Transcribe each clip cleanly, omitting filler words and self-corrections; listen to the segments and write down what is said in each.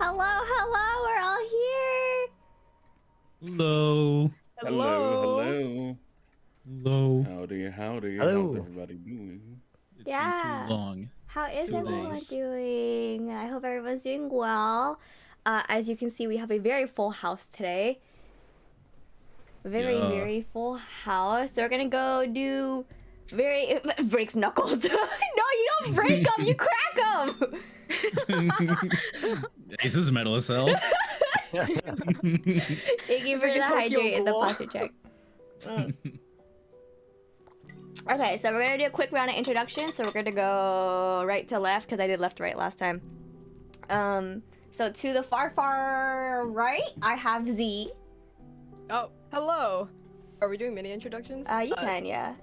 Hello, hello, we're all here. Hello. Hello. Hello. Howdy, howdy. Hello. How's everybody doing? It's Yeah. been too long. How is 2 everyone days. doing? I hope everyone's doing well. As you can see, we have a very full house today. Very full house. So we're gonna go do breaks knuckles. No, you don't break them, you crack them. Ace is metal as hell. Thank you for the hydrate and the posture check. Okay, so we're gonna do a quick round of introductions. So we're gonna go right to left because I did left to right last time. So to the far right, I have Z. Oh, hello. Are we doing mini introductions? You can, yeah.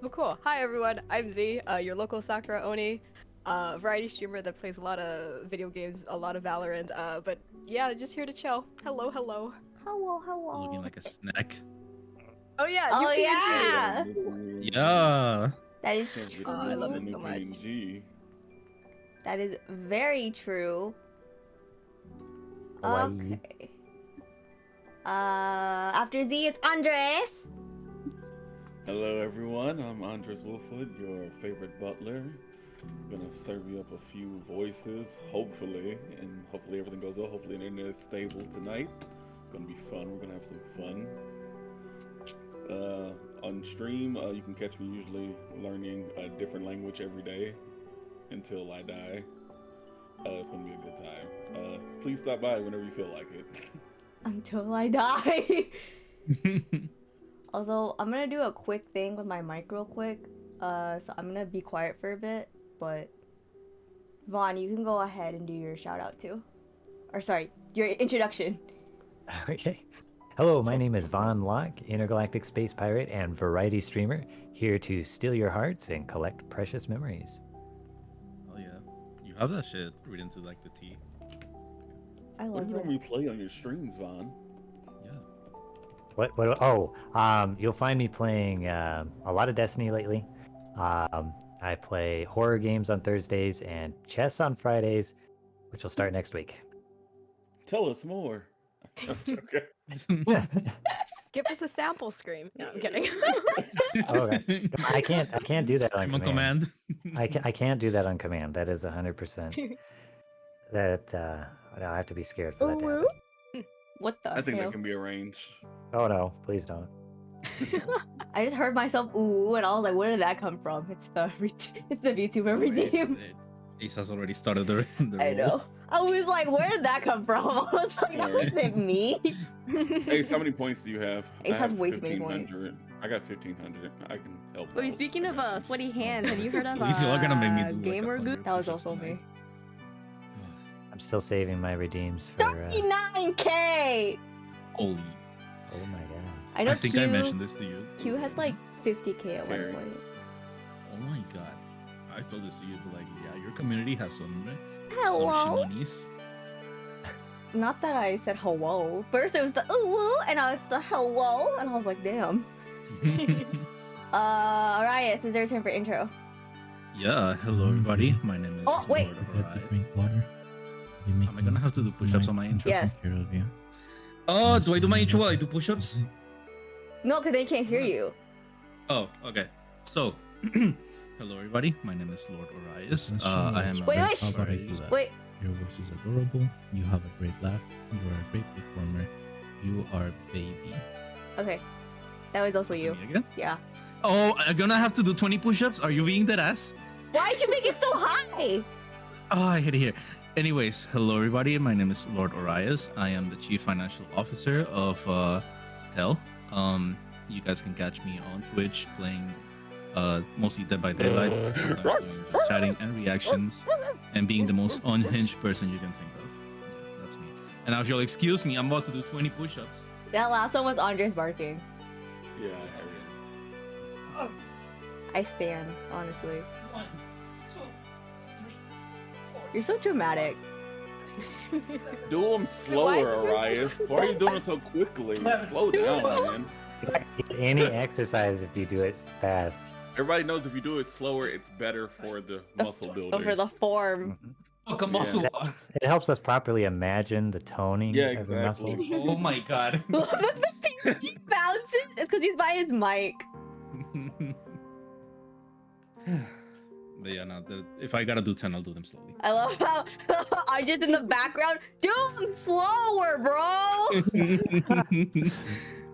Oh, cool. Hi, everyone. I'm Z, your local Sakura Oni, variety streamer that plays a lot of video games, a lot of Valorant. But yeah, just here to chill. Hello, hello. Hello. Looking like a snack. Oh yeah. Oh new yeah. Yeah. That is Can't get true. I love enough it so of much. PNG. That is very true. Hawaii. Okay. After Z, it's Andres. Hello, everyone. I'm Andres Wolfwood, your favorite butler. I'm gonna serve you up a few voices, hopefully, and hopefully everything goes well. Hopefully the internet is stable tonight. It's gonna be fun. We're gonna have some fun. On stream, you can catch me usually learning a different language every day until I die. It's gonna be a good time. Please stop by whenever you feel like it. Until I die. Also, I'm gonna do a quick thing with my mic real quick. So I'm gonna be quiet for a bit, but Vaughn, you can go ahead and do your shout out too. Or sorry, your introduction. Okay. Hello, my name is Von Loch, intergalactic space pirate and variety streamer, here to steal your hearts and collect precious memories. Oh yeah. You have that shit written to like the T. I What love do you it. normally play on your streams, Vaughn? Yeah. What? Oh, you'll find me playing a lot of Destiny lately. I play horror games on Thursdays and chess on Fridays, which will start next week. Tell us more. Okay. Give us a sample scream. No, I'm kidding. Okay. I can't do that on Scream command. I can't do that on command. That is 100%. That I have to be scared for that to happen. What the I think hell? that can be arranged. Oh no, please don't. I just heard myself ooh, and I was like, where did that come from? It's the VTuber redeem. Ace has already started the I roll. know. I was like, where did that come from? I was like, that wasn't me. Ace, how many points do you have? Ace I has have way too many points. 1,500. I got 1,500. I can help. Wait, out. speaking of I got you. sweaty hands, have you heard of Please, you're gonna make me do, like, Gamer 100 Goose? That was push-ups also me. tonight. I'm still saving my redeems for. 39K! Holy. Oh my god. I know I think I mentioned this to you. Q had like 50K at one Carry. point. Oh my god. I told this to you, but like, yeah, your community has some Hello? shimonies. Not that I said hello. First it was the ooh, and now it's the hello, and I was like, damn. Orias, it's your turn for intro. Yeah, hello everybody. My name is Oh, wait. Lord Orias. Am I gonna have to do push-ups on my intro? Yes. Oh, do I do my intro while I do push-ups? No, because they can't hear you. Oh, okay. So, hello everybody. My name is Lord Orias. I am a Wait, variety wait, Wait, Your voice is adorable. You have a great laugh. You are a great performer. You are baby. okay. That was also Is it you. me again? Yeah. Oh, I'm gonna have to do 20 push-ups? Are you being that ass? Why'd you make it so high? Oh, I hate it here. Anyways, hello everybody. My name is Lord Orias. I am the Chief Financial Officer of Hell. You guys can catch me on Twitch playing mostly Dead by Daylight, sometimes doing just chatting and reactions, and being the most unhinged person you can think of. Yeah, that's me. And now if you'll excuse me, I'm about to do 20 push-ups. That last one was Andres barking. Yeah, I heard it. I stand, honestly. 1, 2, 3, 4. You're so dramatic. Do them slower, Orias. Why are you doing it so quickly? Slow down, man. You're not gonna get any exercise if you do it fast. Everybody knows if you do it slower, it's better for the muscle building. So for the form. Fuck a Yeah. muscle. It helps us properly imagine the toning Yeah, of the exactly. muscles. Oh my god. The PG bounces. It's because he's by his mic. But yeah, no. If I gotta do 10, I'll do them slowly. I love how I'm just in the background. Do them slower, bro.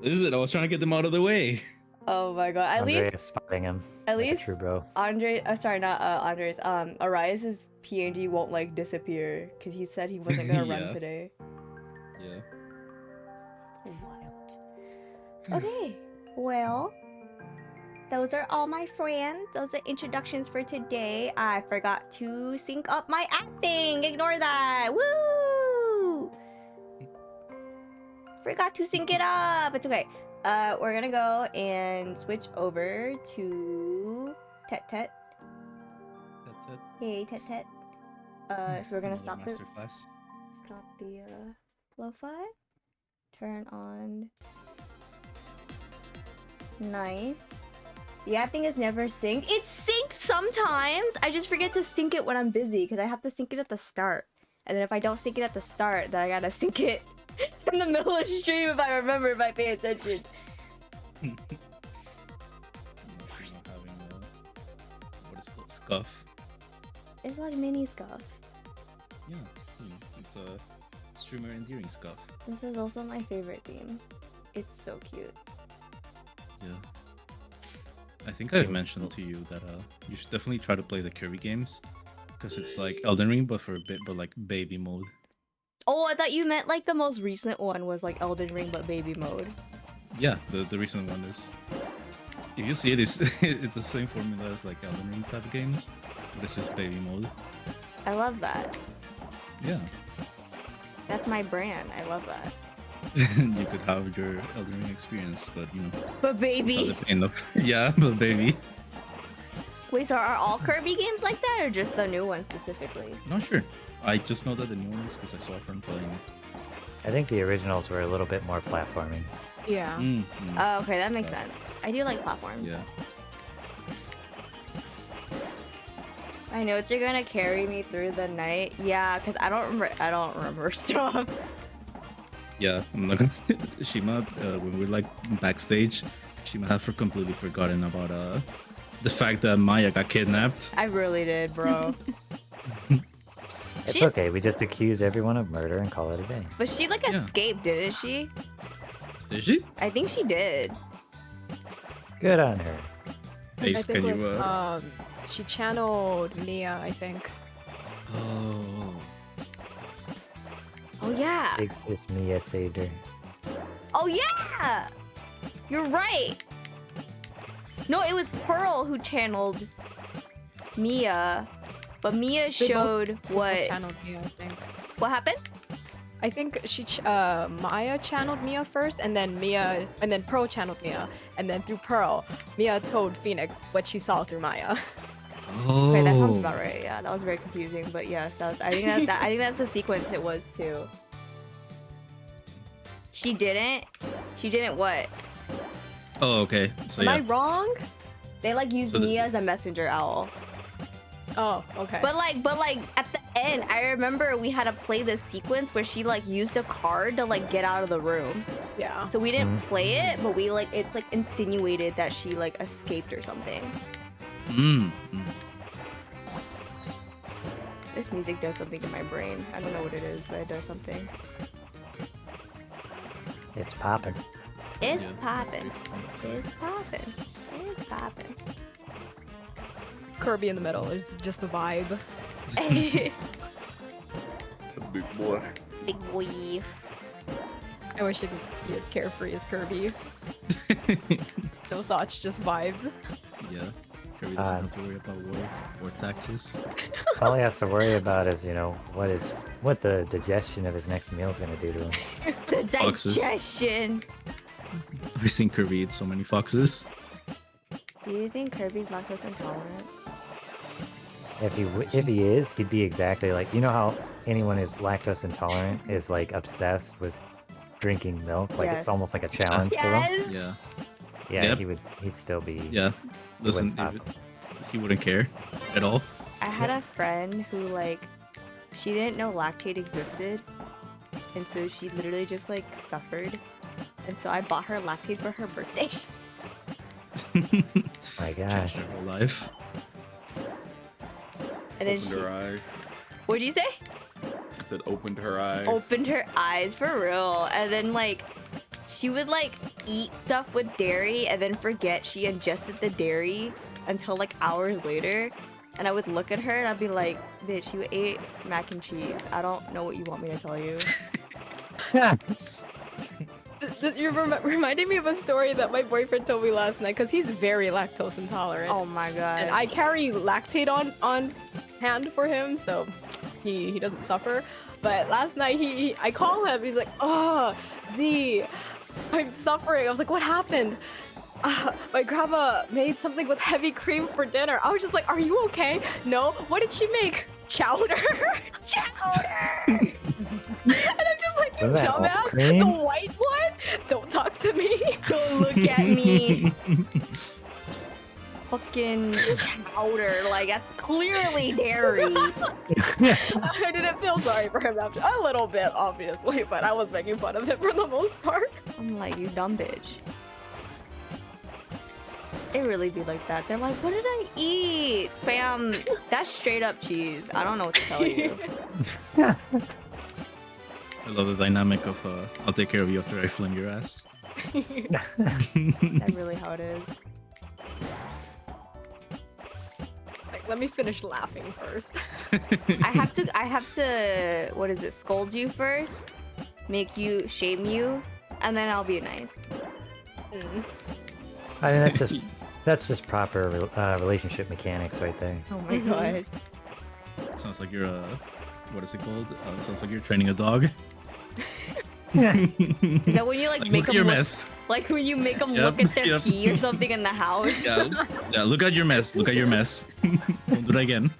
Listen, I was trying to get them out of the way. Oh my god. At Andre least, is spotting him. at like a least true bro. Andre. Sorry, not Andres. Orias's PNG won't like disappear because he said he wasn't gonna Yeah. run today. Yeah. Wild. Okay. Well, those are all my friends. Those are introductions for today. I forgot to sync up my acting. Ignore that. Woo! Forgot to sync it up. It's okay. We're gonna go and switch over to Tet. That's it. Hey, Tet. So we're gonna Another stop the masterclass. lo-fi. Turn on. Nice. The acting is never synced. It's synced sometimes. I just forget to sync it when I'm busy because I have to sync it at the start. And then if I don't sync it at the start, then I gotta sync it in the middle of the stream if I remember, if I pay attention. She's not having what is it called? Scuff. It's like mini scuff. Yeah, it's a streamer endearing scuff. This is also my favorite theme. It's so cute. Yeah. I think I've mentioned to you that you should definitely try to play the Kirby games because it's like Elden Ring but for a bit, but like baby mode. Oh, I thought you meant like the most recent one was like Elden Ring but baby mode. Yeah, the recent one is. If you see it, it's it's the same formula as like Elden Ring type of games, but it's just baby mode. I love that. Yeah. That's my brand. I love that. You could have your Elden Ring experience, but But without baby. the pain of yeah, but baby. Wait, so are all Kirby games like that or just the new one specifically? Not sure. I just know that the new one is because I saw a friend playing it. I think the originals were a little bit more platforming. Yeah. Oh, okay, that makes sense. I do like platforms. Yeah. My notes are gonna carry me through the night. Yeah, because I don't remember stuff. Yeah, I'm not gonna. Shima, when we were like backstage, Shima had completely forgotten about the fact that Maya got kidnapped. I really did, bro. It's She's- okay. We just accuse everyone of murder and call it a day. But she like Yeah. escaped, didn't she? Did she? I think she did. Good on her. Ace, I think can you? she channeled Mia, I think. Oh. Oh yeah. Big sis Mia saved her. Oh yeah. You're right. No, it was Pearl who channeled Mia, but Mia showed what Channeled Mia, I think. what happened. I think Maya channeled Mia first, and then Pearl channeled Mia, and then through Pearl, Mia told Phoenix what she saw through Maya. Oh. Okay, that sounds about right. Yeah, that was very confusing, but yes, I think that's the sequence it was too. She didn't what? Oh, okay. So Am yeah. I wrong? They like used So Mia as a messenger owl. Oh, okay. But like at the end, I remember we had to play this sequence where she like used a card to like get out of the room. yeah. So we didn't play it, but we like it's like insinuated that she like escaped or something. This music does something to my brain. I don't know what it is, but it does something. It's popping. It's Yeah, popping. that's It's popping. It's popping. Kirby in the middle is just a vibe. Big boy. Big boy. I wish I could be as carefree as Kirby. No thoughts, just vibes. Yeah. Kirby doesn't have to worry about work or taxes. All he has to worry about is, what the digestion of his next meal is going to do to him. The Foxes. digestion. I've seen Kirby eat so many foxes. Do you think Kirby's lactose intolerant? If he is, he'd be exactly like, you know how anyone who's lactose intolerant is like obsessed with drinking milk, like Yes. it's almost like a challenge for them. Yes. Yeah. Yeah, Yep. he'd still be. Yeah. Listen, stop. he wouldn't care at all. I had a friend who like she didn't know lactate existed, and so she literally just like suffered. And so I bought her lactate for her birthday. My gosh. Changed her whole life. And then Opened her eyes. what'd you say? I said opened her eyes. Opened her eyes for real. And then like she would like eat stuff with dairy and then forget she ingested the dairy until like hours later. And I would look at her and I'd be like, bitch, you ate mac and cheese. I don't know what you want me to tell you. You're reminding me of a story that my boyfriend told me last night because he's very lactose intolerant. Oh my god. And I carry lactate on hand for him, so he doesn't suffer. But last night I call him. He's like, "Oh, Z, I'm suffering." I was like, "What happened?" My grandma made something with heavy cream for dinner. I was just like, "Are you okay?" No. What did she make? Chowder. Chowder. And I'm just like, "You Wasn't that all dumbass, cream? the white one. Don't talk to me." Don't look at me. Fucking chowder. Like, that's clearly dairy. I didn't feel sorry for him after a little bit, obviously, but I was making fun of him for the most part. I'm like, you dumb bitch. They really be like that. They're like, what did I eat? Fam, that's straight up cheese. I don't know what to tell you. I love the dynamic of I'll take care of you after I fling your ass. That's really how it is. Like, let me finish laughing first. I have to, what is it, scold you first, make you, shame you, and then I'll be nice. Mm. I mean, that's just proper relationship mechanics right there. Oh my god. Sounds like you're what is it called? Sounds like you're training a dog. Is that when you like make look at them your look, mess. like when you make them Yep, look at their yep. pee or something in the house? Yeah, yeah. Look at your mess. Look at your mess. Don't do that again.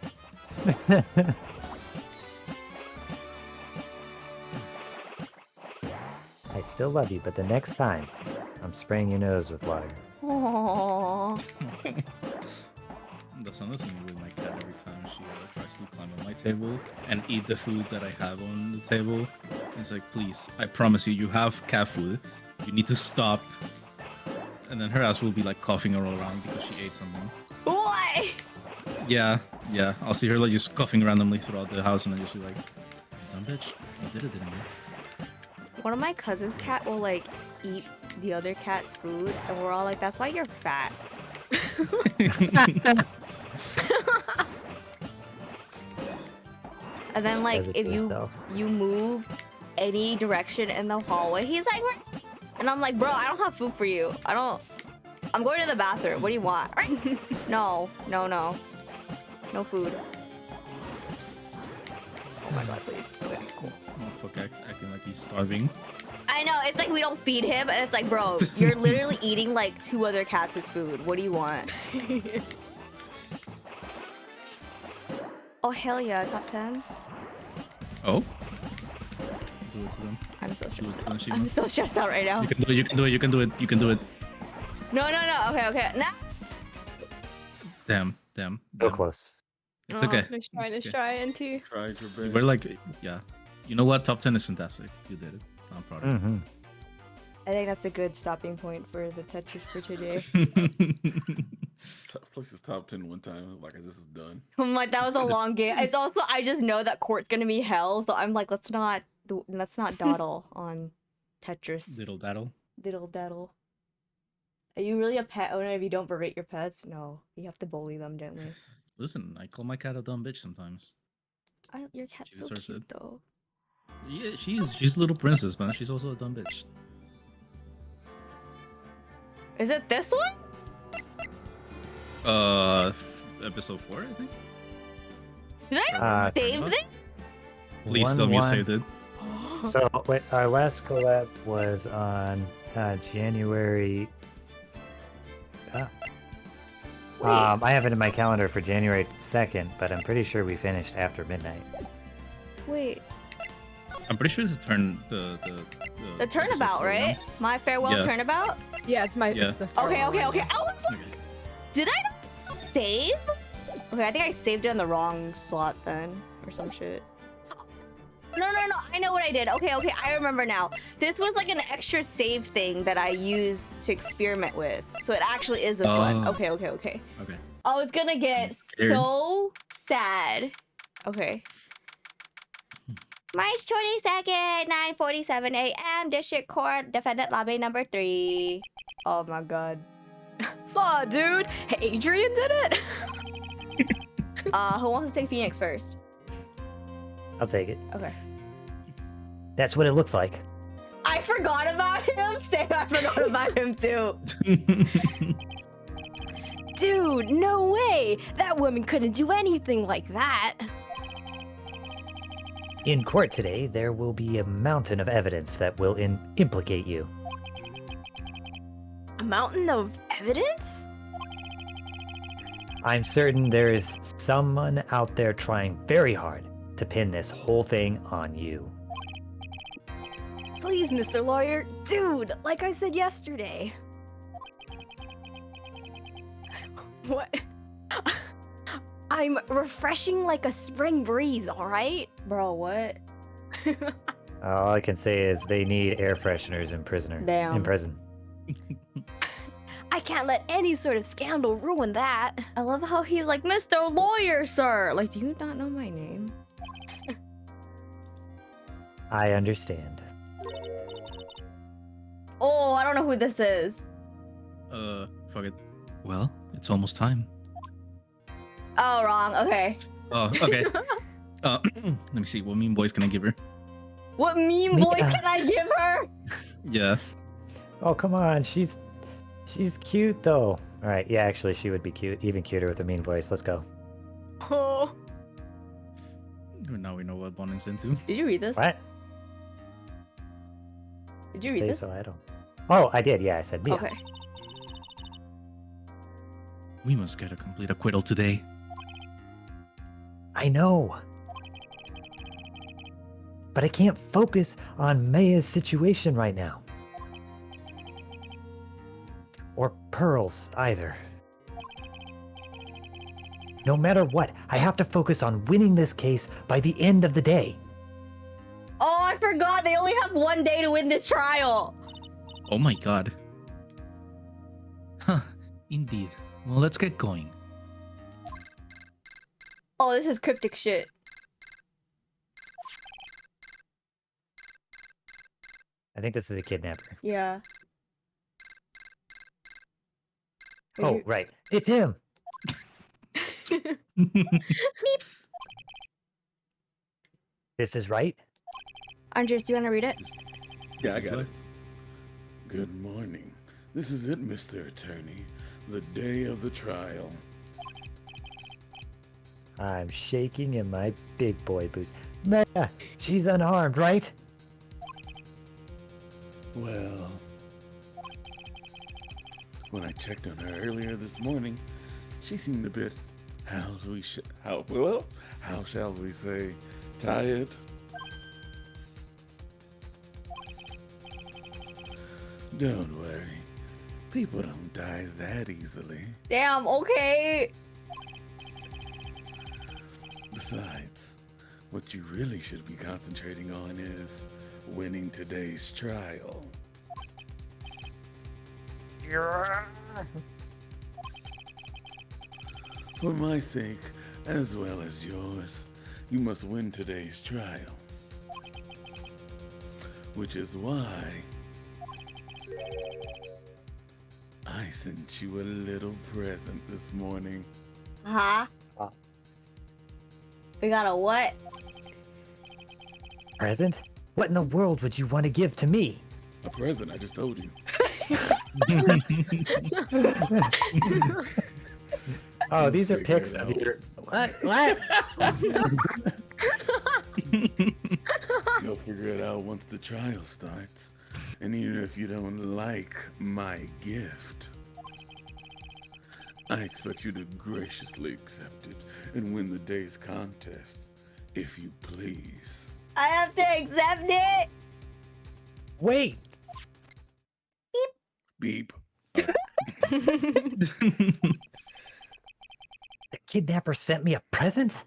I still love you, but the next time, I'm spraying your nose with water. Aww. That's not listening with my cat every time she tries to climb on my table and eat the food that I have on the table. It's like, please, I promise you, you have cat food. You need to stop. And then her ass will be like coughing all around because she ate something. What? Yeah. I'll see her like just coughing randomly throughout the house, and I just be like, dumb bitch, you did it, didn't you? One of my cousin's cat will like eat the other cat's food, and we're all like, "That's why you're fat." And then like Does it if to you yourself. move any direction in the hallway, he's like, "Where-" and I'm like, "Bro, I don't have food for you. I'm going to the bathroom. What do you want?" No food. Oh my god, please. Okay, cool. Motherfucker acting like he's starving. I know, it's like we don't feed him, and it's like, bro, you're literally eating like 2 other cats' food. What do you want? Oh, hell yeah, top 10. Oh? Do it to them. I'm so Do it stressed to them, out. Shima. I'm so stressed out right now. You can do it, you can do it, you can do it, you can do it. No. Okay. No. Damn. So close. It's okay. Nice try, It's nice okay. try, NT. Tried your best. We're like, yeah. You know what? Top 10 is fantastic. You did it. I'm proud of Mm-hmm. I think that's a good stopping point for the touches for today. you. Place is top 10 one time. Like, this is done. I'm like, that was a long game. It's also, I just know that court's gonna be hell, so I'm like, let's not dawdle on Tetris. Diddle daddle. Diddle daddle. Are you really a pet owner if you don't berate your pets? No, you have to bully them gently. Listen, I call my cat a dumb bitch sometimes. Your cat's She so deserves cute it. though. Yeah, she's a little princess, man. She's also a dumb bitch. Is it this one? Episode 4, I think. Did I save what? this? Please tell me you saved it. So wait, our last collab was on January. I have it in my calendar for January 2nd, but I'm pretty sure we finished after midnight. Wait, I'm pretty sure it's the the episode turnabout, 4 right? one. My farewell Yeah. turnabout. Yeah, it's my. Yeah. It's the Okay. third one. I was like, did I not save? Okay, I think I saved it in the wrong slot then, or some shit. no. I know what I did. Okay. I remember now. This was like an extra save thing that I used to experiment with. So it actually is this one. Oh. Okay. Okay. I was gonna get scared. so sad. Okay. March 22nd, 9:47 a.m. District Court, Defendant Lobby number 3. Oh my god. Saw, dude. Adrian did it. Who wants to take Phoenix first? I'll take it. Okay. That's what it looks like. I forgot about him. Same, I forgot about him too. Dude, no way. That woman couldn't do anything like that. In court today, there will be a mountain of evidence that will implicate you. A mountain of evidence? I'm certain there is someone out there trying very hard to pin this whole thing on you. Please, Mr. Lawyer. Dude, like I said yesterday. What? I'm refreshing like a spring breeze, alright? Bro, what? All I can say is they need air fresheners in Damn. in prison. I can't let any sort of scandal ruin that. I love how he's like, Mr. Lawyer, sir. Like, do you not know my name? I understand. Oh, I don't know who this is. Fuck it. Well, it's almost time. Oh, wrong. Okay. Oh, okay. Let me see. What meme voice can I give her? What meme voice can I give her? Yeah. Oh, come on. She's cute, though. All right. Yeah, actually, she would be cute. Even cuter with a mean voice. Let's go. Oh. Now we know what Bonning's into. Did you read this? What? Did you read Say this? so, I don't. Oh, I did. Yeah, I said Mia. Okay. We must get a complete acquittal today. I know. But I can't focus on Maya's situation right now. Or Pearl's either. No matter what, I have to focus on winning this case by the end of the day. Oh, I forgot. They only have one day to win this trial. Oh my god. Huh. Indeed. Well, let's get going. Oh, this is cryptic shit. I think this is a kidnapper. Yeah. Oh, right. It's him. This is right. Andres, do you want to read it? Yeah, I This is got it. left. Good morning. This is it, Mr. Attorney. The day of the trial. I'm shaking in my big boy boots. Maya, she's unarmed, right? Well, when I checked on her earlier this morning, she seemed a bit, how shall we say, tired. Don't worry, people don't die that easily. Damn, okay. Besides, what you really should be concentrating on is winning today's trial. For my sake, as well as yours, you must win today's trial. Which is why I sent you a little present this morning. Huh? We got a what? Present? What in the world would you want to give to me? A present, I just told you. Oh, these are Figure pics it of out. your... What? What? You'll figure it out once the trial starts. And even if you don't like my gift, I expect you to graciously accept it and win the day's contest, if you please. I have to accept it. Wait! Beep. The kidnapper sent me a present?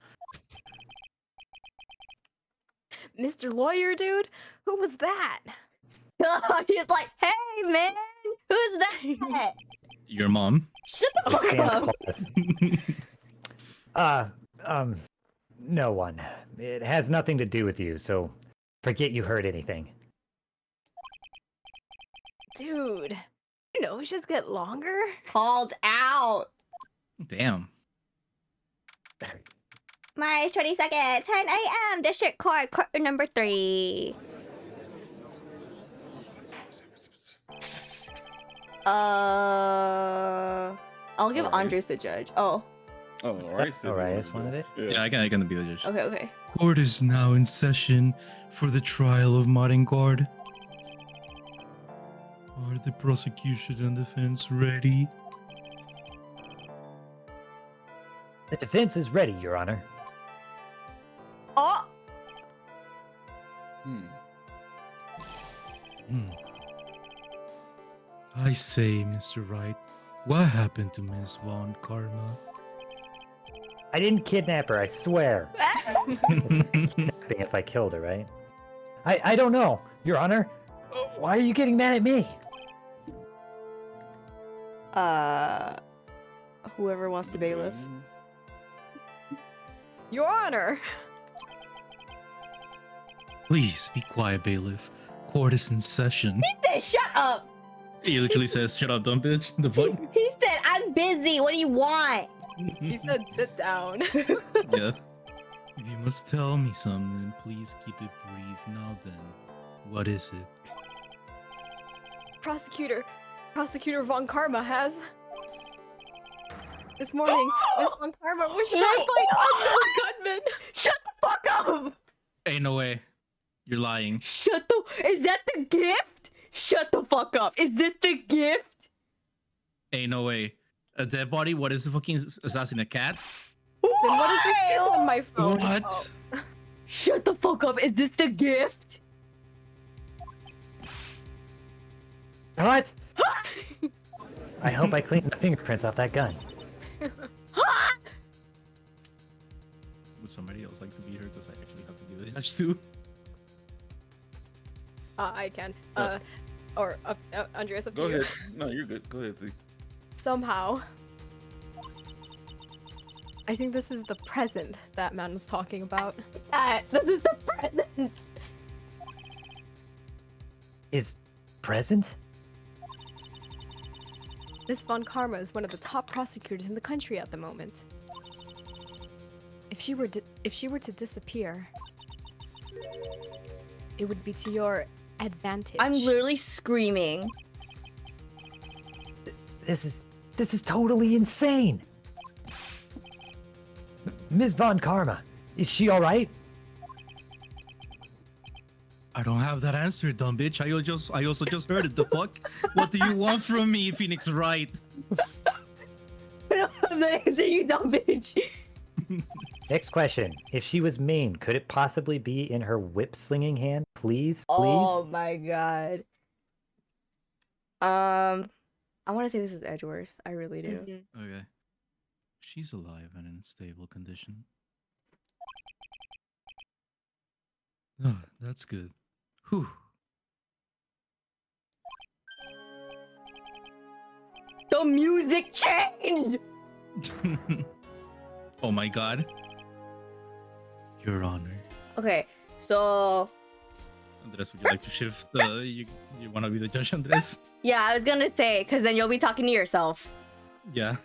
Mr. Lawyer, dude? Who was that? He's like, hey man, who's that? Your mom. Shut the It's fuck Santa up. Claus. No one. It has nothing to do with you, so forget you heard anything. Dude, your nose just get longer? Called out. Damn. March 22nd, 10 a.m. District Court, court number 3. I'll give Orias. Andres the judge. Oh, Oh, Orias. Orias wanted it? Yeah, I can be the judge. okay. Court is now in session for the trial of Martin Guard. Are the prosecution and defense ready? The defense is ready, Your Honor. Oh, I say, Mr. Wright, what happened to Miss Von Karma? I didn't kidnap her, I swear. Kidnapping if I killed her, right? I don't know, Your Honor. Why are you getting mad at me? whoever wants the bailiff. Your Honor! Please be quiet, bailiff. Court is in session. He said, shut up. He literally says, "Shut up, dumb bitch." The fuck? He said, I'm busy. What do you want? He said sit down. Yeah. If you must tell me something, please keep it brief. Now then, what is it? Prosecutor Von Karma has... This morning, Miss Von Karma was shot by an unknown gunman! Shut the fuck up. Ain't no way. You're lying. Is that the gift? Shut the fuck up. Is this the gift? Ain't no way. A dead body? What is the fucking assassin? A cat? Then what is this on my phone? What? Oh. Shut the fuck up. Is this the gift? What? I hope I cleaned the fingerprints off that gun. Would somebody else like to be here? Because I actually have to do the judge too. I can. Yeah. Andreas, up to Go you. ahead. No, you're good. Go ahead, Z. Somehow, I think this is the present that man was talking about. This is the present. Is present? Miss Von Karma is one of the top prosecutors in the country at the moment. If she were to disappear, it would be to your advantage. I'm literally screaming. This is totally insane. Ms. Von Karma, is she all right? I don't have that answer, dumb bitch. I also just heard it. The fuck? What do you want from me, Phoenix Wright? I don't have the answer, you dumb bitch. Next question. If she was maimed, could it possibly be in her whip-slinging hand? Please, please? Oh my god. I want to say this is Edgeworth. I really do. Mhm. Okay. She's alive and in stable condition. Oh, that's good. Whew. The music changed. Oh my god. Your Honor. Okay, so Andres, would you like to shift you wanna be the judge, Andres? yeah, I was gonna say because then you'll be talking to yourself. Yeah.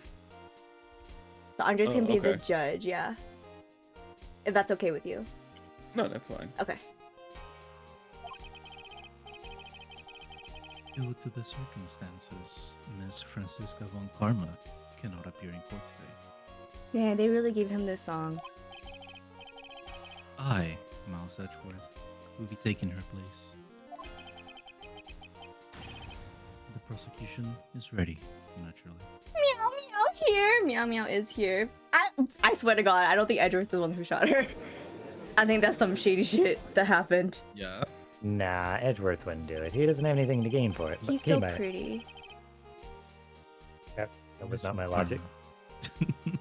So Andres can be the okay. judge. Yeah, if that's okay with you. No, that's fine. Okay. Due to the circumstances, Miss Francisca von Karma cannot appear in court today. Man, they really gave him this song. I, Miles Edgeworth, will be taking her place. The prosecution is ready, naturally. Meow meow here. Meow meow is here. I swear to God, I don't think Edgeworth is the one who shot her. I think that's some shady shit that happened. Yeah. Nah, Edgeworth wouldn't do it. He doesn't have anything to gain for it. But He's he so might. pretty. Yep, that was Miss not my von logic. Karma.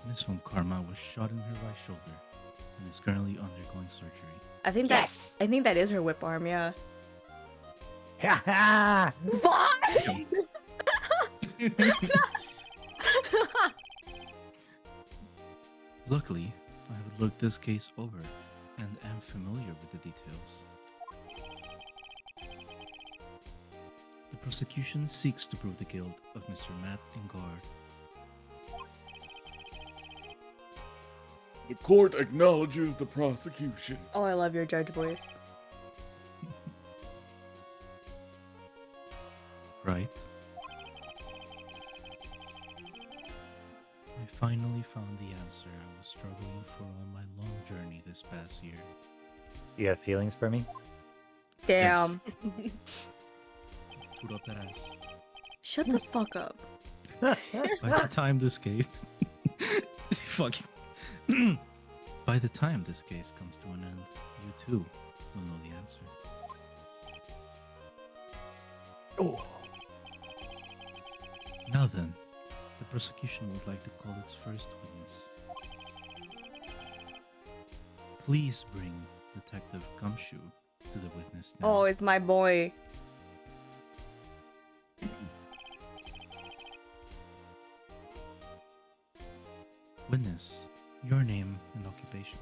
Miss von Karma was shot in her right shoulder. and is currently undergoing surgery. I think that is her whip arm, yeah. Ha ha! Bye! Luckily, I have looked this case over and am familiar with the details. The prosecution seeks to prove the guilt of Mr. Matt Engard. The court acknowledges the prosecution. Oh, I love your judge voice. Right? I finally found the answer I was struggling for on my long journey this past year. You have feelings for me? Damn. Toot up that ass. Shut the fuck up. By the time this case... Fucking... By the time this case comes to an end, you too will know the answer. Oh. Now then, the prosecution would like to call its first witness. Please bring Detective Gumshoe to the witness stand. Oh, it's my boy. Witness, your name and occupation.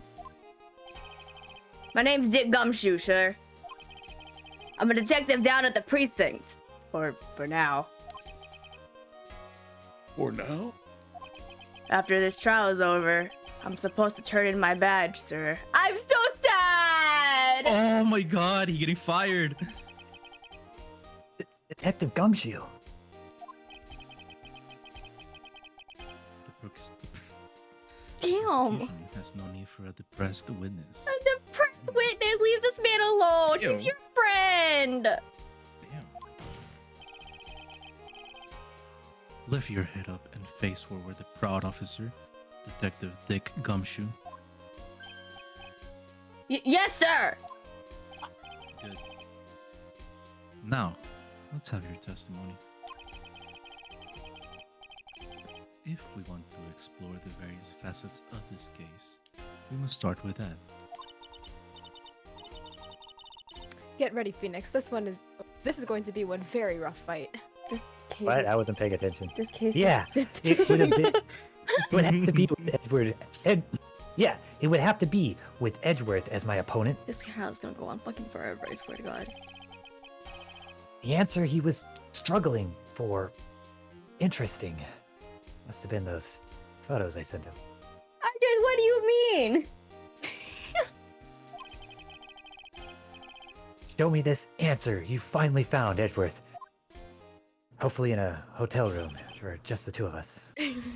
My name's Dick Gumshoe, sir. I'm a detective down at the precinct. For now. For now? After this trial is over, I'm supposed to turn in my badge, sir. I'm so sad! Oh my god, he's getting fired! Detective Gumshoe. Damn. prosecution has no need for a depressed witness. A depressed witness, leave this man alone. Ew. He's your friend. Damn. Lift your head up and face forward the proud officer, Detective Dick Gumshoe. Yes, sir. Good. Now, let's have your testimony. If we want to explore the various facets of this case, we must start with that. Get ready, Phoenix. This is going to be one very rough fight. This case. What? I wasn't paying attention. This case. Yeah, it would have been. It would have to be with Edward. Yeah, it would have to be with Edgeworth as my opponent. This trial's gonna go on fucking forever, I swear to God. The answer he was struggling for. Interesting. Must have been those photos I sent him. What do you mean? Show me this answer you finally found, Edgeworth. Hopefully in a hotel room for just the two of us.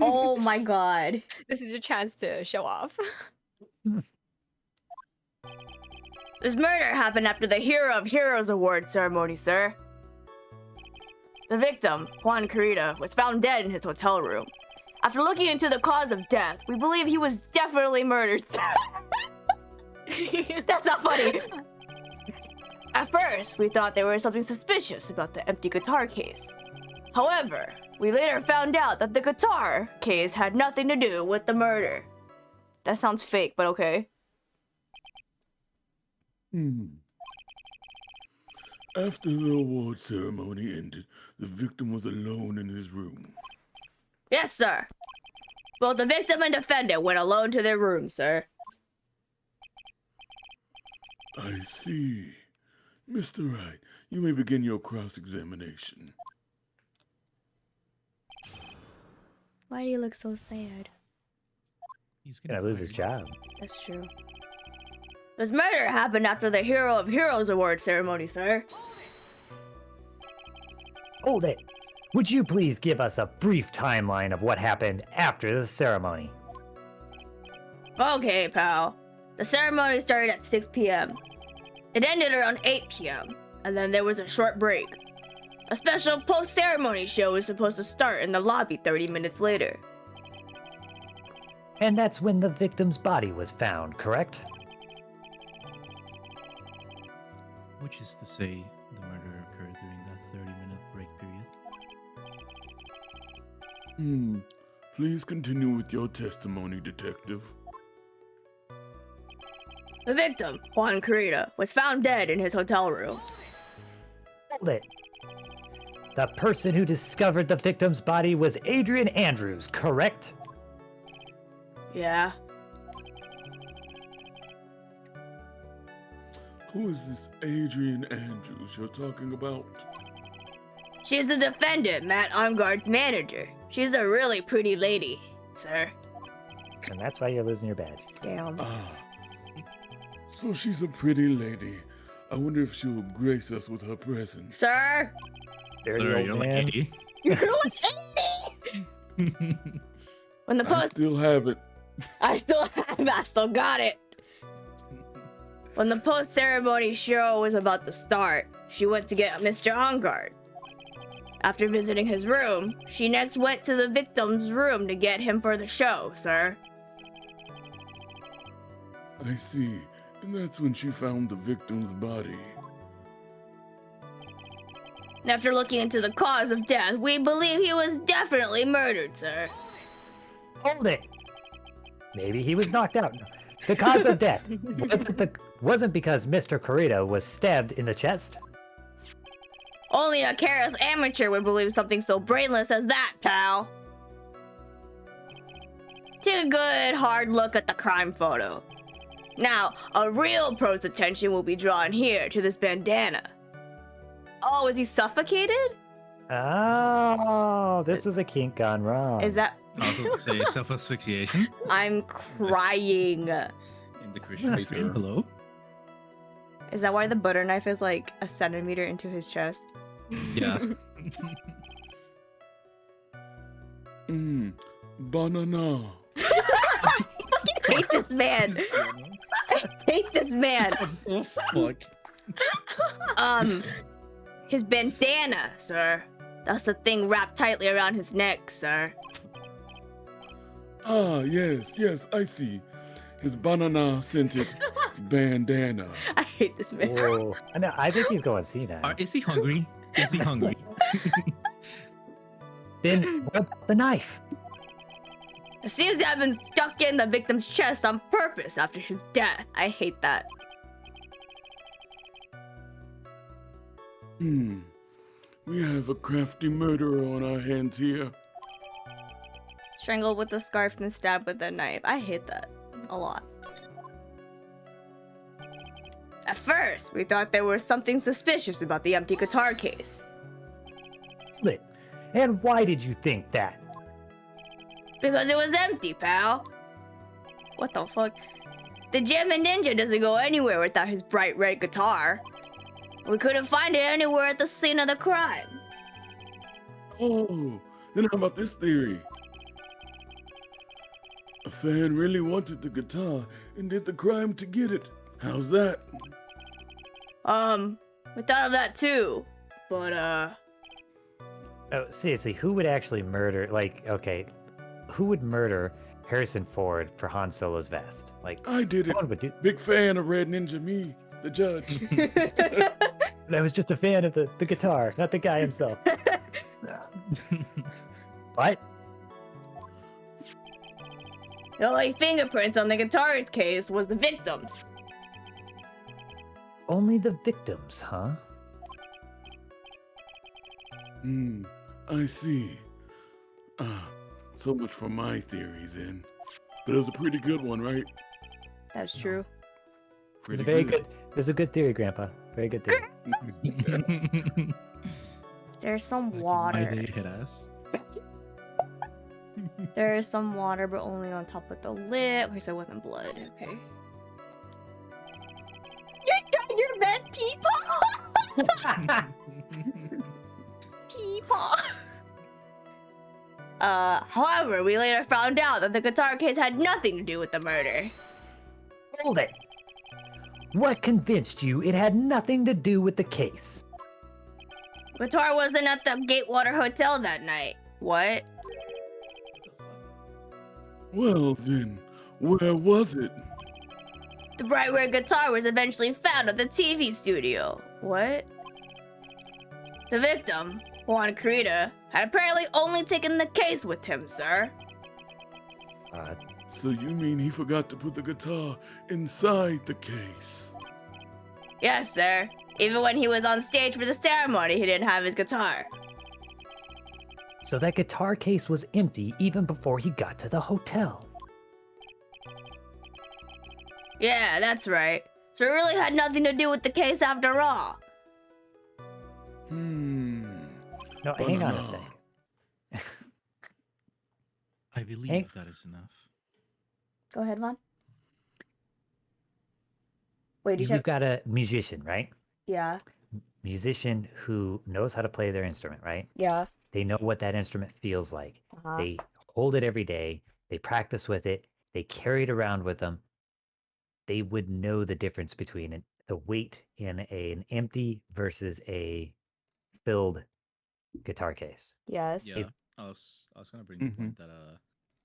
Oh my God. This is your chance to show off. This murder happened after the Hero of Heroes Award ceremony, sir. The victim, Juan Carita, was found dead in his hotel room. After looking into the cause of death, we believe he was definitely murdered. That's not funny. At first, we thought there was something suspicious about the empty guitar case. However, we later found out that the guitar case had nothing to do with the murder. That sounds fake, but okay. After the award ceremony ended, the victim was alone in his room. Yes, sir. Both the victim and defendant went alone to their room, sir. I see. Mr. Wright, you may begin your cross-examination. Why do you look so sad? He's Gonna lose his job. That's true. This murder happened after the Hero of Heroes Award ceremony, sir. Hold it. Would you please give us a brief timeline of what happened after the ceremony? Okay, pal. The ceremony started at 6 p.m. It ended around 8 p.m., and then there was a short break. A special post-ceremony show was supposed to start in the lobby 30 minutes later. And that's when the victim's body was found, correct? Which is to say, the murder occurred during that 30-minute break period. Please continue with your testimony, Detective. The victim, Juan Carita, was found dead in his hotel room. Hold it. The person who discovered the victim's body was Adrian Andrews, correct? Yeah. Who is this Adrian Andrews you're talking about? She's the defendant, Matt Onguard's manager. She's a really pretty lady, sir. And that's why you're losing your badge. Damn. Ah. So she's a pretty lady. I wonder if she will grace us with her presence. Sir? Dirty Sir, old you're like man. 80. You're like 80! When the I post... still have it. I still got it. When the post-ceremony show was about to start, she went to get Mr. Onguard. After visiting his room, she next went to the victim's room to get him for the show, sir. I see. And that's when she found the victim's body. And after looking into the cause of death, we believe he was definitely murdered, sir. Hold it. Maybe he was knocked out. The cause of death wasn't because Mr. Carita was stabbed in the chest. Only a careless amateur would believe something so brainless as that, pal. Take a good, hard look at the crime photo. Now, a real pro's attention will be drawn here to this bandana. Oh, is he suffocated? Oh, this was a kink gone wrong. Is that? I was going to say self-asphyxiation I'm crying. in the Christian stream. Hello? Is that why the butter knife is like a centimeter into his chest? Yeah. Banana. I hate this man. I hate this man. Fuck. His bandana, sir. That's the thing wrapped tightly around his neck, sir. Ah, yes, I see. His banana-scented bandana. I hate this man. Whoa. No, I think he's going senile. Is he hungry? Is he hungry? Then what about the knife? It seems to have been stuck in the victim's chest on purpose after his death. I hate that. We have a crafty murderer on our hands here. Strangled with a scarf and stabbed with a knife. I hate that a lot. At first, we thought there was something suspicious about the empty guitar case. Lit. And why did you think that? Because it was empty, pal. What the fuck? The Jammin' Ninja doesn't go anywhere without his bright red guitar. We couldn't find it anywhere at the scene of the crime. Oh, then how about this theory? A fan really wanted the guitar and did the crime to get it. How's that? We thought of that too. But, Oh, seriously, who would actually murder, okay, who would murder Harrison Ford for Han Solo's vest? Like, I did it. no one would do. Big fan of Red Ninja, me, the judge. I was just a fan of the guitar, not the guy himself. What? the only fingerprints on the guitar's case was the victim's. Only the victims, huh? I see. So much for my theory then. But it was a pretty good one, right? That's true. It's a very good. There's a good theory, Grandpa. Very good theory. There's some Why water. they hit us? There is some water, but only on top of the lid. Okay, so it wasn't blood. Okay. You're trying your best, Peepaw. Peepaw. However, we later found out that the guitar case had nothing to do with the murder. Hold it. What convinced you it had nothing to do with the case? The guitar wasn't at the Gatewater Hotel that night. What? Well then, where was it? The bright red guitar was eventually found at the TV studio. What? The victim, Juan Carita, had apparently only taken the case with him, sir. So you mean he forgot to put the guitar inside the case? Yes, sir. Even when he was on stage for the ceremony, he didn't have his guitar. So that guitar case was empty even before he got to the hotel. Yeah, that's right. So it really had nothing to do with the case after all. No, hang on a sec. I believe that is enough. Go ahead, Vaughn. Wait, You've got a musician, right? Yeah. Musician who knows how to play their instrument, right? Yeah. They know what that instrument feels like. Uh-huh. They hold it every day. They practice with it. They carry it around with them. They would know the difference between the weight in an empty versus a filled guitar case. Yes. Yeah, I was gonna bring the point that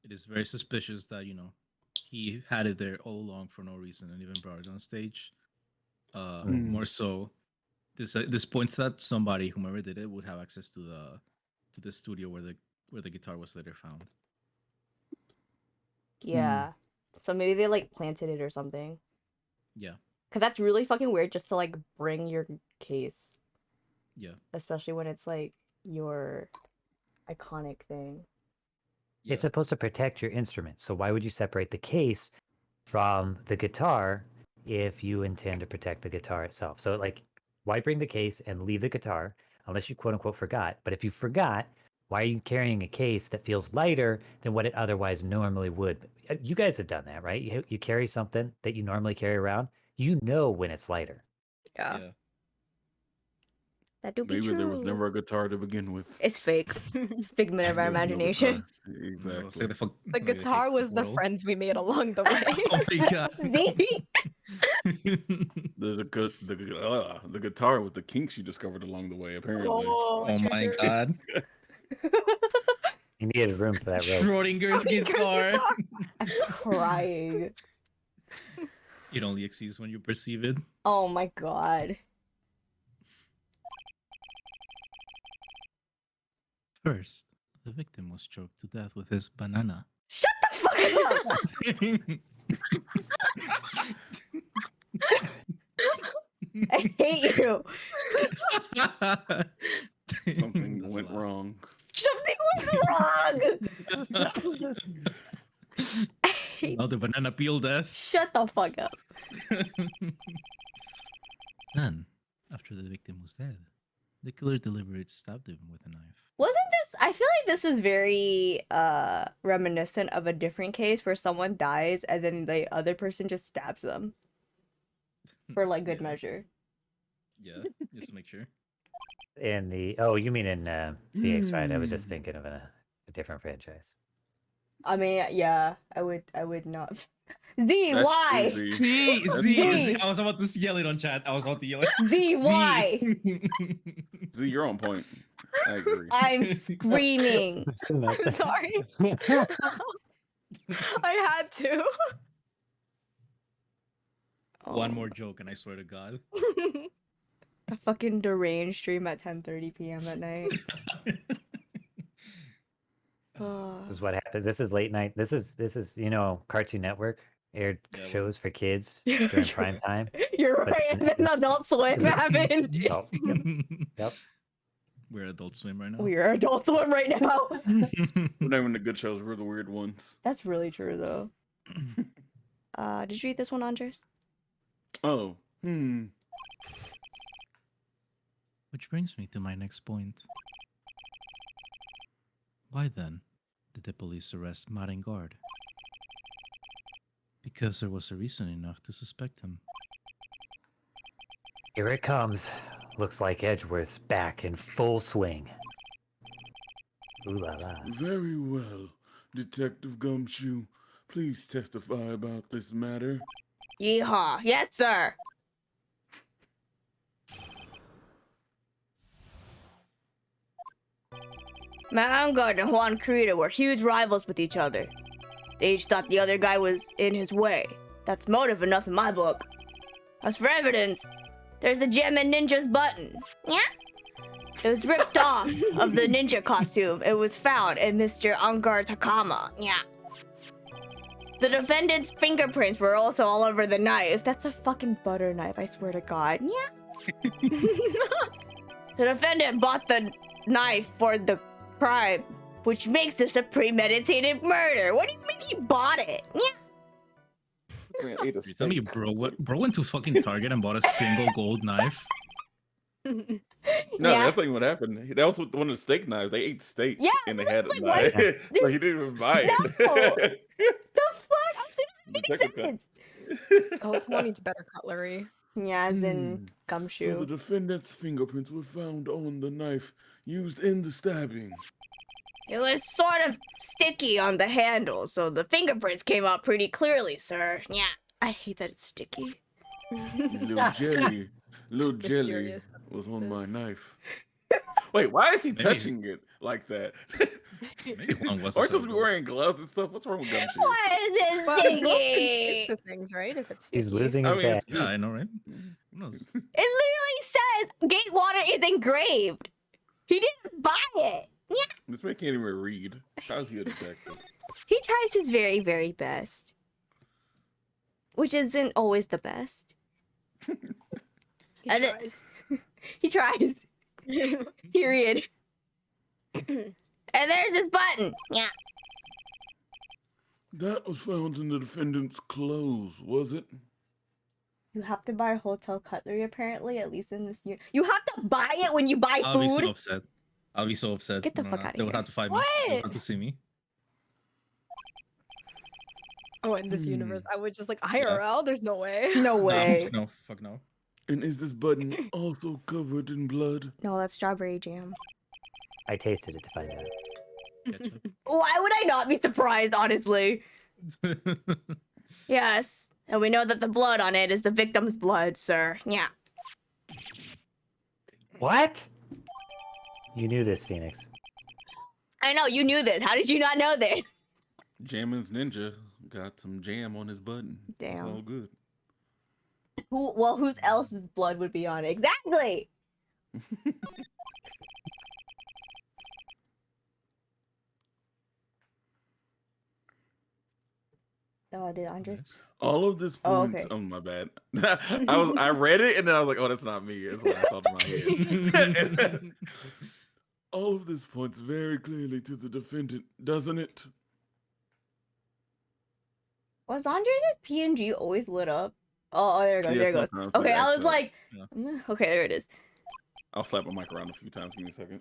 it is very suspicious that he had it there all along for no reason and even brought it on stage. More so, this points that somebody, whomever did it, would have access to the studio where the guitar was later found. Yeah. So maybe they like planted it or something. Yeah. Cause that's really fucking weird just to like bring your case. Yeah. Especially when it's like your iconic thing. Yeah. It's supposed to protect your instrument. So why would you separate the case from the guitar if you intend to protect the guitar itself? So like, why bring the case and leave the guitar unless you quote unquote forgot? But if you forgot, why are you carrying a case that feels lighter than what it otherwise normally would? You guys have done that, right? You carry something that you normally carry around. You know when it's lighter. Yeah. That do be Maybe true. there was never a guitar to begin with. It's fake. It's a figment of our There was no imagination. guitar. Exactly. The guitar was the friends we made along the way. Oh my god. The guitar was the kinks you discovered along the way, apparently. Oh, Oh my god. You needed room for that rope. Schrodinger's guitar. I'm crying. It only exists when you perceive it. Oh my god. First, the victim was choked to death with his banana. Shut the fuck up! I hate you. Something went wrong. Something was wrong. Oh, the banana peel death. Shut the fuck up. Then, after the victim was dead, the killer deliberately stabbed him with a knife. Wasn't this? I feel like this is very reminiscent of a different case where someone dies and then the other person just stabs them for like good measure. Yeah, just to make sure. In the you mean in VX, right? I was just thinking of a different franchise. I mean, yeah, I would not. Z, That's why? true, Z. Z. I was about to yell it on chat. I was about to yell it. Z, why? Z, you're on point. I agree. I'm screaming. I'm sorry. I had to. One more joke, and I swear to God. A fucking deranged stream at 10:30 p.m. at night. This is what happened. This is late night. This is Cartoon Network aired shows for kids during prime time. You're right. And then Adult Swim happened. Yep. We're Adult Swim right now. We are Adult Swim right now. We're not even the good shows. We're the weird ones. That's really true, though. Did you read this one, Andres? Oh. Which brings me to my next point. Why then did the police arrest Maringard? Because there was a reason enough to suspect him. Here it comes. Looks like Edgeworth's back in full swing. Ooh la la. Very well, Detective Gumshoe. Please testify about this matter. Yeehaw. Yes, sir. Maringard and Juan Crida were huge rivals with each other. They each thought the other guy was in his way. That's motive enough in my book. As for evidence, there's the Gem and Ninja's button. Yeah? It was ripped off of the ninja costume. It was found in Mr. Angard's Hakama. Yeah. The defendant's fingerprints were also all over the knife. That's a fucking butter knife, I swear to God. Yeah. The defendant bought the knife for the crime, which makes this a premeditated murder. What do you mean he bought it? Yeah. This man ate a You tell me, steak. bro went to fucking Target and bought a single gold knife. No, Yeah. that's not even what happened. That was one of the steak knives. They ate steak. Yeah, and they but had it's a like, knife. why- So he didn't even buy No. it. The fuck? I'm thinking The it makes technical- sense. Oh, someone needs better cutlery. Yeah, as in So the gumshoe. defendant's fingerprints were found on the knife used in the stabbing. It was sort of sticky on the handle, so the fingerprints came out pretty clearly, sir. Yeah. I hate that it's sticky. Little jelly Mysterious was on my substances. knife. Wait, why is he Maybe- touching it like that? Maybe one wasn't Aren't you supposed to so be good. wearing gloves and stuff? What's wrong with gumshoe? Why is it But gloves can sticky? stick to things, right? If it's He's sticky. losing I his mean, bet. Yeah, I know, right? Who knows? It literally says Gatewater is engraved. He didn't buy it. Yeah. This man can't even read. How's he a detective? He tries his very, very best. Which isn't always the best. He And it- tries. He tries. Period. And there's this button. Yeah. That was found in the defendant's clothes, was it? You have to buy hotel cutlery, apparently, at least in this year. You have to buy it when you buy I'll be so food. upset. I'll be so upset. Get the No, fuck no, outta They would here. have to fight me. They would What? have to see me. Oh, in this universe, I would just like IRL. There's no way. No way. No, fuck no. And is this button also covered in blood? No, that's strawberry jam. I tasted it to find out. Ketchup. Why would I not be surprised, honestly? Yes. And we know that the blood on it is the victim's blood, sir. Yeah. What? You knew this, Phoenix. I know, you knew this. How did you not know this? Jammin's ninja got some jam on his button. Damn. It's all good. Whose else's blood would be on it? Exactly. Oh, did Andres? Yes. All of this Oh, points. okay. Oh my bad. I read it and then I was like, oh, that's not me. That's what I thought in my head. All of this points very clearly to the defendant, doesn't it? Was Andres' PNG always lit up? Oh, there it goes. Yeah, there it goes. sometimes, but Okay, it I was acts up. like, Yeah. okay, there it is. I'll slap my mic around a few times. Give me a second.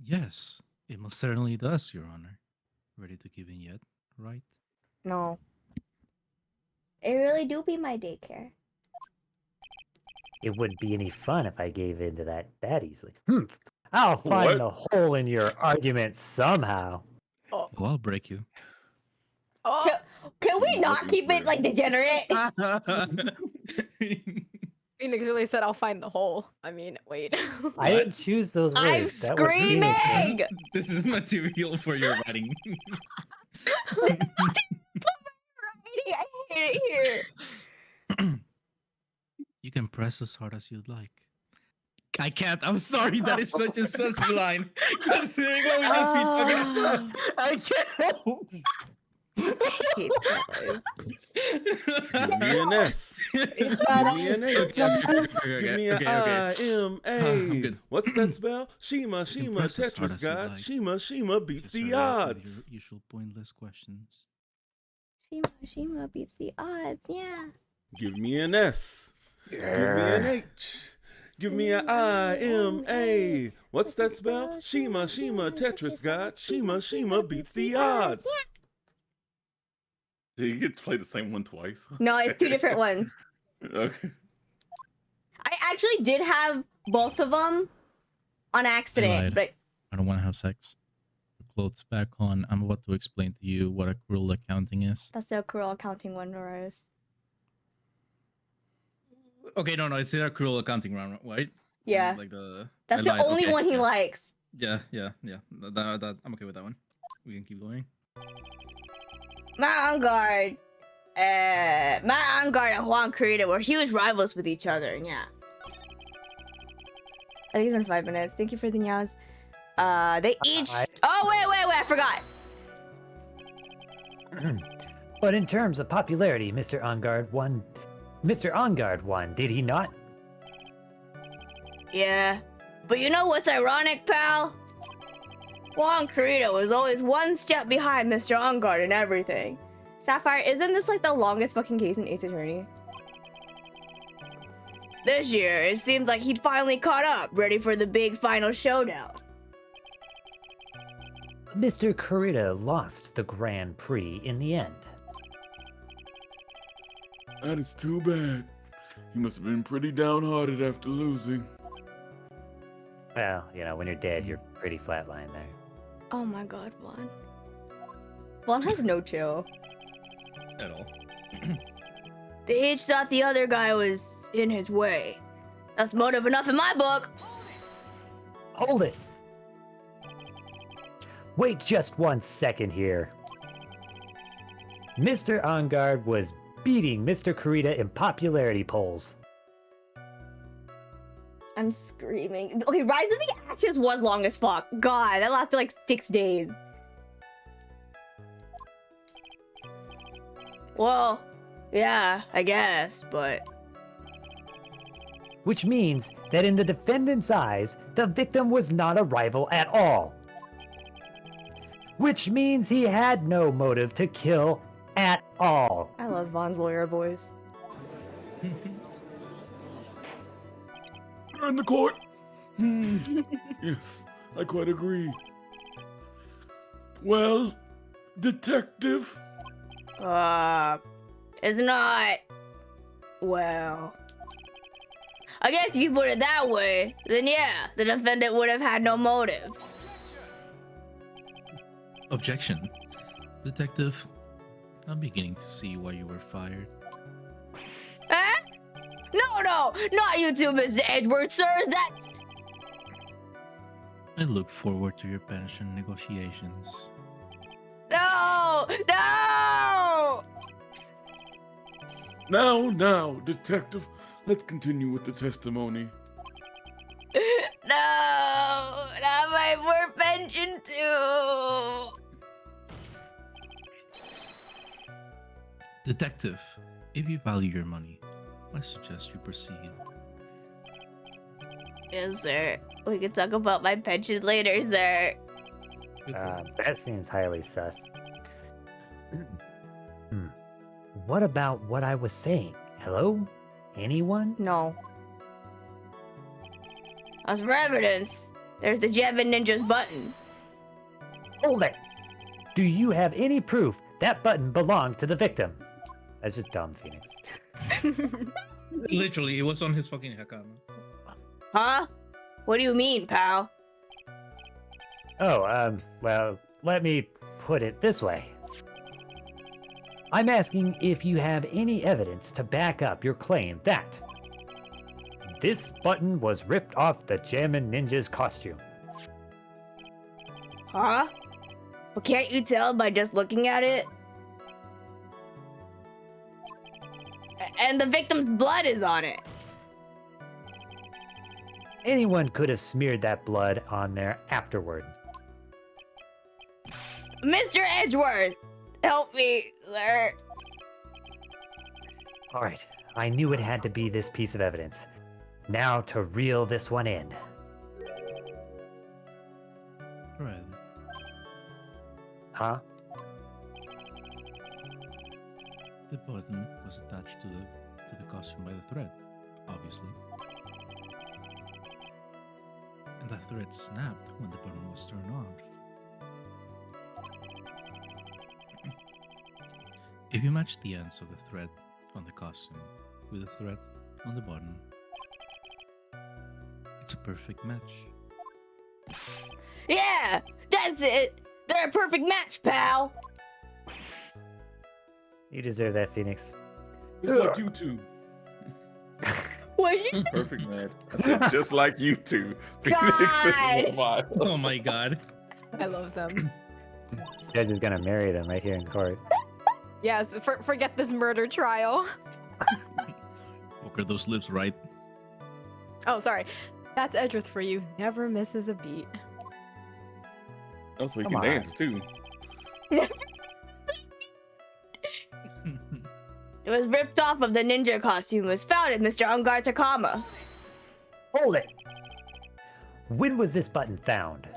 Yes, it most certainly does, Your Honor. Ready to give in yet, right? No. It really do be my daycare. It wouldn't be any fun if I gave in to that easily. I'll What? find the hole in your argument somehow. Oh, I'll break you. Oh, Can we I'm not looking keep for it it. like degenerate? Phoenix really said, "I'll find the hole." I mean, wait. I didn't choose those words. I'm That was Phoenix's. screaming! This is material for your writing. I hate it here. You can press as hard as you'd like. I can't. I'm sorry. That is such a sussy line. Considering what we just been talking about, I can't. I hate that. Give me an S. It's Give not me an us. H. It's not us. Give me an I'm I-M-A. good. What's that spell? Shima, can Shima, press as hard Tetris as you God. like. Shima beats Just the hurry up with odds. Your usual pointless questions. Shima beats the odds, yeah. Give me an S. Give me an H. Give me an I-M-A. What's that spell? Shima, Tetris God. Shima beats the odds. Did you get to play the same one twice? No, it's two different ones. Okay. I actually did have both of them on accident, lied. but I don't want to have sex. Put clothes back on. I'm about to explain to you what accrual accounting is. that's the accrual accounting one, Orias. Okay, no, it's the accrual accounting round, right? Yeah, Like the. that's I the lied, only okay, one he yeah. likes. Yeah. I'm okay with that one. We can keep going. Matt Angard and Juan Carita were huge rivals with each other, yeah. I think it's been 5 minutes. Thank you for the nyaws. They each... I- Oh, wait, I forgot. But in terms of popularity, Mr. Ongard won. Mr. Ongard won, did he not? Yeah. But you know what's ironic, pal? Juan Carita was always one step behind Mr. Ongard and everything. Sapphire, isn't this like the longest fucking case in Ace Attorney? This year, it seems like he'd finally caught up, ready for the big final showdown. Mr. Carita lost the Grand Prix in the end. That is too bad. He must have been pretty downhearted after losing. Well, you know, when you're dead, you're pretty flatline there. Oh my god, Vaughn. Vaughn has no chill. At all. They each thought the other guy was in his way. That's motive enough in my book. Hold it! Wait just 1 second here. Mr. Ongard was beating Mr. Carita in popularity polls. I'm screaming. Okay, Rise of the Ashes was long as fuck. God, that lasted like 6 days. Well, yeah, I guess, but... Which means that in the defendant's eyes, the victim was not a rival at all. Which means he had no motive to kill at all. I love Vaughn's lawyer voice. You're in the court. Yes, I quite agree. Well, detective. It's not... Well... I guess if you put it that way, then yeah, the defendant would have had no motive. Objection. Detective, I'm beginning to see why you were fired. Eh? No, not you two, Mr. Edward, sir, that's... I look forward to your pension negotiations. No! Now, detective, let's continue with the testimony. No! Not my poor pension, too! Detective, if you value your money, I suggest you proceed. Yes, sir. We can talk about my pension later, sir. That seems highly sus. What about what I was saying? Hello? Anyone? No. As for evidence, there's the Jevin Ninja's button. Hold it! Do you have any proof that button belonged to the victim? That's just dumb, Phoenix. Literally, it was on his fucking hakama. Huh? What do you mean, pal? Oh, well, let me put it this way. I'm asking if you have any evidence to back up your claim that this button was ripped off the Jammin' Ninja's costume. Huh? Well, can't you tell by just looking at it? And the victim's blood is on it. Anyone could have smeared that blood on there afterward. Mr. Edgeworth! Help me, sir. Alright, I knew it had to be this piece of evidence. Now to reel this one in. Right. Huh? The button was attached to the costume by the thread, obviously. And that thread snapped when the button was turned on. If you match the ends of the thread on the costume with the thread on the button, it's a perfect match. Yeah, that's it. They're a perfect match, pal. You deserve that, Phoenix. Just like you two. What'd you Perfect match. I said just like you two. God. Oh my god. I love them. Judge is gonna marry them right here in court. Yes, forget this murder trial. Poker those lips right. Oh, sorry. That's Edgeworth for you. Never misses a beat. Oh, so he Come can on. dance too. It was ripped off of the ninja costume and was found in Mr. Ungar Takama. Hold it! When was this button found?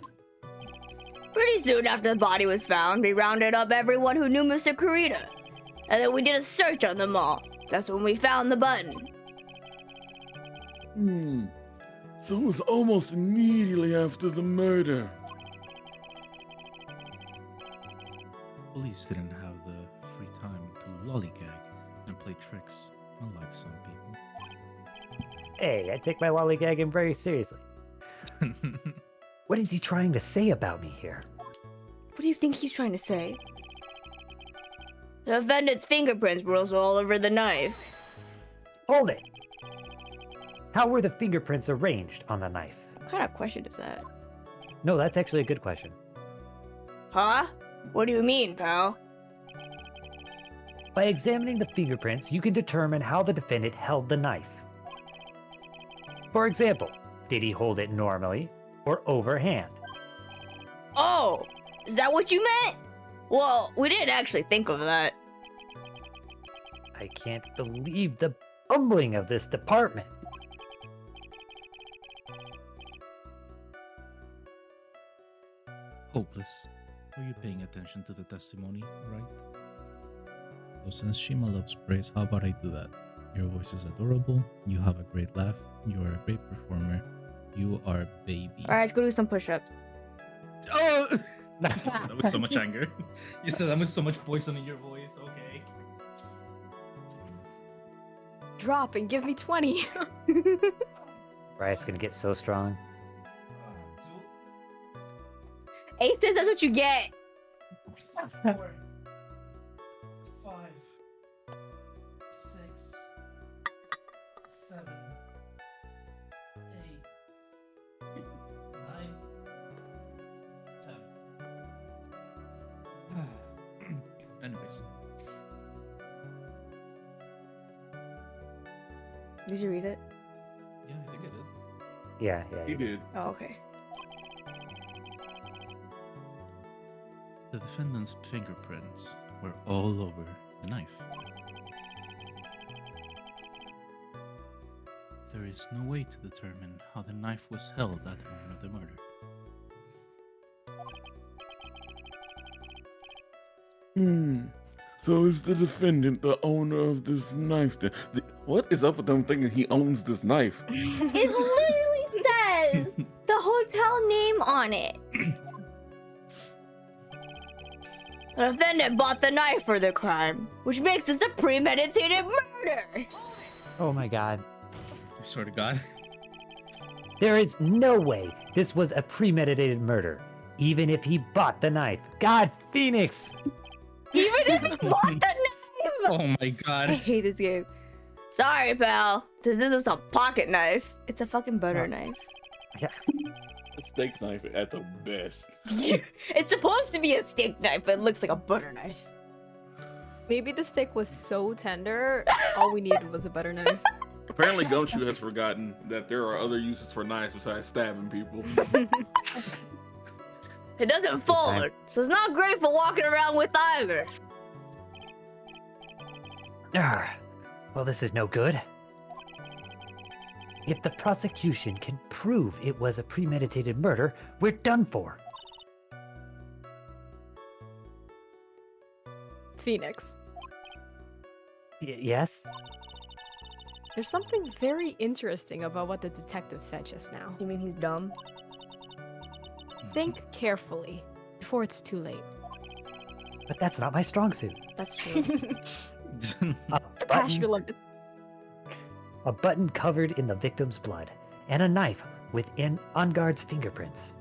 Pretty soon after the body was found, we rounded up everyone who knew Mr. Kurita. And then we did a search on them all. That's when we found the button. So it was almost immediately after the murder. Police didn't have the free time to lollygag and play tricks, unlike some people. Hey, I take my lollygagging very seriously. What is he trying to say about me here? What do you think he's trying to say? The defendant's fingerprints were also all over the knife. Hold it! How were the fingerprints arranged on the knife? What kind of question is that? No, that's actually a good question. Huh? What do you mean, pal? By examining the fingerprints, you can determine how the defendant held the knife. For example, did he hold it normally or overhand? Oh, is that what you meant? Well, we didn't actually think of that. I can't believe the bumbling of this department. Hopeless. Were you paying attention to the testimony, right? So since Shima loves praise, how about I do that? Your voice is adorable, you have a great laugh, you are a great performer, you are baby. Alright, let's go do some push-ups. Oh! You said that with so much anger. You said that with so much poison in your voice. Okay. Drop and give me 20. Riot's gonna get so strong. Ace says that's what you get. 4, 5, 6, 7, 8, 9, 10. Anyways. Did you read it? Yeah, I think I did. Yeah. He did. Oh, okay. The defendant's fingerprints were all over the knife. There is no way to determine how the knife was held at the moment of the murder. So is the defendant the owner of this knife? What is up with them thinking he owns this knife? It literally says the hotel name on it. The defendant bought the knife for the crime, which makes this a premeditated murder. Oh my god. I swear to God. There is no way this was a premeditated murder, even if he bought the knife. God, Phoenix! Even if he bought the knife. Oh my I God. hate this game. Sorry, pal. This is a pocket knife. It's a fucking butter knife. A steak knife at the best. It's supposed to be a steak knife, but it looks like a butter knife. Maybe the steak was so tender, all we needed was a butter knife. Apparently, Gumshoe has forgotten that there are other uses for knives besides stabbing people. It doesn't fold, so it's not great for walking around with either. Well, this is no good. If the prosecution can prove it was a premeditated murder, we're done for. Phoenix, Yes? there's something very interesting about what the detective said just now. You mean he's dumb? Think carefully before it's too late. But that's not my strong suit. That's true. Surpass your limits. A button covered in the victim's blood, and a knife with Unguard's fingerprints.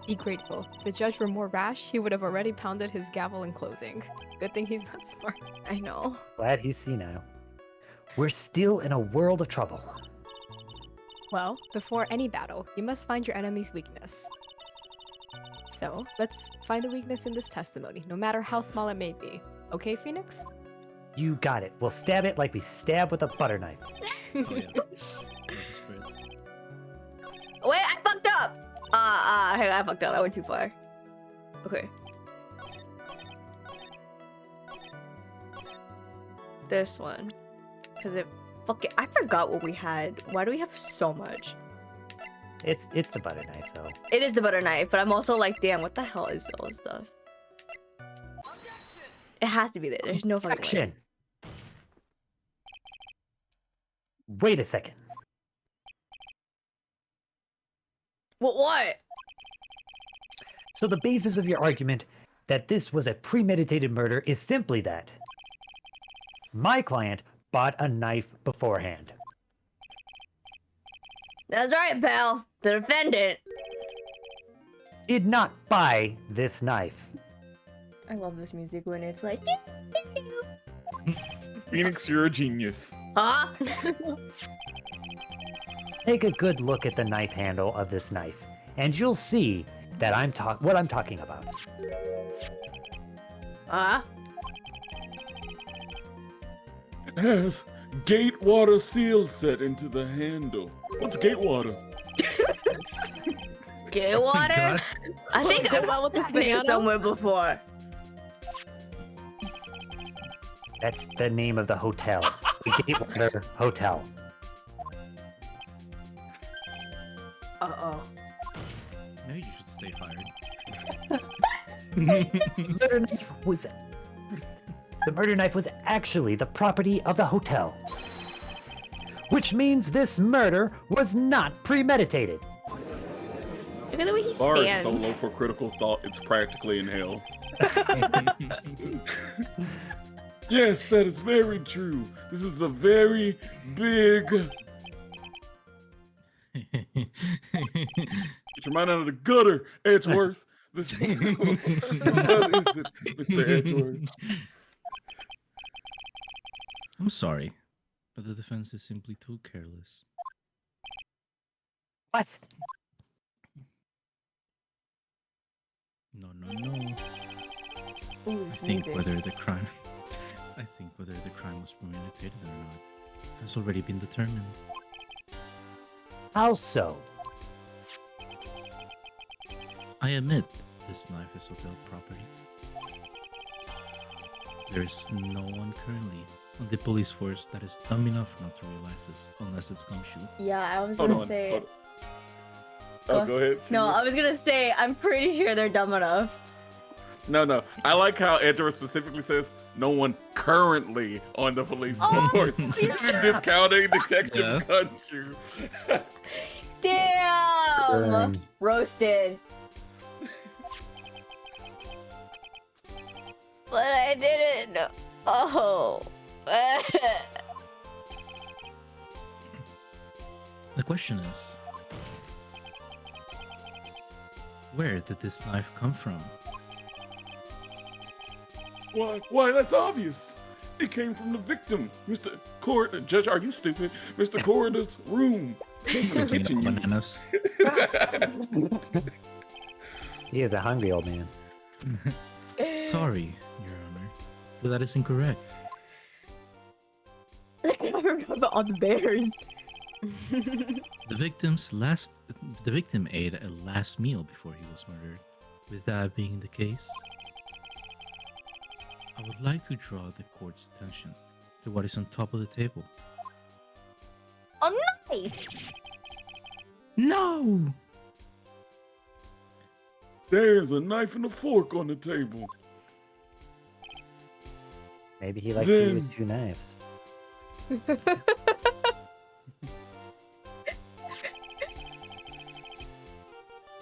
Be grateful. If the judge were more rash, he would have already pounded his gavel in closing. Good thing he's not smart. I know. Glad he's senile. We're still in a world of trouble. Well, before any battle, you must find your enemy's weakness. So, let's find the weakness in this testimony, no matter how small it may be. Okay, Phoenix? You got it. We'll stab it like we stab with a butter knife. Oh yeah. That's a spread. Wait, I fucked up. Hey, I fucked up. I went too far. Okay. this one. Because it fucking... I forgot what we had. Why do we have so much? It's the butter knife though. It is the butter knife, but I'm also like, damn, what the hell is all this stuff? It has to be there. There's no fucking way. Action. Wait a second. What? So the basis of your argument that this was a premeditated murder is simply that my client bought a knife beforehand. That's right, pal. The defendant. Did not buy this knife. I love this music when it's like... Phoenix, you're a genius. Huh? Take a good look at the knife handle of this knife, and you'll see that what I'm talking about. Huh? It has gate water seal set into the handle. What's gate water? Gay water? God. I think I've About with this had it banana? somewhere before. That's the name of the hotel. The Gatewater Hotel. Uh-oh. Maybe you should stay fired. The murder knife was actually the property of the hotel. Which means this murder was not premeditated. Look at the way he Bar is stands. so low for critical thought, it's practically in hell. Yes, that is very true. This is a very big... Get your mind out of the gutter, Edgeworth. This what is it, Mr. Edgeworth? I'm sorry, but the defense is simply too careless. What? No. Ooh, I this think music. whether the crime was premeditated or not has already been determined. How so? I admit this knife is hotel property. There is no one currently on the police force that is dumb enough not to realize this, unless it's gumshoe. Yeah, I was Hold gonna on. say... hold on. Oh, go ahead. No, Shima. I was gonna say, I'm pretty sure they're dumb enough. No. I like how Edgeworth specifically says no one currently on the police Oh, force. Discounting Detective Yeah. Gumshoe. Damn! Burn. Roasted. But I didn't. Oh. The question is, where did this knife come from? Why, that's obvious. It came from the victim, Mr. Judge, are you stupid? Mr. Corrida's room. Came from the Thinking kitchen, about you- bananas. He is a hungry old man. Sorry, Your Honor, but that is incorrect. I remember all the bears. The victim ate a last meal before he was murdered. With that being the case, I would like to draw the court's attention to what is on top of the table. A knife! No! There's a knife and a fork on the table. Maybe he likes to eat Then- with two knives.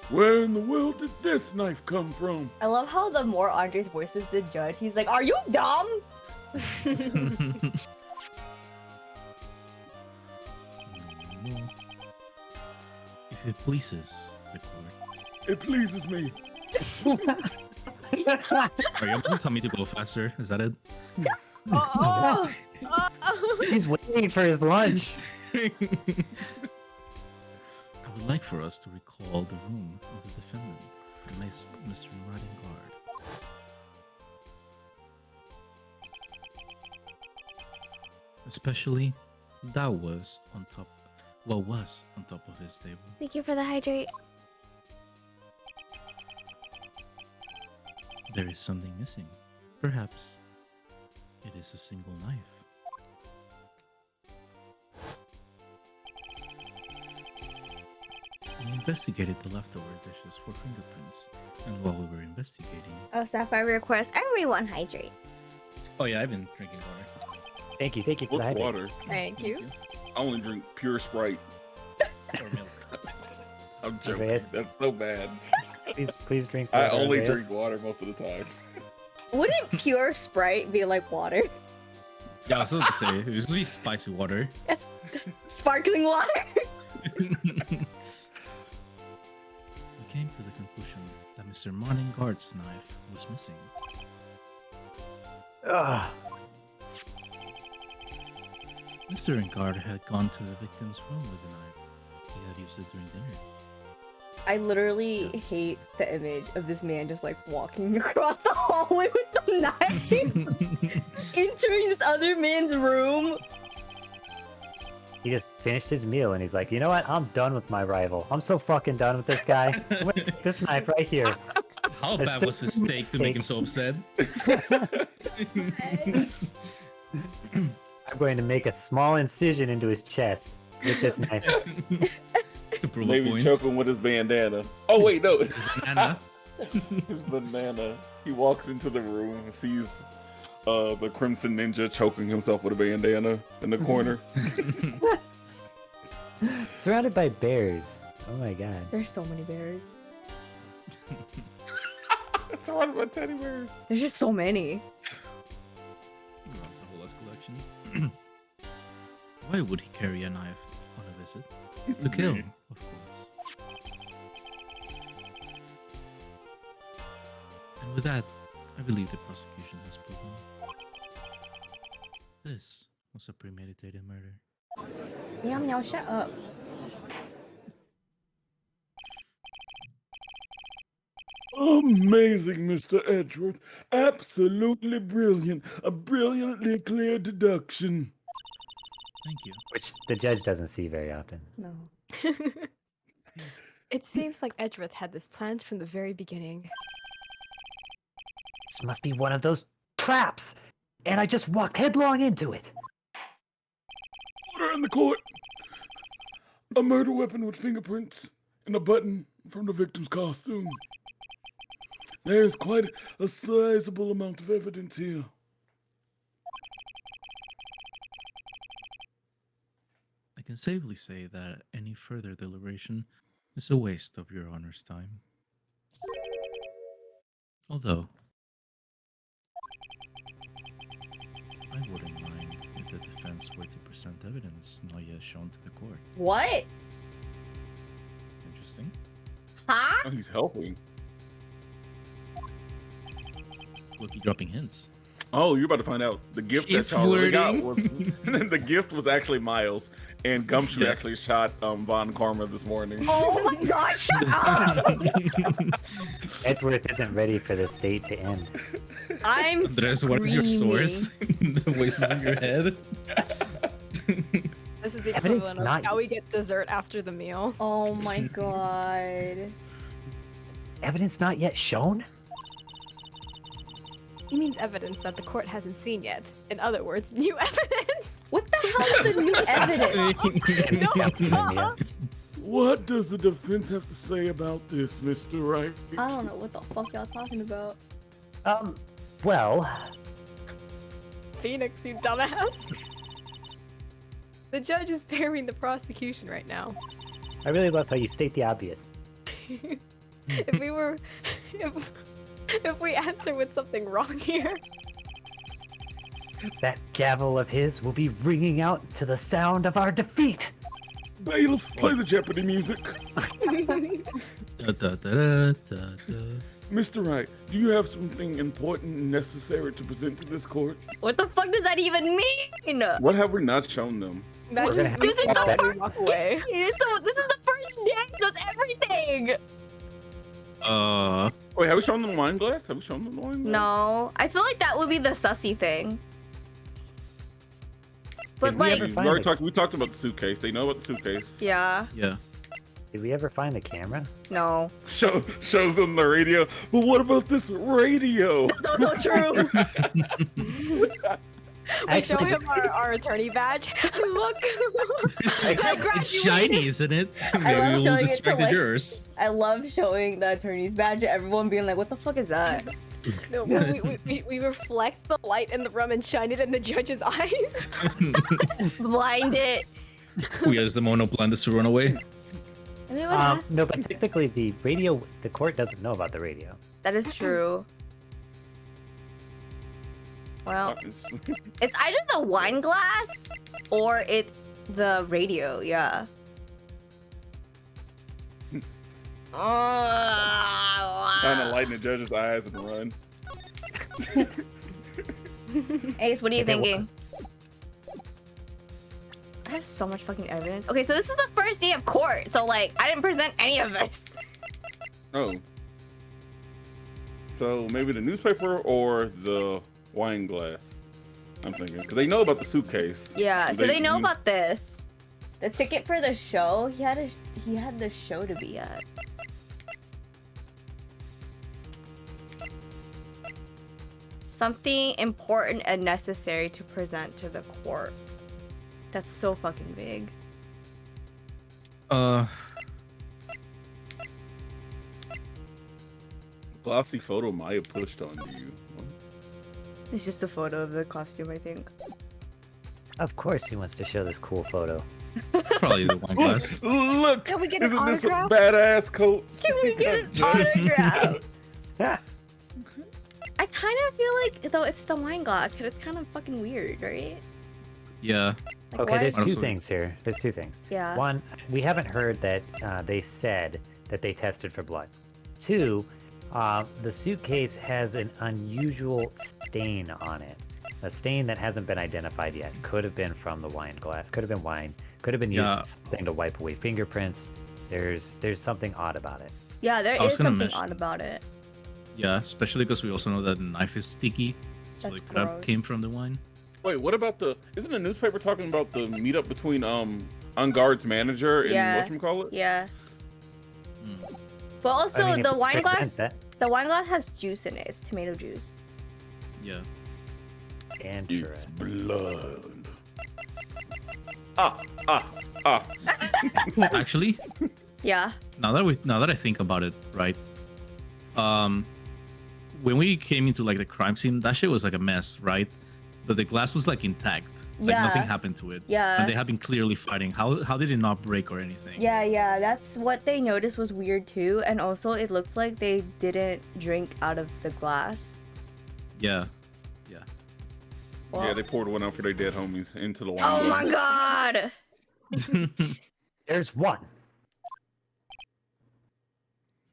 Where in the world did this knife come from? I love how the more Andres voices the judge, he's like, are you dumb? No. If it pleases the court. It pleases me. Are you going to tell me to go faster? Is that it? Oh! He's waiting for his lunch. I would like for us to recall the room of the defendant, Mr. Martin Guard. Especially that was on top of his table. Thank you for the hydrate. There is something missing. Perhaps it is a single knife. investigated the leftover dishes for fingerprints, and while we were investigating... Oh, Sapphire requests everyone hydrate. Oh yeah, I've been drinking water. Thank you for What's that. water? Thank you. I only drink pure Sprite. Or milk. I'm joking. Andreas? That's so bad. Please drink. I water, only Andreas. drink water most of the time. Wouldn't pure Sprite be like water? Yeah, I was about to say, it was really spicy water. That's sparkling water. We came to the conclusion that Mr. Moningard's knife was missing. Ugh. Mr. Engard had gone to the victim's room with the knife. He had used it during dinner. I literally hate the image of this man just like walking across the hallway with the knife, entering this other man's room. He just finished his meal and he's like, you know what? I'm done with my rival. I'm so fucking done with this guy. I'm gonna take this knife right here. How That's bad so was the steak to make him so upset? I'm going to make a small incision into his chest with this knife. To prove a Maybe point. choke him with his bandana. Oh wait, no. Banana. His banana. He walks into the room and sees the Crimson Ninja choking himself with a bandana in the corner. Surrounded by bears. Oh my god. There's so many bears. It's surrounded by teddy bears. There's just so many. That's a whole less collection. Why would he carry a knife on a visit? To kill, of course. And with that, I believe the prosecution has proven this was a premeditated murder. Meow meow, shut up. Amazing, Mr. Edgeworth. Absolutely brilliant. A brilliantly clear deduction. Thank you. Which the judge doesn't see very often. No. It seems like Edgeworth had this planned from the very beginning. This must be one of those traps! And I just walked headlong into it. Order in the court. A murder weapon with fingerprints and a button from the victim's costume. There's quite a sizable amount of evidence here. I can safely say that any further deliberation is a waste of your honor's time. Although, I wouldn't mind if the defense were to present evidence not yet shown to the court. What? Interesting. Huh? Oh, he's helping. Loki dropping hints. Oh, you're about to find out. The gift He's that Charlie got flirting. was the gift was actually Miles, and Gumshoe actually shot Von Karma this morning. Oh my god, shut up! Edgeworth isn't ready for this date to end. I'm Andres, what is your source? The voices in your head? This is the Evidence equivalent not- of how we get dessert after the meal. Oh my god. Evidence not yet shown? He means evidence that the court hasn't seen yet. In other words, new evidence. What the hell is the new evidence? No, Yeah. What does the defense have to say about this, Mr. Wright? I don't know what the fuck y'all talking about. Well, Phoenix, you dumbass. The judge is favoring the prosecution right now. I really love how you state the obvious. If we answer with something wrong here, That gavel of his will be ringing out to the sound of our defeat! Bailiff, play the Jeopardy music. Da, da, da, da, da. Mr. Wright, do you have something important and necessary to present to this court? What the fuck does that even mean? What have we not shown them? imagine gonna have this to is stop how that. we walk away. This is the first day. That's everything. Wait, have we shown them the wine glass? Have we shown them the wine glass? No, I feel like that would be the sussy thing. But Did we like, ever We talked about the suitcase. They know about the suitcase. yeah, Yeah. Did we ever find the camera? no. Shows them the radio. But what about this radio? That's not true. We show Actually- him our attorney badge. Look. It's shiny, isn't it? Maybe love we'll showing it to, distract like- yours. I love showing the attorney's badge and everyone being like, what the fuck is that? No, we reflect the light in the room and shine it in the judge's eyes. Blind it. We as the mono blind us to run away. I mean, what No, but technically the court doesn't know about the radio. that is true. Well, It's- it's either the wine glass or it's the radio, yeah. Trying to light in the judge's eyes and run. Ace, what are you Okay, thinking? I have so much fucking evidence. Okay, so this is the first day of court, so like, I didn't present any of this. Oh. So maybe the newspaper or the wine glass. I'm thinking because they know about the suitcase. Yeah, so they know about this. The ticket for the show, he had the show to be at. Something important and necessary to present to the court. That's so fucking big. Glossy photo Maya pushed onto you. It's just a photo of the costume, I think. Of course he wants to show this cool photo. Probably the wine glass. Look! Can we get an Isn't this a autograph? badass coat? Can we get an autograph? I kind of feel like, though, it's the wine glass, because it's kind of fucking weird, right? Yeah. Like, Okay, why- there's two Absolutely. things here. There's two things. Yeah. One, we haven't heard that they said that they tested for blood. Two, the suitcase has an unusual stain on it. A stain that hasn't been identified yet. Could have been from the wine glass. Could have been wine. Could have been used Yeah. as something to wipe away fingerprints. There's something odd about it. Yeah, there I was is gonna something mention- odd about it. Yeah, especially because we also know that the knife is sticky. So That's it could have gross. came from the wine. Wait, what about the? Isn't the newspaper talking about the meetup between On Guard's manager and Yeah. whatchamacallit? Yeah. Hmm. But also, I mean, the it wine makes glass, sense, that- the wine glass has juice in it. It's tomato juice. Yeah. It's Interesting. blood. Ah. Actually, Yeah. now that I think about it, right? When we came into like the crime scene, that shit was like a mess, right? But the glass was like intact. Like Yeah. nothing happened to it. Yeah. And they have been clearly fighting. How did it not break or anything? Yeah, that's what they noticed was weird too. And also, it looked like they didn't drink out of the glass. Yeah. Yeah, they poured one out for their dead homies into the wine. Oh glass. my god! There's one.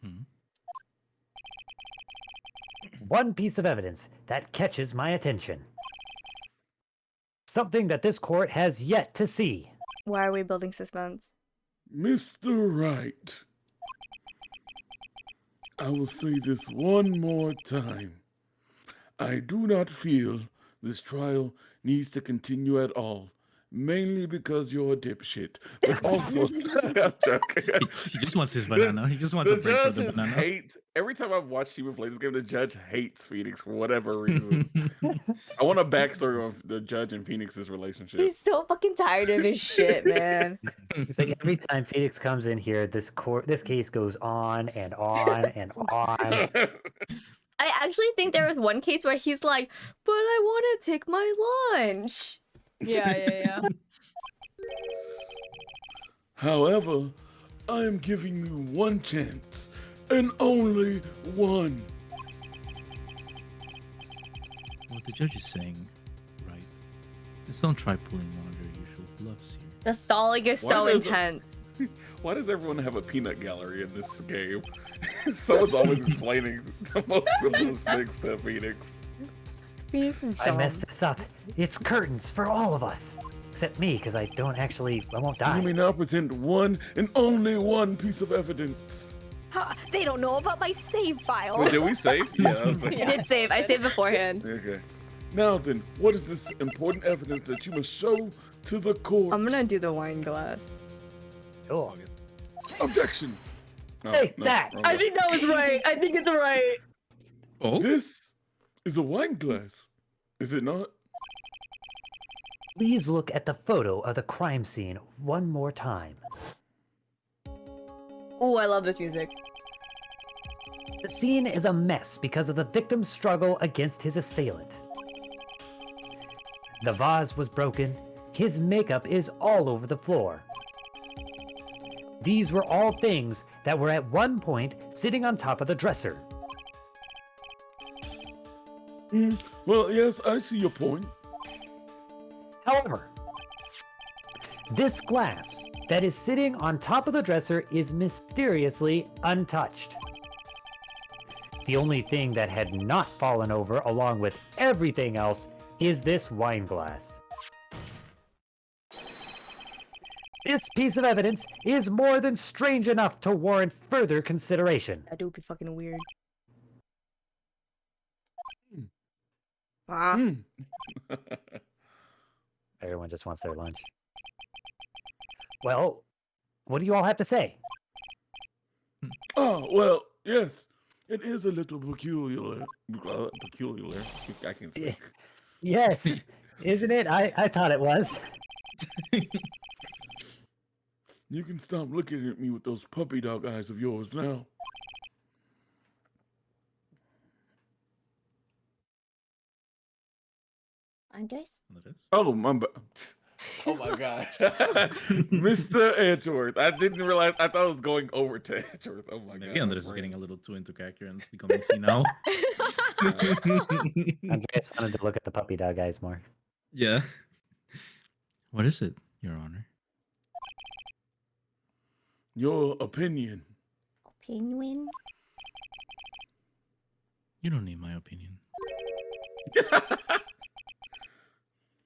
Hmm. One piece of evidence that catches my attention. Something that this court has yet to see. Why are we building suspense? Mr. Wright, I will say this one more time. I do not feel this trial needs to continue at all, mainly because you're a dipshit. But also, I'm joking. He just wants his banana. He just wants The a break for the judges banana. hate. Every time I've watched Shima play this game, the judge hates Phoenix for whatever reason. I want a backstory of the judge and Phoenix's relationship. He's so fucking tired of his shit, man. It's like every time Phoenix comes in here, this case goes on and on and on. I actually think there was one case where he's like, but I want to take my lunch. Yeah. However, I am giving you one chance, and only one. What the judge is saying, right? Just don't try pulling one of your usual bluffs here. The stalling is Why so does it- intense. Why does everyone have a peanut gallery in this game? Someone's always explaining the most simplest things to Phoenix. Phoenix is I dumb. messed this up. It's curtains for all of us. Except me, because I won't die. You may now present one and only one piece of evidence. They don't know about my save file. Wait, did we save? Yeah, I was like, I did save. I saved beforehand. okay. Now then, what is this important evidence that you must show to the court? I'm gonna do the wine glass. Cool. Objection. No, Hey, no, that- wrong I one. think that was right. I think it's right. Oh, This is a wine glass, is it not? Please look at the photo of the crime scene one more time. Oh, I love this music. The scene is a mess because of the victim's struggle against his assailant. The vase was broken. His makeup is all over the floor. These were all things that were at one point sitting on top of the dresser. Well, yes, I see your point. However, this glass that is sitting on top of the dresser is mysteriously untouched. The only thing that had not fallen over along with everything else is this wine glass. This piece of evidence is more than strange enough to warrant further consideration. That would be fucking weird. Everyone just wants their lunch. Well, what do you all have to say? Oh, well, yes. It is a little peculiar. Peculiar. I can't speak. Yes, isn't it? I thought it was. You can stop looking at me with those puppy dog eyes of yours now. Andres? Oh, my bad. Oh my gosh. Mr. Edgeworth. I didn't realize. I thought I was going over to Edgeworth. Oh my god. Maybe Andres is getting a little too into character and it's becoming senile. Andreas wanted to look at the puppy dog eyes more. Yeah. What is it, Your Honor? Your opinion. Penguin? You don't need my opinion.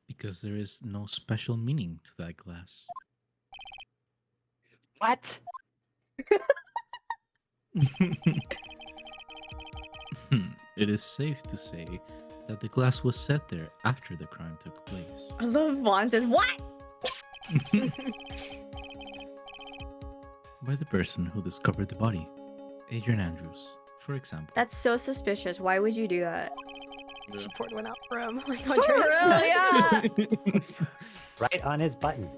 Because there is no special meaning to that glass. What? It is safe to say that the glass was set there after the crime took place. I love Montes. What? By the person who discovered the body, Adrian Andrews, for example. That's so suspicious. Why would you do that? She poured one out for him. Like, For real, yeah. Right on his button.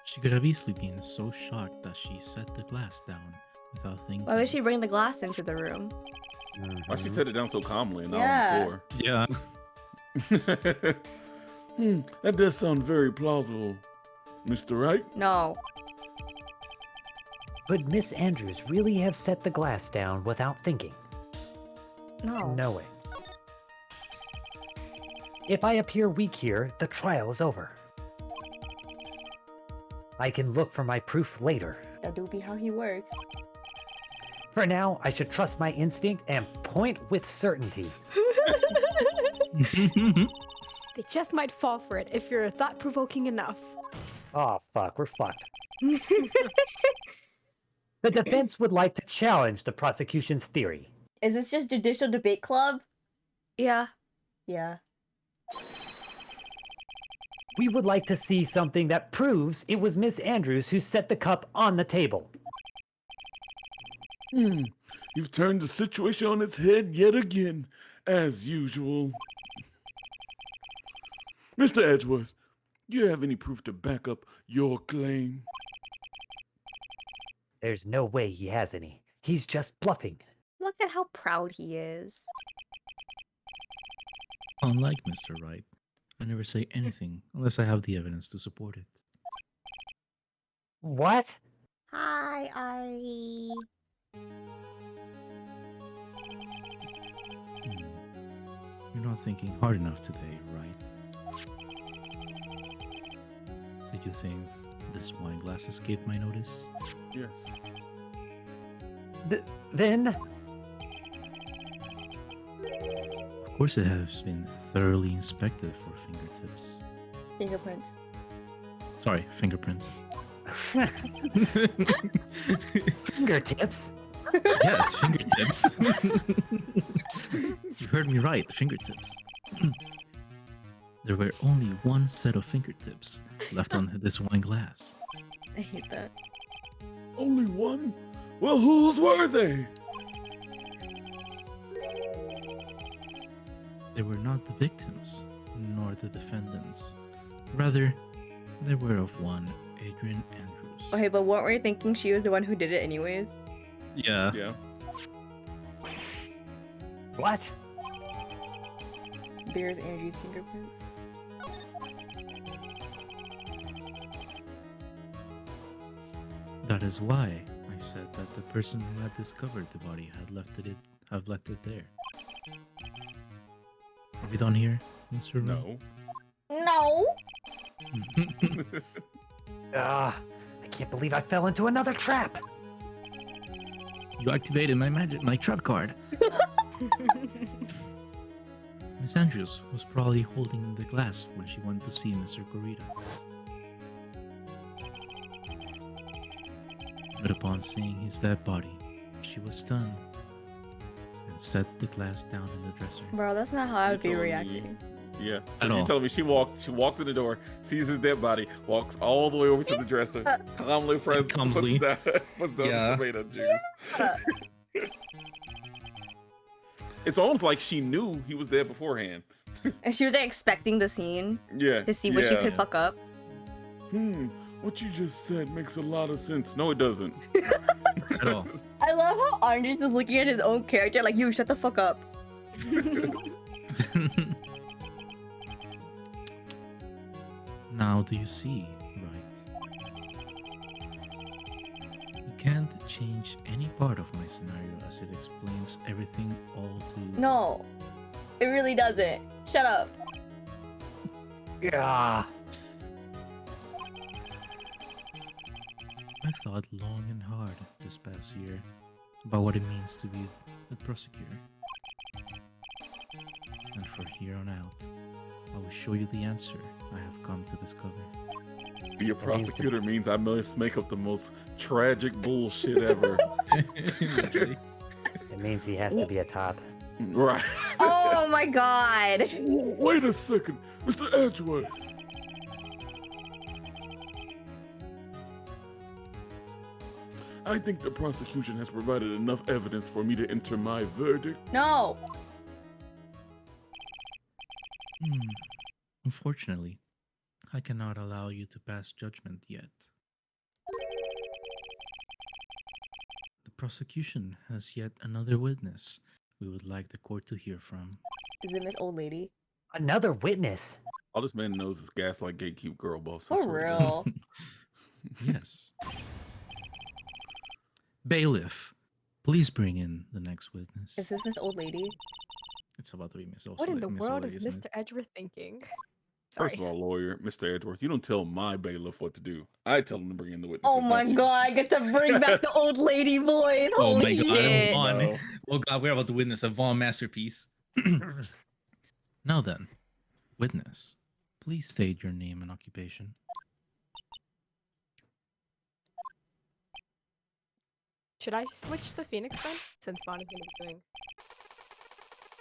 She could have easily been so shocked that she set the glass down without thinking. Why would she bring the glass into the room? Why she set it down so calmly and Yeah. not on Yeah. the floor? That does sound very plausible, Mr. Wright. No. Would Miss Andrews really have set the glass down without thinking? No. No way. If I appear weak here, the trial is over. I can look for my proof later. That do be how he works. For now, I should trust my instinct and point with certainty. they just might fall for it if you're thought-provoking enough. Oh, fuck, we're fucked. The defense would like to challenge the prosecution's theory. Is this just judicial debate club? Yeah. Yeah. We would like to see something that proves it was Miss Andrews who set the cup on the table. You've turned the situation on its head yet again, as usual. Mr. Edgeworth, do you have any proof to back up your claim? There's no way he has any. He's just bluffing. Look at how proud he is. Unlike Mr. Wright, I never say anything unless I have the evidence to support it. What? Hi, Ari. You're not thinking hard enough today, right? Did you think this wine glass escaped my notice? Yes. Then? Of course it has been thoroughly inspected for fingertips. Fingerprints. Sorry, fingerprints. Fingertips? Yes, fingertips. You heard me right, fingertips. There were only one set of fingertips left on this wine glass. I hate that. Only one? Well, whose were they? They were not the victims, nor the defendants. Rather, they were of one Adrian Andrews. Okay, but weren't we thinking she was the one who did it anyways? Yeah. Yeah. What? Bears Angie's fingerprints. That is why I said that the person who had discovered the body had left it there. Are we done here, Mr. No. No. Ah, I can't believe I fell into another trap. You activated my trap card. Miss Andrews was probably holding the glass when she went to see Mr. Gorita. But upon seeing his dead body, she was stunned and set the glass down in the dresser. Bro, that's not how I would be told me- reacting. Yeah. At So you all. telling me she walked in the door, sees his dead body, walks all the way over to the dresser, calmly puts Clumsily. down Yeah. the tomato juice. It's almost like she knew he was dead beforehand. And she was like, expecting the scene Yeah. to see what she yeah. could fuck up. What you just said makes a lot of sense. No, it doesn't. At all. I love how Andres is looking at his own character like, you shut the fuck up. Now do you see, right? You can't change any part of my scenario as it explains everything all too... No, it really doesn't. Shut up. Yeah. I thought long and hard this past year about what it means to be the prosecutor. And from here on out, I will show you the answer I have come to discover. Be a prosecutor means I must make up the most tragic bullshit ever. It means he has to be a top. Right. Oh my god. Wait a second, Mr. Edgeworth. I think the prosecution has provided enough evidence for me to enter my verdict. No. Unfortunately, I cannot allow you to pass judgment yet. The prosecution has yet another witness we would like the court to hear from. Is it Miss Old Lady? Another witness. All this man knows is gaslight gatekeep girl boss. I For swear to God. real. Yes. Bailiff, please bring in the next witness. Is this Miss Old Lady? It's about to be Miss What in the Miss world Olay, is isn't Mr. Edgeworth thinking? First of Sorry. all, lawyer, Mr. Edgeworth, you don't tell my bailiff what to do. I tell him to bring in the witnesses. Oh my not you. god, I get to bring back the old lady voice. Oh Holy my god, shit. Vaughn. No. Oh god, we're about to witness a Vaughn masterpiece. Now then, witness, please state your name and occupation. Should I switch to Phoenix then? Since Vaughn is going to be doing.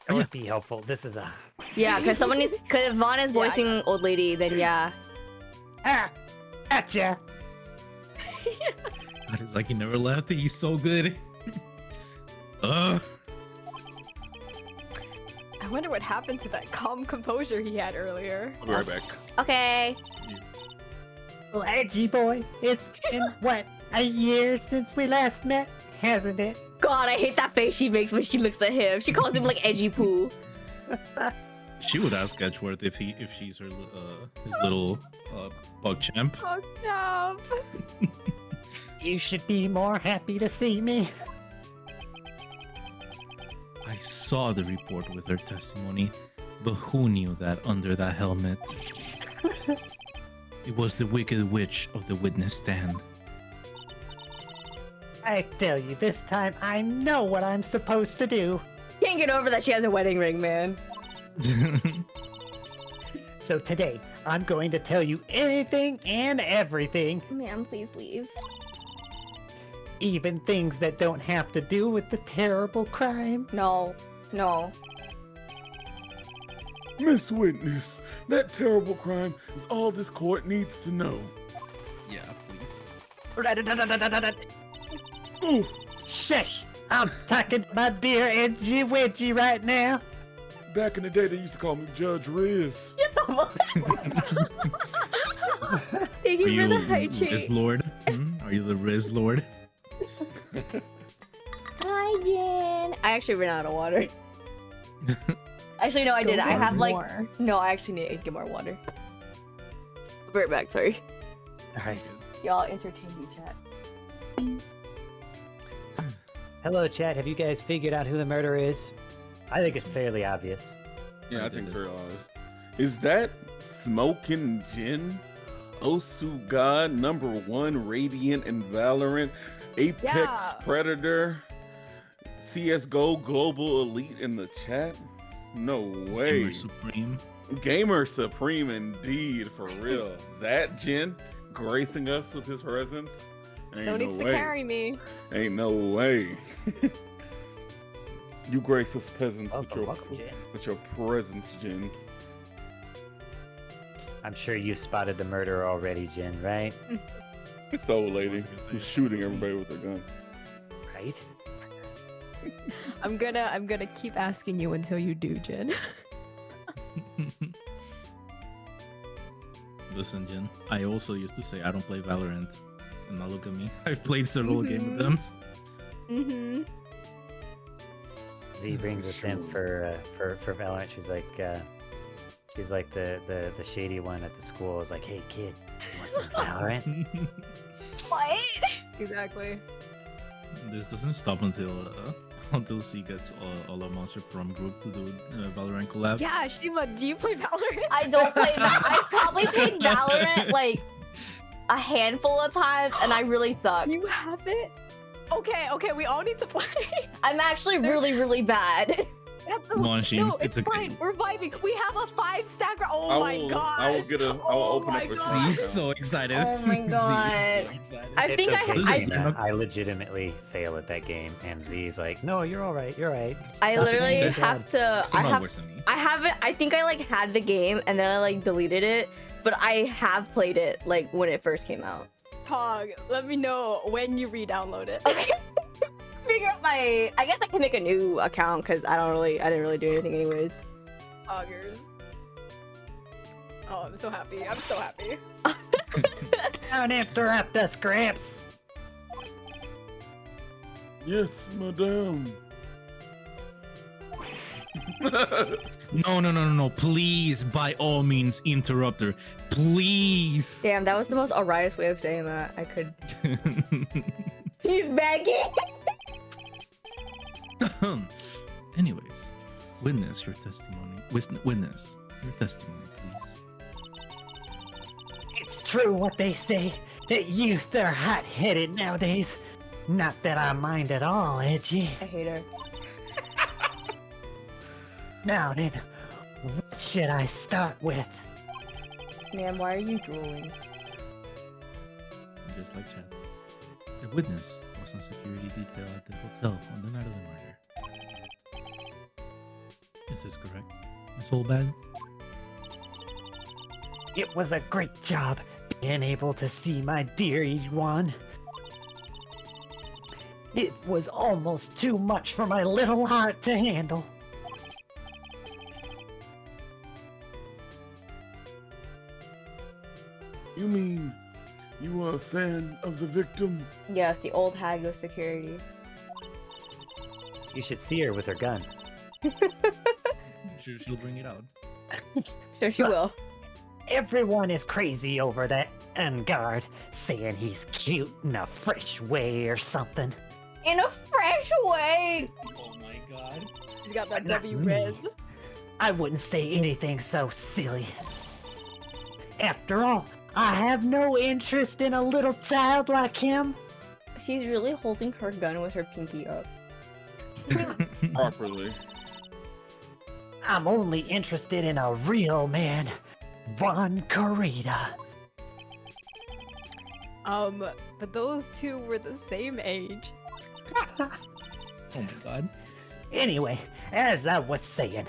It would be helpful. This is a. Yeah, because someone needs. Because if Vaughn is Yeah, I voicing Old Lady, then yeah. Ah! Gotcha! God, it's like he never left. He's so good. Ugh. I wonder what happened to that calm composure he had earlier. I'll be right back. Okay. Well, edgy boy, it's been, what, a year since we last met, hasn't it? God, I hate that face she makes when she looks at him. She calls him like edgy poo. She would ask Edgeworth if she's her his little bug champ. Oh, no. You should be more happy to see me. I saw the report with her testimony, but who knew that under that helmet? It was the wicked witch of the witness stand. I tell you, this time I know what I'm supposed to do. Can't get over that she has a wedding ring, man. So today, I'm going to tell you anything and everything, Ma'am, please leave. even things that don't have to do with the terrible crime. No. No. Miss Witness, that terrible crime is all this court needs to know. Yeah, please. Oof. Shush! I'm talking to my dear edgy wedgie right now. Back in the day, they used to call me Judge Riz. Shut Thank Are you for the you high Riz treat. Lord? Are you the Riz Lord? Hi, Jen. I actually ran out of water. Actually, no, I didn't. I get have like more. no. I actually need to get more water. I'll be right back. Sorry. All right. Y'all entertain me, chat. Hello, chat. Have you guys figured out who the murderer is? I think it's fairly obvious. Yeah, I I think did it. for is that Smoking Jin? Osu God, #1 Radiant and Valorant, Apex Yeah. Predator, CSGO Global Elite in the chat? No way. Gamer Supreme. Gamer Supreme indeed, for real. That Jin gracing us with his presence? Still Ain't needs no to way. carry me. Ain't no way. You grace us peasants Welcome, Jen. with your presence, Jin. I'm sure you spotted the murderer already, Jin, right? It's the old lady I was gonna say, who's shooting it's me. everybody with a gun. Right? I'm gonna keep asking you until you do, Jin. Listen, Jin. I also used to say I don't play Valorant, and now look at me. I've played several games with them. Mm-hmm. Z brings us in for Valorant. She's like the shady one at the school. Is like, hey kid, you want some Valorant? What? Exactly. This doesn't stop until C gets all of Monster Prom group to do Valorant collab. Yeah, Shima, do you play Valorant? I don't play. I probably played Valorant like a handful of times, and I really suck. You haven't? Okay, we all need to play. I'm actually really, really bad. That's Come on, no, Sheems, it's it's okay. fine. We're vibing. We have a 5-stacker. Oh my god. I will open up a God. Z's so excited. Oh my Z's God. so excited. I It's think okay, I- Zena. I legitimately fail at that game, and Z's like, no, you're all right. You're all right. I Stop literally saying have that. to. Some I are have. worse than me. I haven't. I think I like had the game and then I like deleted it, but I have played it like when it first came out. Pog, let me know when you re-download it. Okay. Figure out my. I guess I can make a new account because I didn't really do anything anyways. Poggers. Oh, I'm so happy. I'm so happy. Don't interrupt us, Gramps. Yes, madame. No. Please, by all means, interrupt her. Please. Damn, that was the most Orias way of saying that I could. He's begging. Anyways, witness your testimony. Witness your testimony, please. It's true what they say, that youth are hot-headed nowadays. Not that I mind at all, Edgy. I hate her. Now then, what should I start with? Man, why are you drooling? Just like Chad. The witness was on security detail at the hotel on the night of the murder. Is this correct, Miss Holbad? It was a great job being able to see my dear one. It was almost too much for my little heart to handle. You mean you are a fan of the victim? Yes, the old hag of security. You should see her with her gun. She'll bring it out. Sure, she will. Everyone is crazy over that Ungard, saying he's cute in a fresh way or something. In a fresh way. Oh my god. He's got that Not W me. red. I wouldn't say anything so silly. After all, I have no interest in a little child like him. She's really holding her gun with her pinky up. Properly. I'm only interested in a real man, Von Corrida. But those two were the same age. Oh my god. Anyway, as I was saying,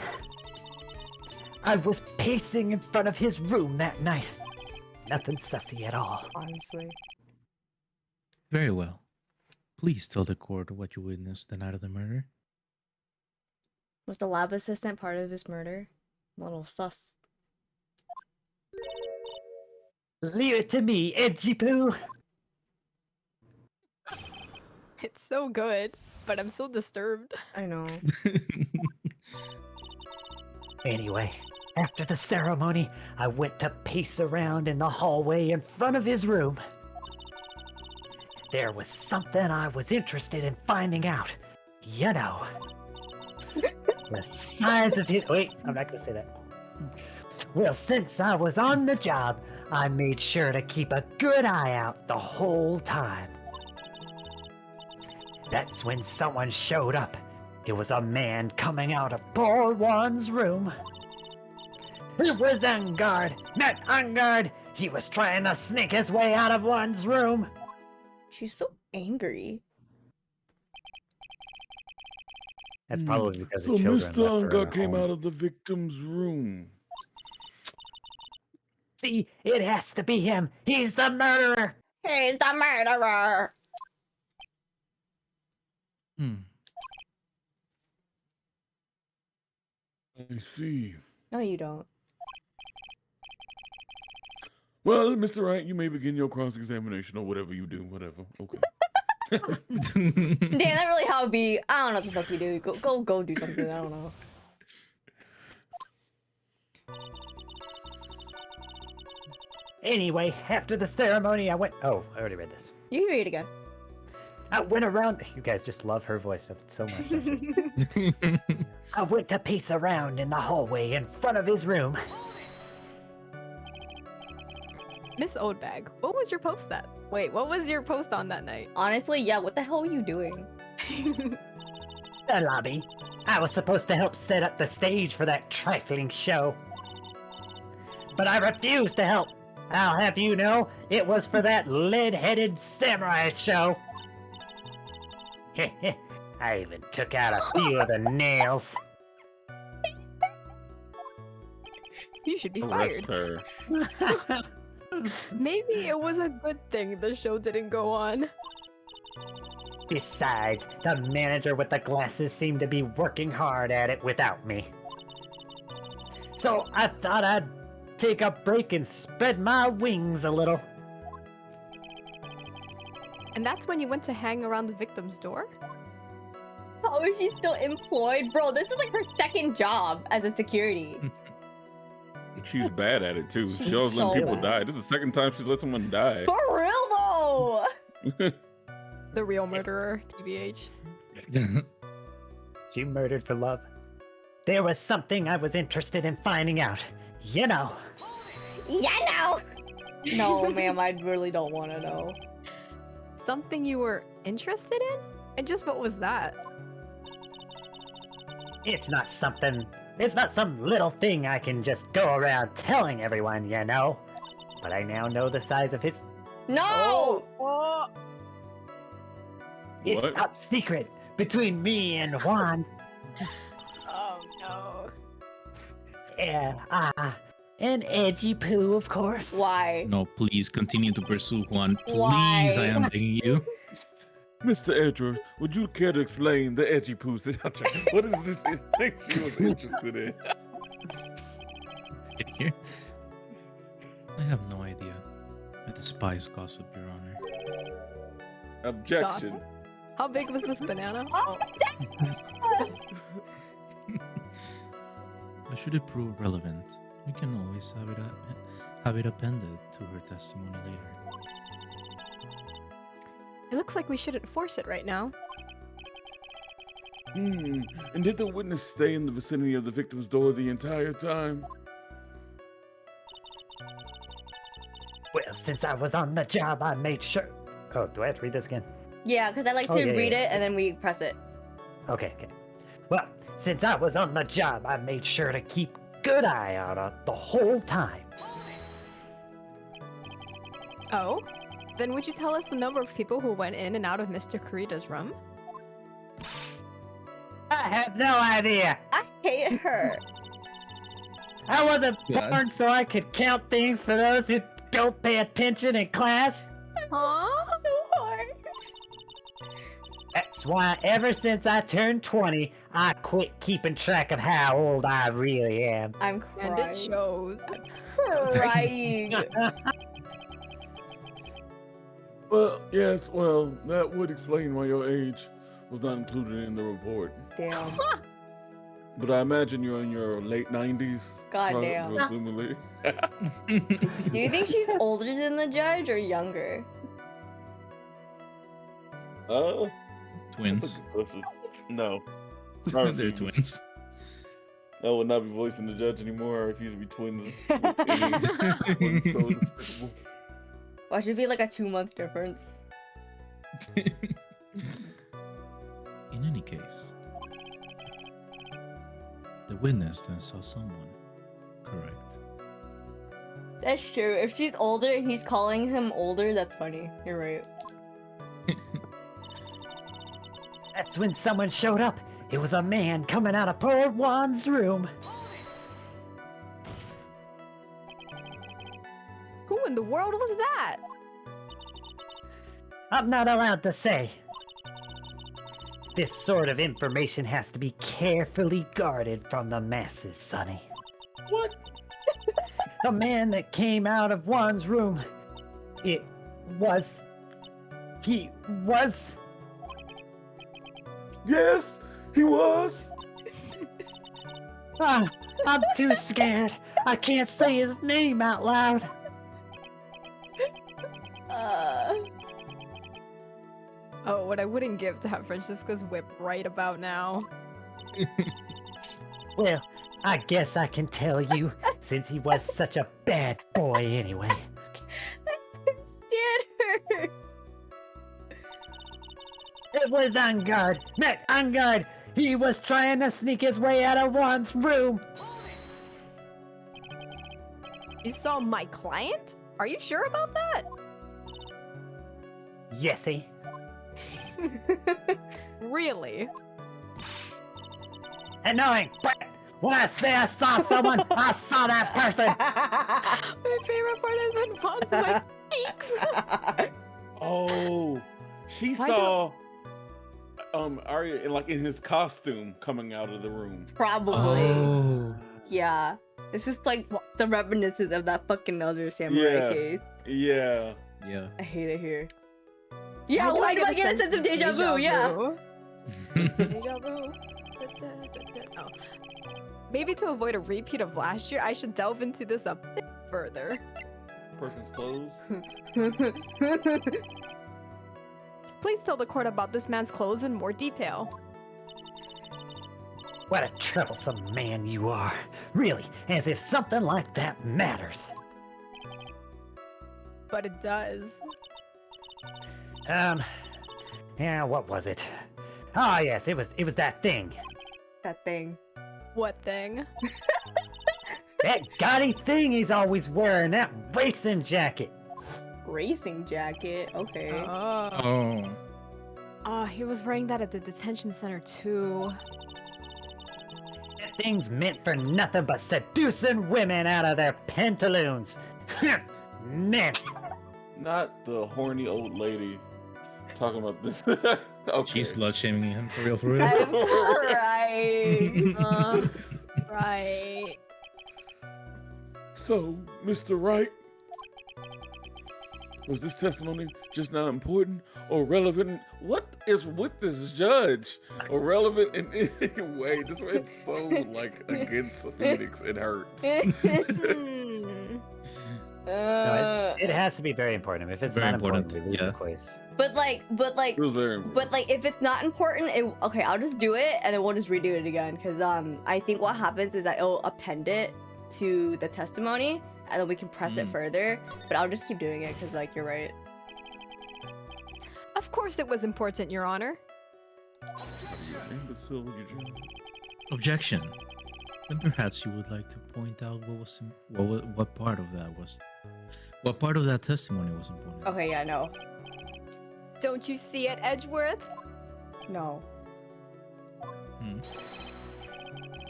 I was pacing in front of his room that night. Nothing sussy at all. Honestly. Very well. Please tell the court what you witnessed the night of the murder. Was the lab assistant part of this murder? I'm a little sus. Leave it to me, Edgy Poo. It's so good, but I'm so disturbed. I know. Anyway, after the ceremony, I went to pace around in the hallway in front of his room. There was something I was interested in finding out. You know, the size of his. Wait, I'm not gonna say that. Well, since I was on the job, I made sure to keep a good eye out the whole time. That's when someone showed up. It was a man coming out of poor Juan's room. It was Ungard, not Ungard. He was trying to sneak his way out of Juan's room. She's so angry. That's probably because So the children Mr. left her Unger at came home. out of the victim's room. See, it has to be him. He's the murderer. He's the murderer. I see. No, you don't. Well, Mr. Wright, you may begin your cross-examination or whatever you do. Whatever. Okay. Damn, that really how it be. I don't know what the fuck you do. Go do something. I don't know. Anyway, after the ceremony, I went. Oh, I already read this. You can read it again. I went around. You guys just love her voice so much. don't you? I went to pace around in the hallway in front of his room. Miss Oldbag, what was your post that? Wait, what was your post on that night? Honestly, yeah. What the hell are you doing? The lobby. I was supposed to help set up the stage for that trifling show. But I refused to help. I'll have you know, it was for that lead-headed samurai show. I even took out a few of the nails. You should be Arrest fired. her. Maybe it was a good thing the show didn't go on. Besides, the manager with the glasses seemed to be working hard at it without me. So I thought I'd take a break and spread my wings a little. And that's when you went to hang around the victim's door? How is she still employed, bro? This is like her second job as a security. She's bad at it too. She's She always so let people bad. die. This is the second time she's let someone die. For real though. The real murderer, TBH. She murdered for love. There was something I was interested in finding out. You know. Yeah, no. No, ma'am. I really don't want to know. Something you were interested in? And just what was that? It's not some little thing I can just go around telling everyone, you know. But I now know the size of his. No. It's What? top secret between me and Juan. Oh no. Yeah, and Edgy Poo, of course. Why? No, please continue to pursue Juan. Please, Why? I am begging you. Mr. Edgeworth, would you care to explain the edgy poo situation? What is this thing she was interested in? Here. I have no idea. I despise gossip, Your Honor. Objection. Gossip? How big was this banana? But should it prove relevant, we can always have it appended to her testimony later. It looks like we shouldn't force it right now. And did the witness stay in the vicinity of the victim's door the entire time? Well, since I was on the job, I made sure. Oh, do I have to read this again? Yeah, because I like to Oh, yeah, read yeah. it and then we press it. Okay. Well, since I was on the job, I made sure to keep good eye out on the whole time. Oh? Then would you tell us the number of people who went in and out of Mr. Kurita's room? I have no idea. I hate her. I wasn't Yeah. born so I could count things for those who don't pay attention in class. Huh? That's why ever since I turned 20, I quit keeping track of how old I really am. I'm And crying. it shows. Crying. Well, yes, well, that would explain why your age was not included in the report. Damn. But I imagine you're in your late 90s. Goddamn. Presumably. Do you think she's older than the judge or younger? Twins. No. They're Refuse. twins. I will not be voicing the judge anymore. I refuse to be twins. with age. So despicable. Why should it be like a 2-month difference? In any case, the witness then saw someone. Correct. That's true. If she's older and he's calling him older, that's funny. You're right. That's when someone showed up. It was a man coming out of poor Juan's room. Who in the world was that? I'm not allowed to say. This sort of information has to be carefully guarded from the masses, Sonny. What? The man that came out of Juan's room. He was. Yes, he was. Ah, I'm too scared. I can't say his name out loud. Oh, what I wouldn't give to have Francisca's whip right about now. Well, I guess I can tell you, since he was such a bad boy anyway. Stand her. It was on guard. Not on guard. He was trying to sneak his way out of Juan's room. You saw my client? Are you sure about that? Yesy. Really? Annoying, but when I say I saw someone, I saw that person. My favorite part is when Juan's my cheeks. Oh, she Why saw Arya in his costume coming out of the room. Probably. Oh. Yeah. This is like the reminiscence of that fucking other samurai Yeah. case. Yeah. Yeah. I hate it here. Yeah, Why why do do I get a sense of deja vu? Yeah. Deja vu. Oh. Maybe to avoid a repeat of last year, I should delve into this a bit further. Person's clothes. Please tell the court about this man's clothes in more detail. What a troublesome man you are. Really, as if something like that matters. But it does. Yeah, what was it? Oh yes, it was that thing. That thing. What thing? That gaudy thing he's always wearing, that racing jacket. Racing jacket. Okay. Oh. Oh. He was wearing that at the detention center too. That thing's meant for nothing but seducing women out of their pantaloons. Man, Not the horny old lady talking about this. Okay. She's slut shaming him for real. Right. Right. So, Mr. Wright, was this testimony just not important or relevant? What is with this judge? Or relevant in any way? This man's so like against Phoenix, it hurts. no, it has to be very important. If it's Very not important, important, we lose yeah. the quiz. But like, It was very important. but like, if it's not important, okay, I'll just do it and then we'll just redo it again. Cause I think what happens is that it'll append it to the testimony and then we can press it further. But I'll just keep doing it, cause like you're right. Of course it was important, Your Honor. Imbecile, Eugene. Objection. Then perhaps you would like to point out what part of that testimony was important. Okay, yeah, no, Don't you see it, Edgeworth? no.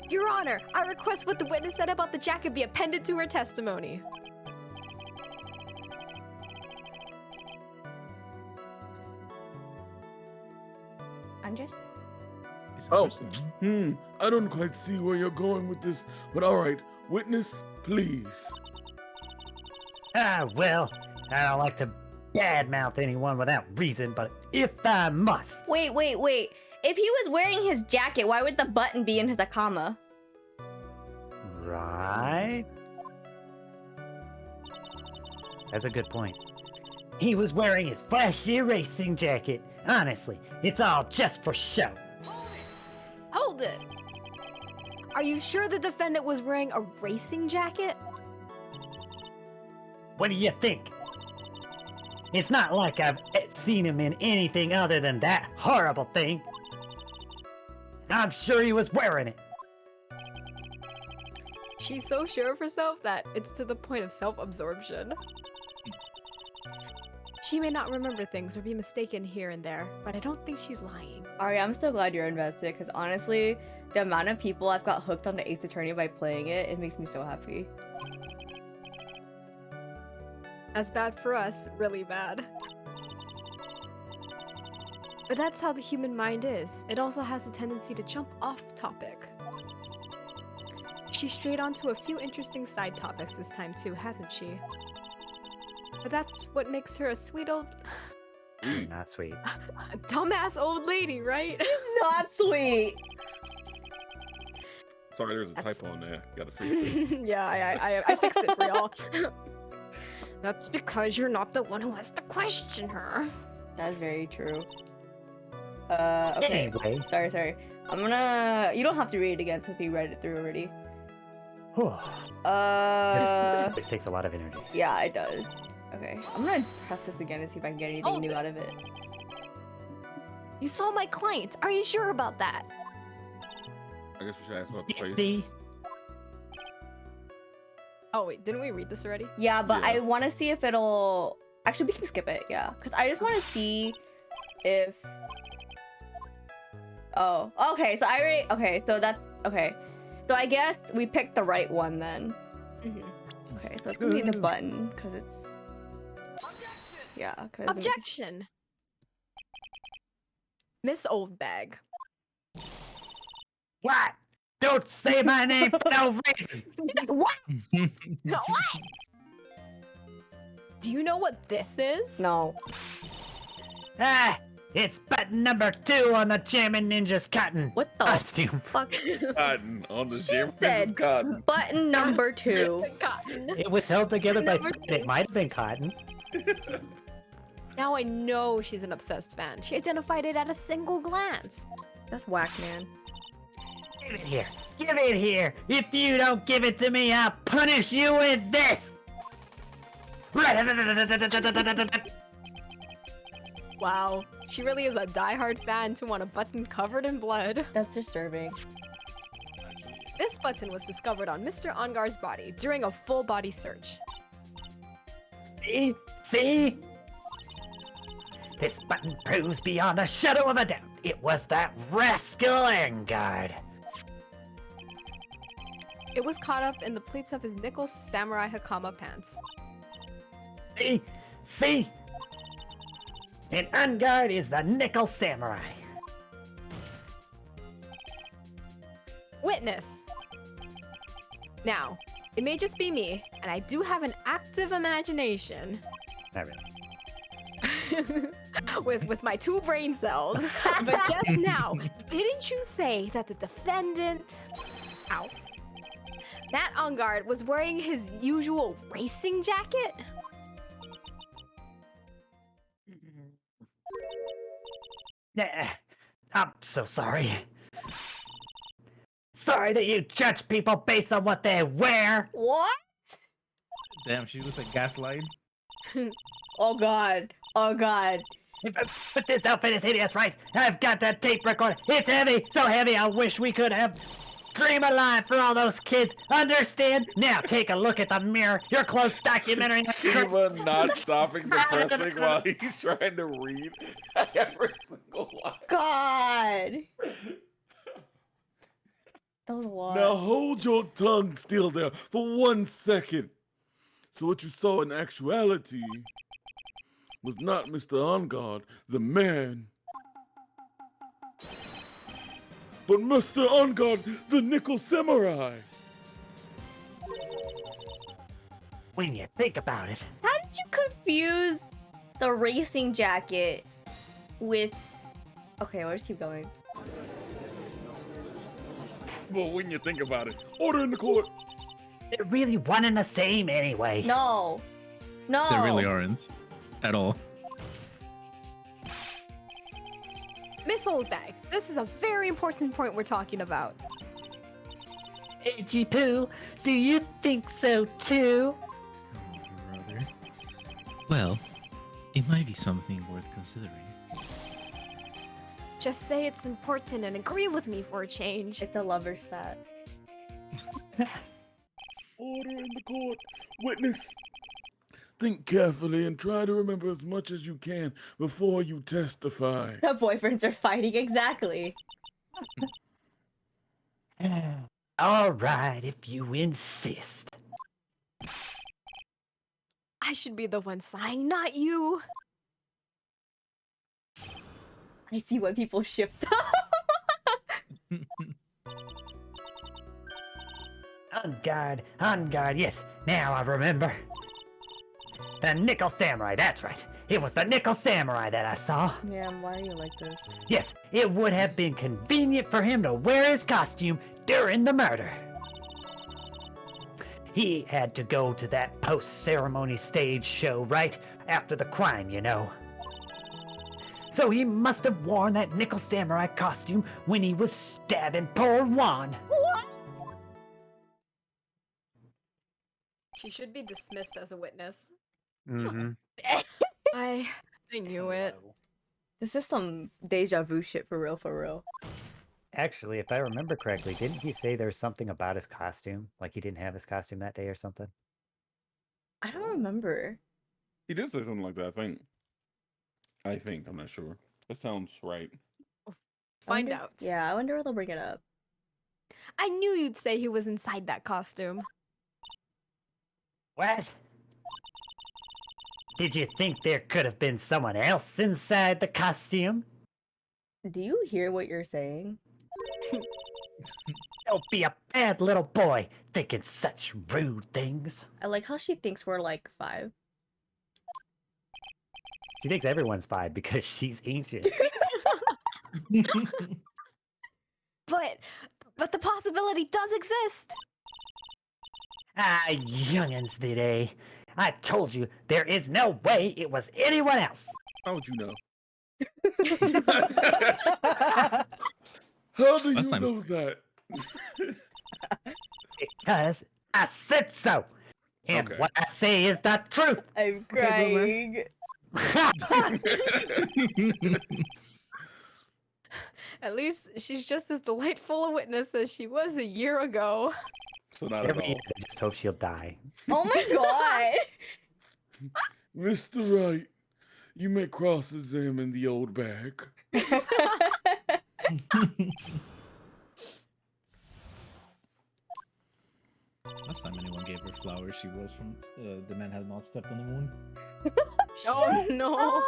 Your Honor, I request what the witness said about the jacket be appended to her testimony. Andres? Is it Oh. personal? I don't quite see where you're going with this, but all right, witness, please. Well, I don't like to badmouth anyone without reason, but if I must. Wait. If he was wearing his jacket, why would the button be in his akama? Right? That's a good point. He was wearing his flashy racing jacket. Honestly, it's all just for show. Hold it. Are you sure the defendant was wearing a racing jacket? What do you think? It's not like I've seen him in anything other than that horrible thing. I'm sure he was wearing it. She's so sure of herself that it's to the point of self-absorption. She may not remember things or be mistaken here and there, but I don't think she's lying. Ari, I'm so glad you're invested, because honestly, the amount of people I've got hooked on the Ace Attorney by playing it, it makes me so happy. That's bad for us, really bad. But that's how the human mind is. It also has the tendency to jump off topic. She strayed onto a few interesting side topics this time too, hasn't she? But that's what makes her a sweet old... Not sweet. a dumbass old lady, right? Not sweet! Sorry, there's a That's- typo on there. Gotta fix it. Yeah, I fixed it for y'all. That's because you're not the one who has to question her. That's very true. Okay. Anyway. Sorry. I'm gonna... You don't have to read it again since we read it through already. This takes a lot of energy. Yeah, it does. Okay, I'm gonna press this again and see if I can get anything Hold new it. out of it. You saw my client. Are you sure about that? I guess we should ask about the face. See? Oh wait, didn't we read this already? Yeah, but Yeah. I want to see if it'll... Actually, we can skip it, yeah. Because I just want to see if... Oh, okay, so I already... Okay, so that's... Okay. So I guess we picked the right one then. Okay, so it's gonna be the button, because it's... Yeah, because... Objection! Miss Oldbag. What? Don't say my name for no reason. What? What? Do you know what this is? No. Ah, it's button number 2 on the Jammin' Ninja's cotton What the costume. fuck? Cotton on the She gym. said Cotton. button number 2. Cotton. It was held together by... Number It might have been cotton. Now I know she's an obsessed fan. She identified it at a single glance. That's whack, man. Give it here. Give it here. If you don't give it to me, I'll punish you with this. Wow, she really is a diehard fan to want a button covered in blood. That's disturbing. This button was discovered on Mr. Ongar's body during a full body search. See? See? This button proves beyond a shadow of a doubt it was that rascal Angard. It was caught up in the pleats of his nickel samurai hakama pants. See? See? And Angard is the nickel samurai. Witness. Now, it may just be me, and I do have an active imagination. Not really. with my 2 brain cells. But just now, didn't you say that the defendant... Ow. That Angard was wearing his usual racing jacket? I'm so sorry. Sorry that you judge people based on what they wear. What? Damn, she was like gaslighting. Oh god. Oh god. But this outfit is hideous, right? I've got that tape recorder. It's heavy, so heavy I wish we could have Dream Alive for all those kids. Understand? Now take a look at the mirror. Your close documentary. Shima not stopping the pressing while he's trying to read every single line. God. That was a lot. Now hold your tongue still there for 1 second. So what you saw in actuality was not Mr. Angard, the man, but Mr. Angard, the nickel samurai. When you think about it, How did you confuse the racing jacket with. Okay, I'll just keep going. Well, when you think about it, order in the court. They're really one and the same anyway. No. No. They really aren't at all. Miss Oldbag, this is a very important point we're talking about. Edgy Poo, do you think so too? Oh, brother. Well, it might be something worth considering. Just say it's important and agree with me for a change. It's a lover spat. Order in the court. Witness. Think carefully and try to remember as much as you can before you testify. The boyfriends are fighting, exactly. All right, if you insist. I should be the one sighing, not you. I see why people ship them. On guard, yes, now I remember. The Nickel Samurai, that's right. It was the Nickel Samurai that I saw. Yeah, why are you like this? Yes, it would have been convenient for him to wear his costume during the murder. He had to go to that post-ceremony stage show right after the crime, you know. So he must have worn that Nickel Samurai costume when he was stabbing poor Juan. What? She should be dismissed as a witness. Mm-hmm. I knew it. This is some deja vu shit for real, for real. Actually, if I remember correctly, didn't he say there's something about his costume? Like he didn't have his costume that day or something? I don't remember. He did say something like that, I think. I'm not sure. That sounds right. Find wonder- out. Yeah, I wonder where they'll bring it up. I knew you'd say he was inside that costume. What? Did you think there could have been someone else inside the costume? Do you hear what you're saying? Don't be a bad little boy thinking such rude things. I like how she thinks we're like 5. She thinks everyone's 5 because she's ancient. But the possibility does exist. Ah, youngins today. I told you there is no way it was anyone else. How would you know? How do you Last time- know that? Because I said so. And Okay. what I say is the truth. I'm crying. At least she's just as delightful a witness as she was a year ago. So not at Every year, all. I just hope she'll die. Oh my god! Mr. Wright, you may cross-examine the old bag. Last time anyone gave her flowers, she was from the man had not stepped on the moon. Oh no.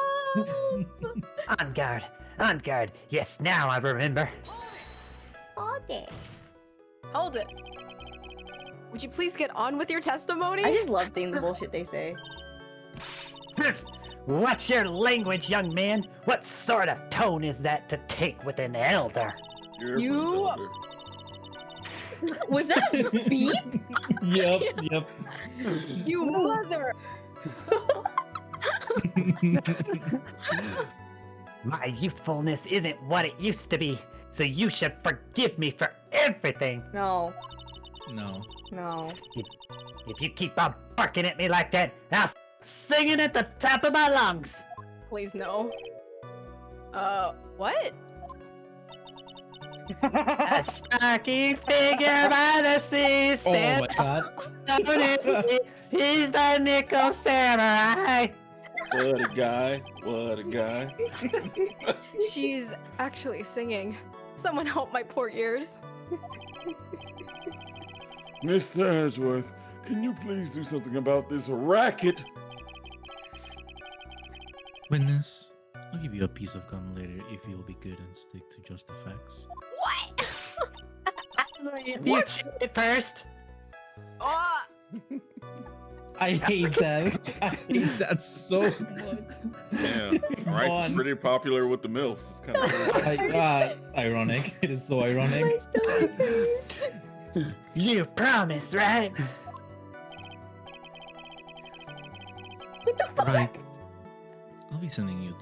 On guard, on guard. Yes, now I remember. Hold it. Hold it. Would you please get on with your testimony? I just love seeing the bullshit they say. Watch your language, young man. What sort of tone is that to take with an elder? You- Was that beep? Yep. You mother. My youthfulness isn't what it used to be, so you should forgive me for everything. No, No. no. If you keep on barking at me like that, I'll sing it at the top of my lungs. Please no. What? A stalking figure by the sea Oh stands my god. He's the Nickel Samurai. What a guy. What a guy. She's actually singing. Someone help my poor ears. Mr. Edgeworth, can you please do something about this racket? Witness, I'll give you a piece of gum later if you'll be good and stick to just the facts. What? You chew it first. Oh, I hate that. I hate that so much. Yeah, Right's Vaughn. pretty popular with the MILFs. It's kind of Ironic. It is so ironic. My stomach hurts. You promise, right? Right. I'll be sending you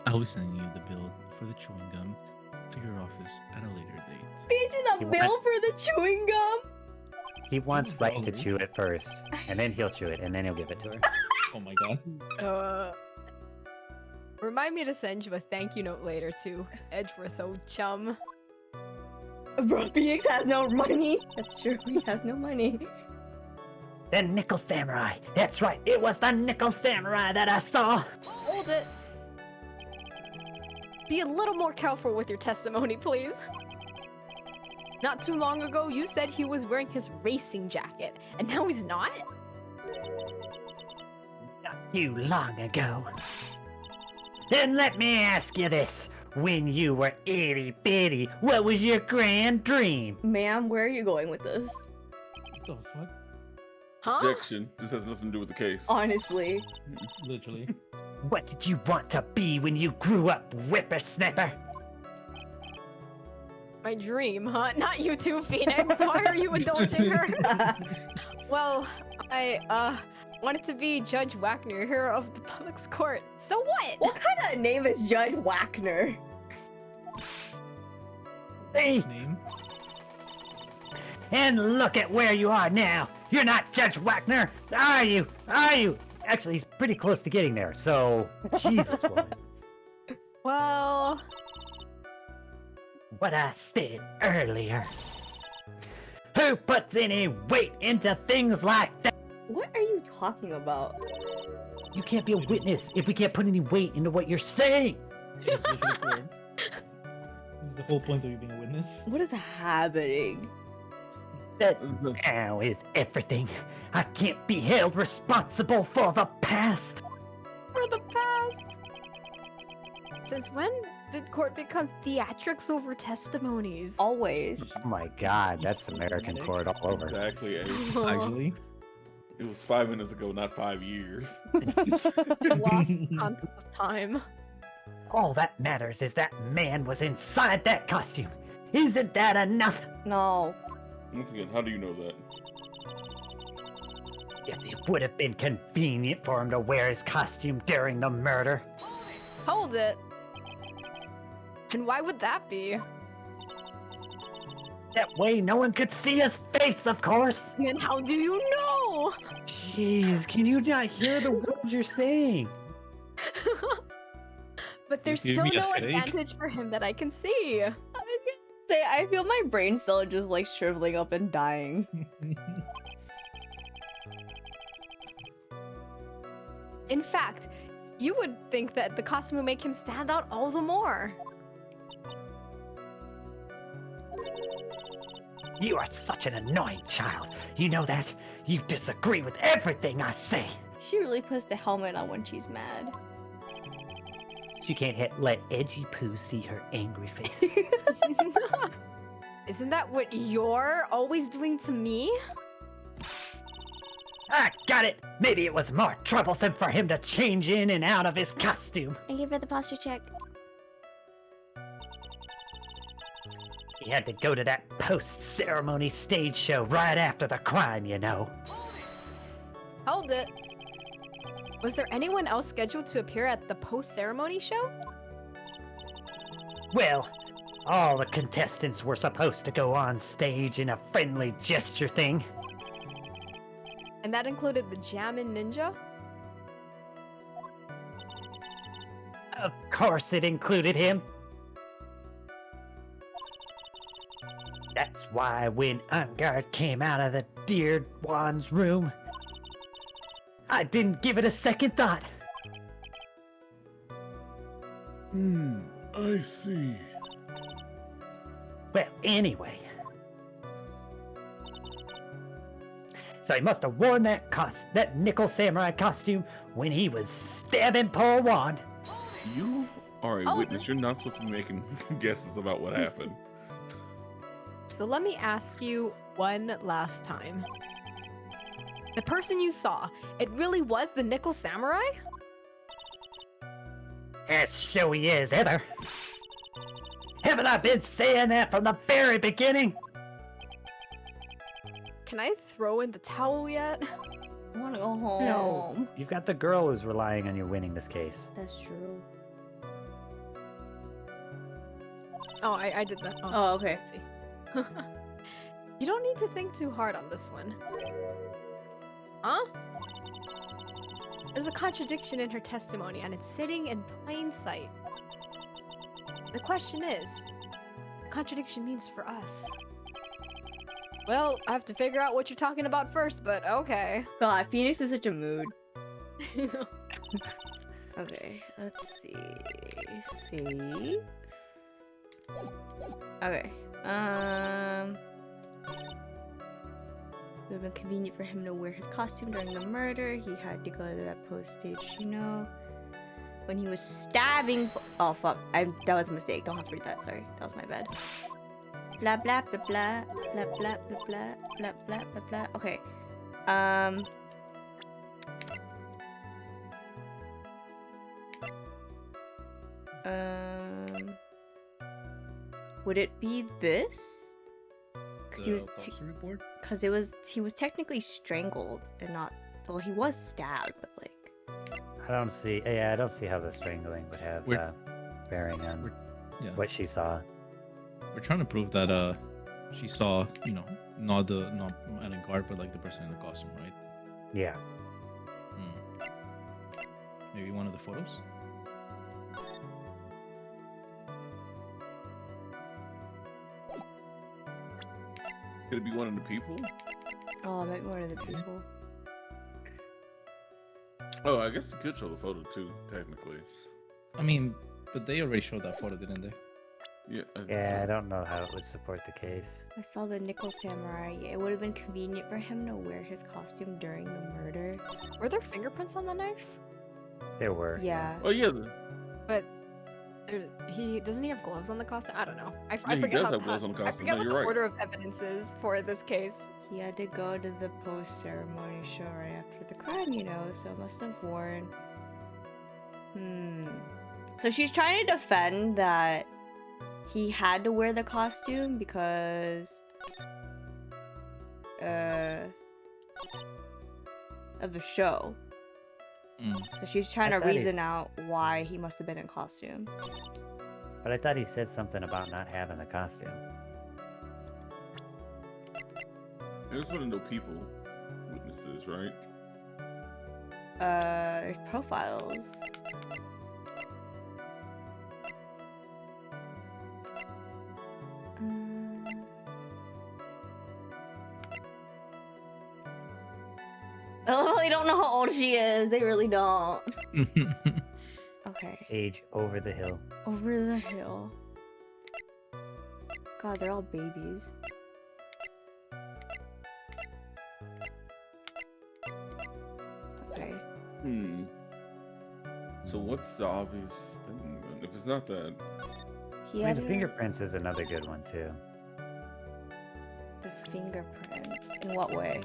the bill for the chewing gum to your office at a later date. Bitch, the bill for the chewing gum. He wants Right to Probably. chew it first, and then he'll chew it, and then he'll give it to her. Oh my god. Remind me to send you a thank you note later to Edgeworth, old chum. Bro, Phoenix has no money. That's true. He has no money. The Nickel Samurai. That's right. It was the Nickel Samurai that I saw. Hold it. Be a little more careful with your testimony, please. Not too long ago, you said he was wearing his racing jacket, and now he's not? Not too long ago. Then let me ask you this. When you were itty bitty, what was your grand dream? Ma'am, where are you going with this? What the fuck? Huh? objection. This has nothing to do with the case. Honestly. Literally. What did you want to be when you grew up, whippersnapper? My dream, huh? Not you too, Phoenix. Why are you indulging her? Well, I wanted to be Judge Wagner, hero of the public's court. So what? What kind of name is Judge Wagner? Hey, Name? and look at where you are now. You're not Judge Wagner, are you? Are you? Actually, he's pretty close to getting there, so Jesus, woman. Well, What I said earlier. Who puts any weight into things like that? What are you talking about? You can't be a witness if we can't put any weight into what you're saying. That's literally correct. This is the whole point of you being a witness. What is happening? That now is everything. I can't be held responsible for the past. for the past. Since when did court become theatrics over testimonies? Always. Oh my god, that's American court all over. Exactly. Ace. Actually. It was 5 minutes ago, not 5 years. Lost concept of time. All that matters is that man was inside that costume. Isn't that enough? No. Once again, how do you know that? Yes, it would have been convenient for him to wear his costume during the murder. Hold it. And why would that be? That way no one could see his face, of course. And how do you know? Jeez, can you not hear the words you're saying? But there's Give still me a no headache. advantage for him that I can see. Say, I feel my brain still just like shriveling up and dying. In fact, you would think that the costume would make him stand out all the more. You are such an annoying child. You know that? You disagree with everything I say. She really puts the helmet on when she's mad. She can't let Edgy Poo see her angry face. Isn't that what you're always doing to me? I got it! Maybe it was more troublesome for him to change in and out of his costume. Thank you for the posture check. He had to go to that post-ceremony stage show right after the crime, you know. Hold it. Was there anyone else scheduled to appear at the post-ceremony show? Well, all the contestants were supposed to go on stage in a friendly gesture thing. And that included the Jammin' Ninja? Of course it included him. That's why when Ungard came out of the Dear One's room, I didn't give it a second thought. I see. Well, anyway. So he must have worn that nickel samurai costume when he was stabbing poor Juan. You are a Oh, witness. You're not supposed to be making guesses about what happened. So let me ask you one last time. The person you saw, it really was the Nickel Samurai? As showy as ever. Haven't I been saying that from the very beginning? Can I throw in the towel yet? I want to go home. No, you've got the girl who's relying on you winning this case. That's true. Oh, I did that. Oh, okay. See. You don't need to think too hard on this one. Huh? There's a contradiction in her testimony, and it's sitting in plain sight. The question is, what contradiction means for us? Well, I have to figure out what you're talking about first, but okay. God, Phoenix is such a mood. Okay, let's see. Okay. It would have been convenient for him to wear his costume during the murder. He had to go to that post-stage, you know. When he was stabbing. Oh fuck! That was a mistake. Don't have to read that. Sorry, that was my bad. Blah blah blah blah blah blah blah blah blah blah blah blah. Okay. Would it be this? Because he was. report. Because he was technically strangled and not. Well, he was stabbed, but like. I don't see how the strangling would have bearing on what she saw. We're trying to prove that she saw, you know, not Alan Card, but like the person in the costume, right? Yeah. Maybe one of the photos. Could it be one of the people? Oh, maybe one of the people. Oh, I guess you could show the photo too, technically. I mean, but they already showed that photo, didn't they? Yeah. I don't know how it would support the case. I saw the Nickel Samurai. It would have been convenient for him to wear his costume during the murder. Were there fingerprints on the knife? There were. Yeah. Oh yeah. But doesn't he have gloves on the costume? I don't know. I Yeah, he forget does how have gloves on the I costume. forget No, what you're the right. order of evidence is for this case. He had to go to the post-ceremony show right after the crime, you know, so must have worn... So she's trying to defend that he had to wear the costume because... of the show. So she's trying to reason out why he must have been in costume. But I thought he said something about not having the costume. There's one of the people witnesses, right? There's profiles. I love how they don't know how old she is. They really don't. Okay. Age over the hill. Over the hill. God, they're all babies. Okay. So what's the obvious thing then? If it's not that. He I mean, had the fingerprints is another good one too. the fingerprints. In what way?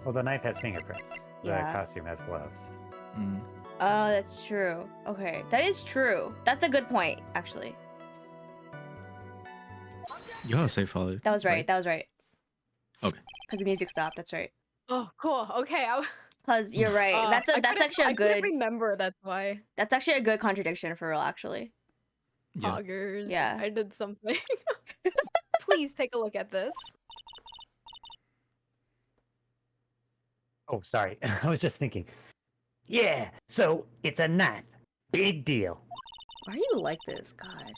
Well, the knife has fingerprints. Yeah. The costume has gloves. Oh, that's true. Okay, that is true. That's a good point, actually. You have a safe follow. That was right. That was right. Okay. Because the music stopped. That's right. Oh, cool. Okay. Because you're right. That's actually a I good. couldn't remember. That's why. That's actually a good contradiction for real. Actually. Yeah. Poggers. Yeah. I did something. Please take a look at this. Oh, sorry. I was just thinking. Yeah, so it's a knife. Big deal. Why are you like this, God?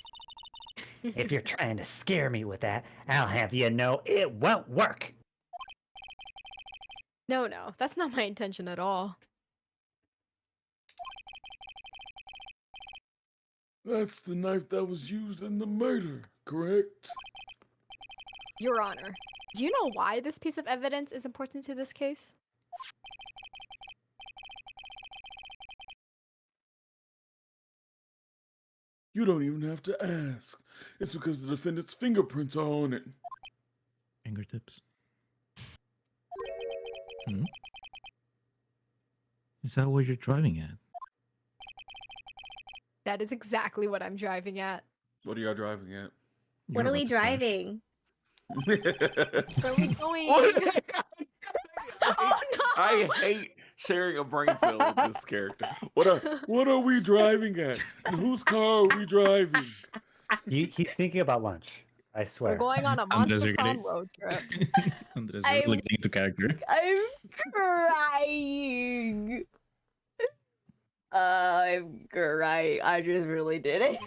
If you're trying to scare me with that, I'll have you know it won't work. No, that's not my intention at all. That's the knife that was used in the murder, correct? Your Honor, do you know why this piece of evidence is important to this case? You don't even have to ask. It's because the defendant's fingerprints are on it. Fingertips. Is that what you're driving at? That is exactly what I'm driving at. What are y'all driving at? What You're are we about to crash. driving? Where are we going? What? Oh, no! I hate sharing a brain cell with this character. What are we driving at? Whose car are we driving? He's thinking about lunch. I swear. We're going on a Andres, Monster you're Prom gonna- road trip. Andres, I'm- you're looking into character. I'm crying. I'm crying. I just really did it.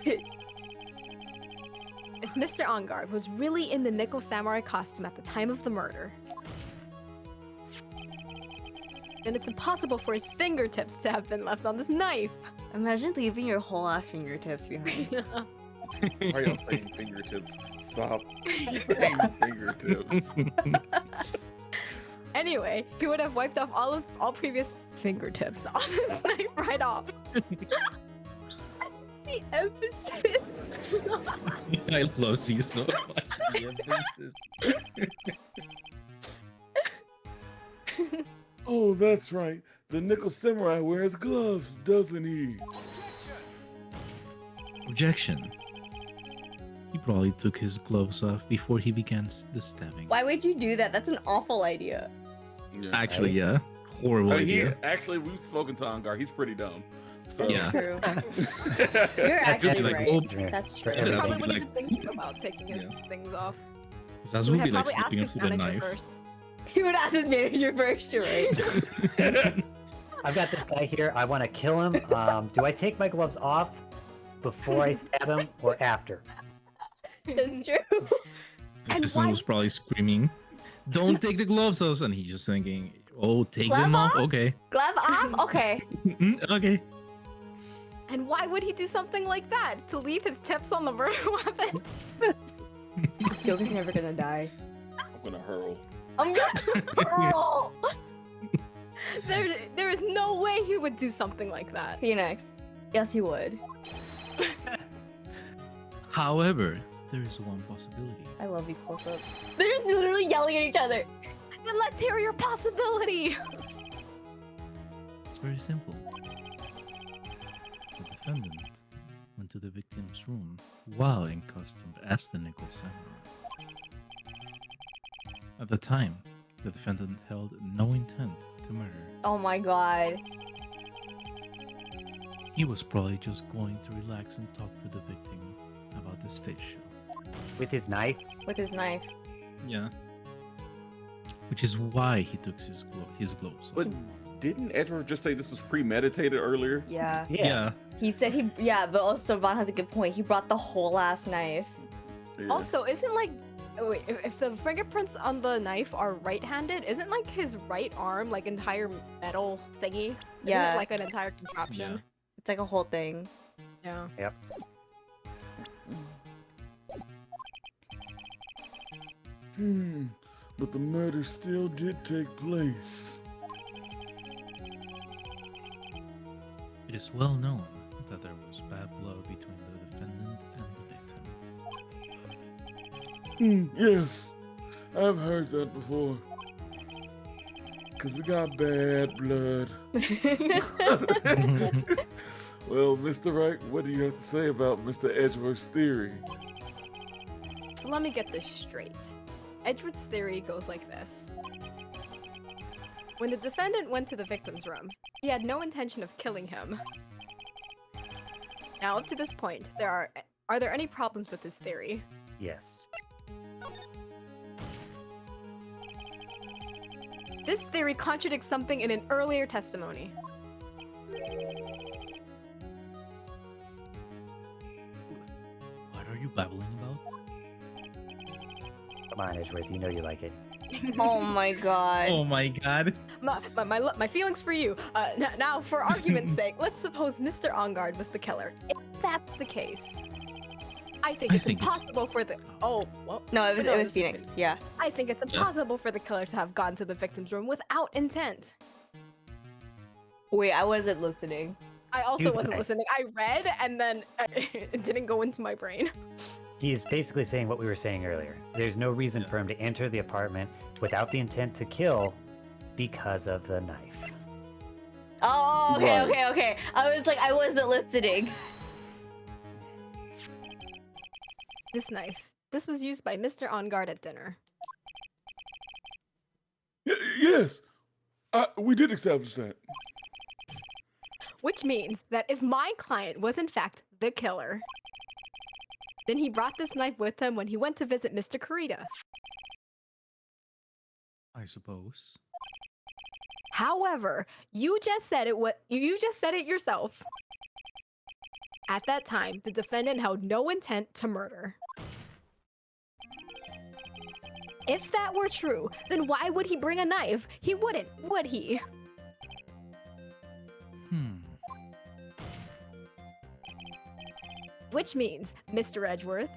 If Mr. Onguard was really in the Nickel Samurai costume at the time of the murder, then it's impossible for his fingertips to have been left on this knife. Imagine leaving your whole ass fingertips behind. Why are y'all saying fingertips? Stop saying fingertips. Anyway, he would have wiped off all previous fingertips on his knife right off. The emphasis. I love Z so much. The emphasis. Oh, that's right. The Nickel Samurai wears gloves, doesn't he? Objection. He probably took his gloves off before he began the stabbing. Why would you do that? That's an awful idea. Yeah. Actually, yeah. Horrible idea. Actually, we've spoken to Angar. He's pretty dumb. So. Yeah. True. You're actually like, right. oh, That's for true. He That's probably what wouldn't like- even think about taking his things off. Zaz He would would be like have probably slipping asked his into the manager knife. first. He would ask his manager first, you're right. I've got this guy here. I want to kill him. Do I take my gloves off before I stab him or after? That's true. His And assistant why- was probably screaming, "Don't take the gloves off!" And he's just thinking, "Oh, take Glove them off? off? Okay, Glove off? Okay. okay." And why would he do something like that? To leave his tips on the murder weapon? This joke is never gonna die. I'm gonna hurl. I'm gonna hurl. There is no way he would do something like that. Phoenix. Yes, he would. However, there is one possibility. I love these close-ups. They're just literally yelling at each other. Then let's hear your possibility. It's very simple. The defendant went to the victim's room while in costume as the Nickel Samurai. At the time, the defendant held no intent to murder. Oh my god. He was probably just going to relax and talk with the victim about the stage show. With his knife? With his knife. Yeah. Which is why he took his gloves off. But didn't Edward just say this was premeditated earlier? Yeah. Yeah. He said but also Vaughn has a good point. He brought the whole ass knife. Yeah. Also, isn't like, oh, wait, if the fingerprints on the knife are right-handed, isn't like his right arm like entire metal thingy? Isn't Yeah. it like an entire contraption? It's like a whole thing. Yeah. Yep. But the murder still did take place. It is well known that there was bad blood between the defendant and the victim. Yes, I've heard that before. Cause we got bad blood. Well, Mr. Wright, what do you have to say about Mr. Edgeworth's theory? So let me get this straight. Edward's theory goes like this. When the defendant went to the victim's room, he had no intention of killing him. Now, up to this point, are there any problems with this theory? Yes. This theory contradicts something in an earlier testimony. What are you babbling about? Come on, Edgeworth. You know you like it. Oh my god. Oh my god. My feelings for you. Now, for argument's sake, let's suppose Mr. Onguard was the killer. If that's the case, I think it's impossible for the. Oh, well. No, it was this is Phoenix. Yeah. I think it's impossible for the killer to have gone to the victim's room without intent. Wait, I wasn't listening. I also Dude, wasn't I- listening. I read and then it didn't go into my brain. He's basically saying what we were saying earlier. There's no reason for him to enter the apartment without the intent to kill because of the knife. Oh, okay, Right. okay. I was like, I wasn't listening. This knife. This was used by Mr. On Guard at dinner. Yes, we did establish that. Which means that if my client was in fact the killer, then he brought this knife with him when he went to visit Mr. Kurita. I suppose. However, you just said it yourself. At that time, the defendant held no intent to murder. If that were true, then why would he bring a knife? He wouldn't, would he? Which means, Mr. Edgeworth,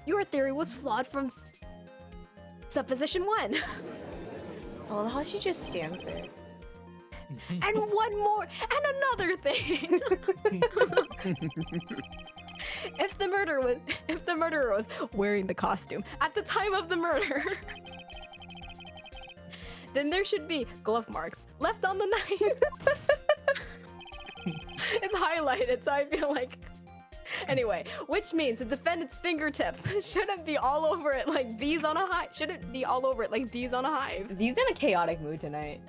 your theory was flawed from supposition 1. I love how she just stands there. And one more, and another thing. If the murderer was wearing the costume at the time of the murder, then there should be glove marks left on the knife. It's highlighted, so I feel like. Anyway, which means the defendant's fingertips shouldn't be all over it like bees on a hive. Shouldn't be all over it like bees on a hive. He's in a chaotic mood tonight.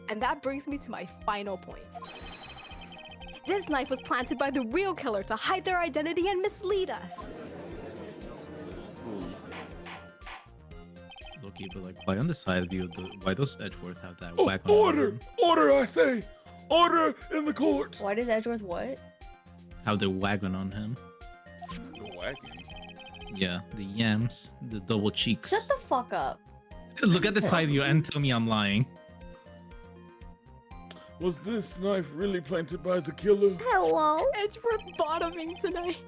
And that brings me to my final point. This knife was planted by the real killer to hide their identity and mislead us. Okay, but like, why on the side view, why does Edgeworth have that Oh, wagon? on order! him? Order, I say! Order in the court! Why does Edgeworth what? Have the wagon on him? The wagon. Yeah, the yams, the double cheeks. Shut the fuck up. Look at the side view and tell me I'm lying. Was this knife really planted by the killer? Hello? Edgeworth bottoming tonight.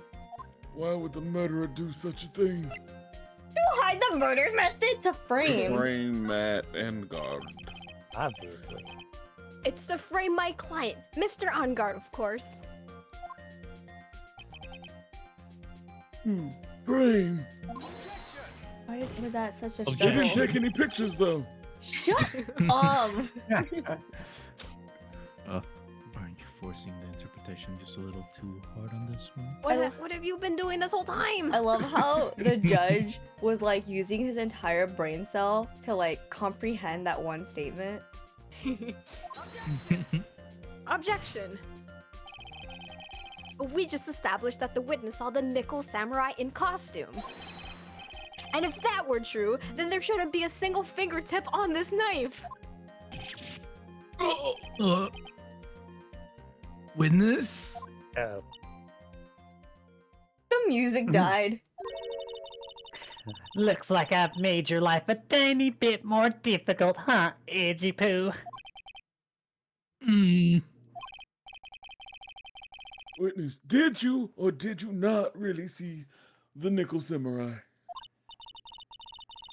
Why would the murderer do such a thing? To hide the murder method to frame. Frame, mat, and guard. Obviously. It's to frame my client, Mr. On Guard, of course. Frame. Why was that such a You struggle? didn't take any pictures, though. Shut up. Aren't you forcing the interpretation just a little too hard on this one? What have you been doing this whole time? I love how the judge was like using his entire brain cell to like comprehend that one statement. Objection. We just established that the witness saw the nickel samurai in costume. And if that were true, then there shouldn't be a single fingertip on this knife. Witness? Oh. The music died. Looks like I've made your life a tiny bit more difficult, huh, Edgy Poo? Witness, did you or did you not really see the nickel samurai?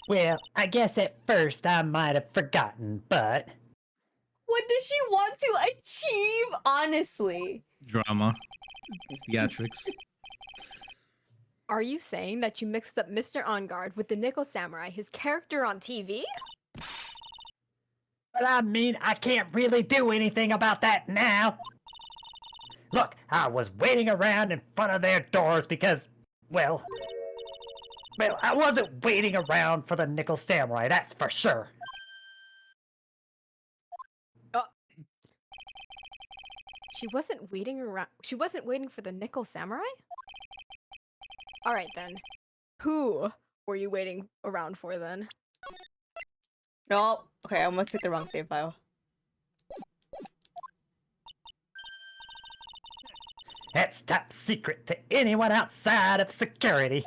Well, I guess at first I might have forgotten, but What did she want to achieve, honestly? Drama. Theatrics. Are you saying that you mixed up Mr. On Guard with the nickel samurai, his character on TV? But I mean, I can't really do anything about that now. Look, I was waiting around in front of their doors because, well, I wasn't waiting around for the nickel samurai, that's for sure. She wasn't waiting around. She wasn't waiting for the nickel samurai? All right then. Who were you waiting around for then? No. Okay, I almost picked the wrong save file. That's top secret to anyone outside of security.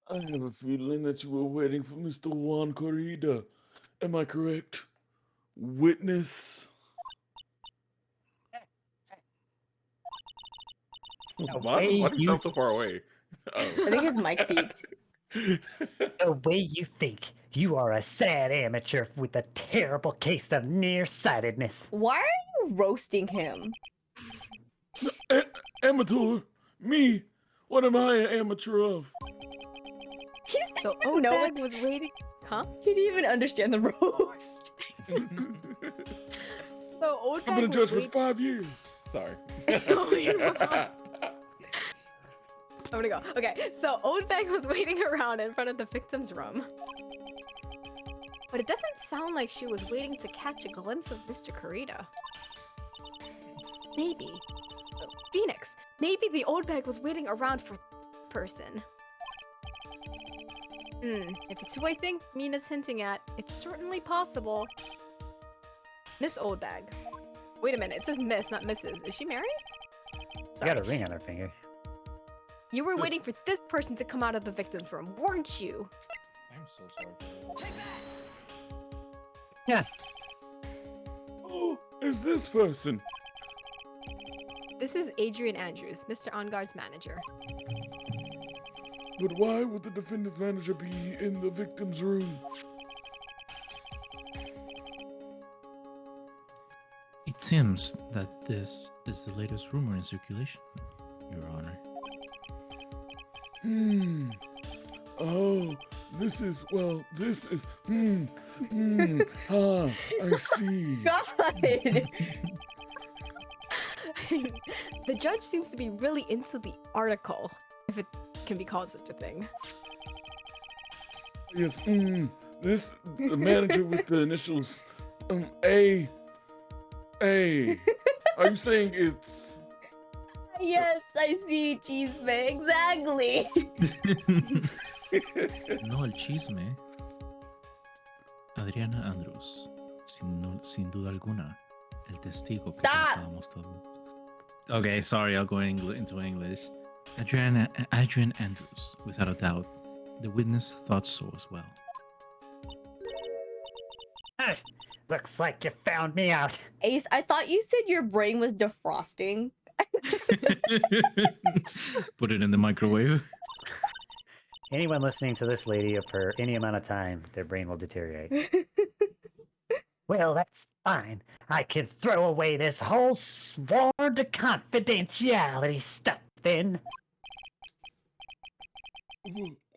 I have a feeling that you were waiting for Mr. Juan Corrida. Am I correct? Witness? Why do you sound so far away? I think his mic peaked. The way you think, you are a sad amateur with a terrible case of nearsightedness. Why are you roasting him? Amateur? Me? What am I an amateur of? So know what- Oldbag was waiting. Huh? He didn't even understand the roast. So Oldbag I've been a was judge for waiting. 5 years. Sorry. Oh, you're fine. I'm gonna go. Okay, so Oldbag was waiting around in front of the victim's room. But it doesn't sound like she was waiting to catch a glimpse of Mr. Kurita. Maybe. Phoenix, maybe the Oldbag was waiting around for person. If it's who I think Mina's hinting at, it's certainly possible. Miss Oldbag. Wait a minute, it says Miss, not Mrs. Is she married? She got a ring on her finger. You were waiting for this person to come out of the victim's room, weren't you? I'm so sorry for that. Yeah. Oh, is this person? This is Adrian Andrews, Mr. OnGuard's manager. But why would the defendant's manager be in the victim's room? It seems that this is the latest rumor in circulation, Your Honor. Oh, this is, I see. God. The judge seems to be really into the article, if it can be called such a thing. Yes, the manager with the initials, A. Are you saying it's... Yes, I see, Chisme. Exactly. No, el chisme. Adriana Andrews, sin duda alguna, el testigo que Stop. pensábamos todos. Okay, sorry, I'll go into English. Adrian Andrews, without a doubt. The witness thought so as well. Ah, looks like you found me out. Ace, I thought you said your brain was defrosting. Put it in the microwave. Anyone listening to this lady for any amount of time, their brain will deteriorate. Well, that's fine. I can throw away this whole sworn to confidentiality stuff then.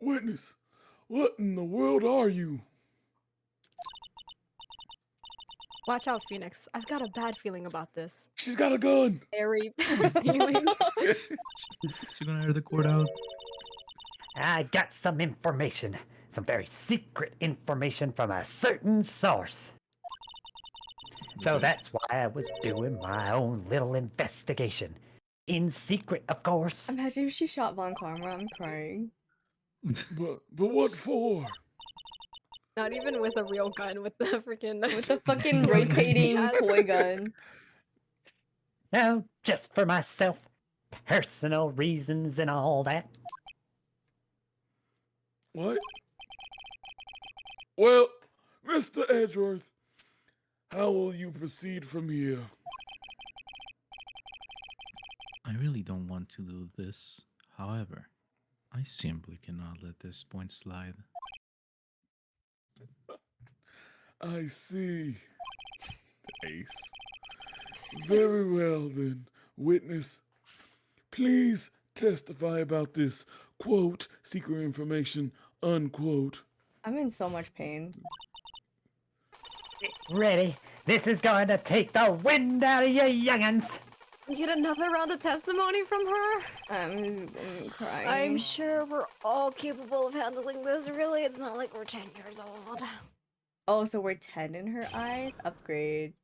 Witness, what in the world are you? Watch out, Phoenix. I've got a bad feeling about this. She's got a gun. Very bad feeling. She's gonna air the court out. I got some information, some very secret information from a certain source. So that's why I was doing my own little investigation. In secret, of course. Imagine if she shot Von Karma. I'm crying. But what for? Not even with a real gun, with the freaking With the fucking rotating toy gun. No, just for myself. Personal reasons and all that. What? Well, Mr. Edgeworth, how will you proceed from here? I really don't want to do this. However, I simply cannot let this point slide. I see. Ace. Very well then, witness. Please testify about this, quote, secret information, unquote. I'm in so much pain. Ready? This is going to take the wind out of you youngins. We get another round of testimony from her? I'm crying. I'm sure we're all capable of handling this, really. It's not like we're 10 years old. Oh, so we're 10 in her eyes? Upgrade.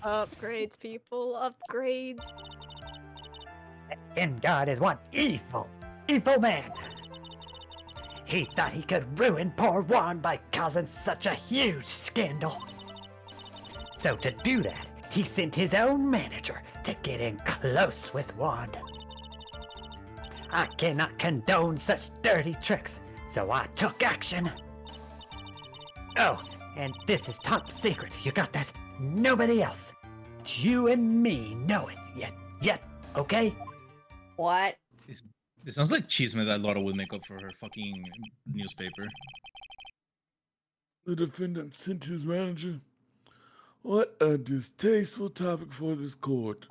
Upgrades, people. Upgrades. And God is one evil man. He thought he could ruin poor Juan by causing such a huge scandal. So to do that, he sent his own manager to get in close with Juan. I cannot condone such dirty tricks, so I took action. Oh, and this is top secret. You got that? Nobody else. You and me know it yet, okay? What? This sounds like Chisme that Laura would make up for her fucking newspaper. The defendant sent his manager. What a distasteful topic for this court.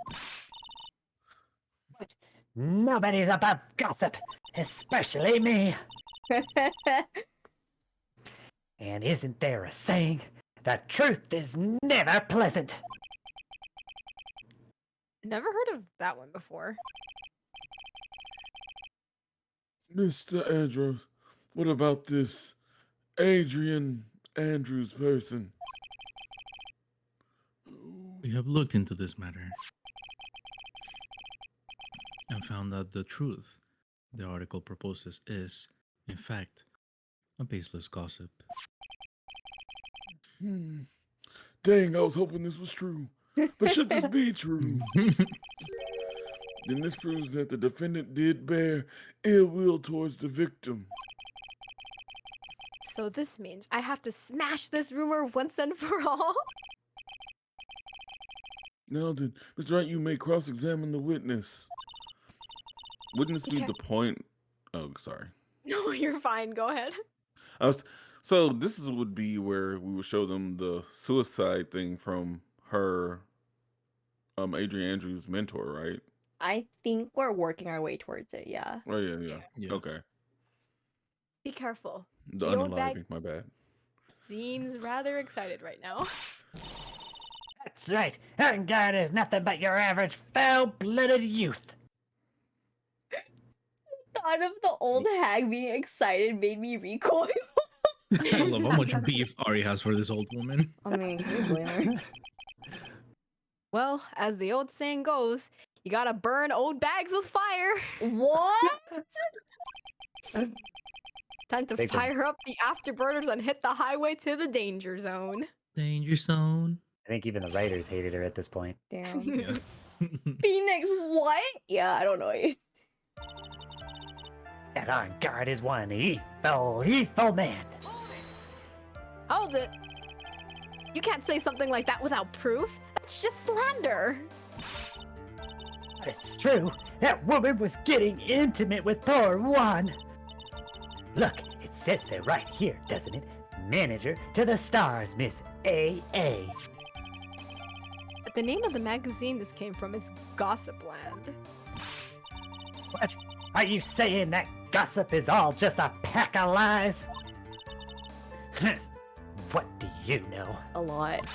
Nobody's above gossip. especially me. And isn't there a saying? The truth is never pleasant. Never heard of that one before. Mr. Andrews, what about this Adrian Andrews person? We have looked into this matter and found that the truth the article proposes is, in fact, a baseless gossip. Dang, I was hoping this was true. But should this be true, then this proves that the defendant did bear ill will towards the victim. So this means I have to smash this rumor once and for all? Now then, Mr. Wright, you may cross-examine the witness. Wouldn't this be Okay. the point? Oh, sorry. No, you're fine. Go ahead. So this would be where we would show them the suicide thing from her, Adrian Andrews' mentor, right? I think we're working our way towards it. Yeah. Oh yeah. Yeah. Okay. Be careful. The The old unaliving, my bad. Seems rather excited right now. That's right. Erngard is nothing but your average foul-blooded youth. Thought of the old hag being excited made me recoil. I love how much beef Ari has for this old woman. I mean, can you blame her? Well, as the old saying goes, you gotta burn old bags with fire. What? Time to Big one. fire up the afterburners and hit the highway to the danger zone. Danger zone. I think even the writers hated her at this point. Damn. Yeah. Phoenix, what? Yeah, I don't know. That Erngard is one evil man. Hold it. You can't say something like that without proof. That's just slander. It's true. That woman was getting intimate with poor Juan. Look, it says so right here, doesn't it? Manager to the stars, Miss A.A. But the name of the magazine this came from is Gossipland. What? Are you saying that gossip is all just a pack of lies? What do you know? A lot.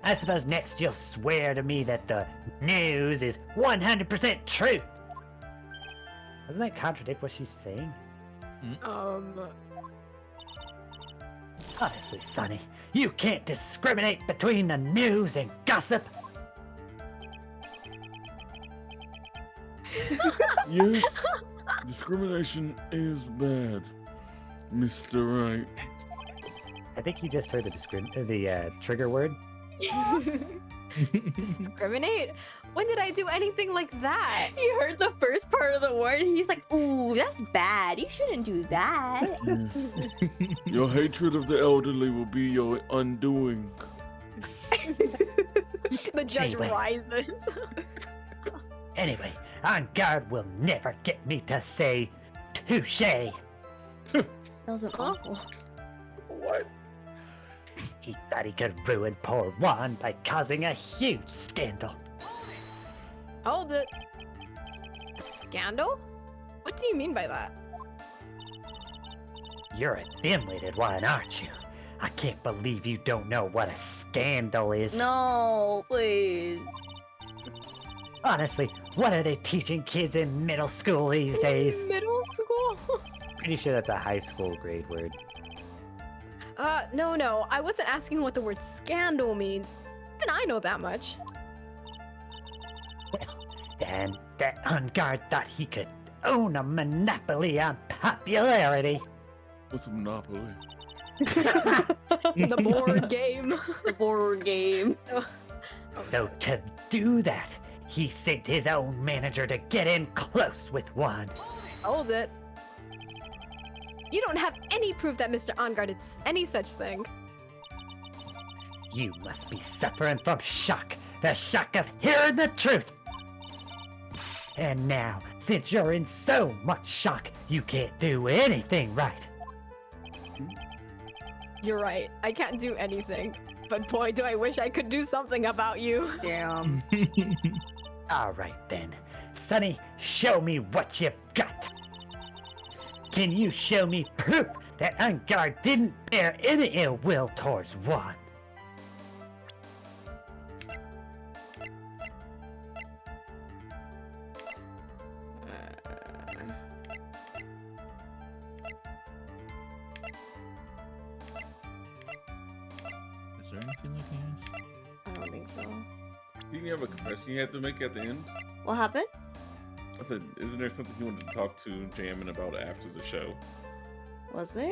I suppose next you'll swear to me that the news is 100% true. Doesn't that contradict what she's saying? Honestly, Sonny, you can't discriminate between the news and gossip. Yes, discrimination is bad, Mr. Wright. I think he just heard the trigger word. Discriminate? When did I do anything like that? He heard the first part of the word and he's like, ooh, that's bad. You shouldn't do that. Yes. Your hatred of the elderly will be your undoing. The judge Anyway. rises. Anyway, Erngard will never get me to say touche. That was an awful. What? He thought he could ruin poor Juan by causing a huge scandal. Hold it. A scandal? What do you mean by that? You're a dim-witted one, aren't you? I can't believe you don't know what a scandal is. No, please. Honestly, what are they teaching kids in middle school these days? Middle school? Pretty sure that's a high school grade word. No. I wasn't asking what the word scandal means. Even I know that much. And that Erngard thought he could own a monopoly on popularity. What's a monopoly? The board game. The board game. So to do that, he sent his own manager to get in close with Juan. Hold it. You don't have any proof that Mr. Erngard did any such thing. You must be suffering from shock. The shock of hearing the truth. And now, since you're in so much shock, you can't do anything right. You're right. I can't do anything. But boy, do I wish I could do something about you. Damn. All right then. Sonny, show me what you've got. Can you show me proof that Unguard didn't bear any ill will towards Juan? Is there anything we can use? I don't think so. Didn't you have a confession you had to make at the end? What happened? I said, isn't there something you wanted to talk to Jammin about after the show? Was there?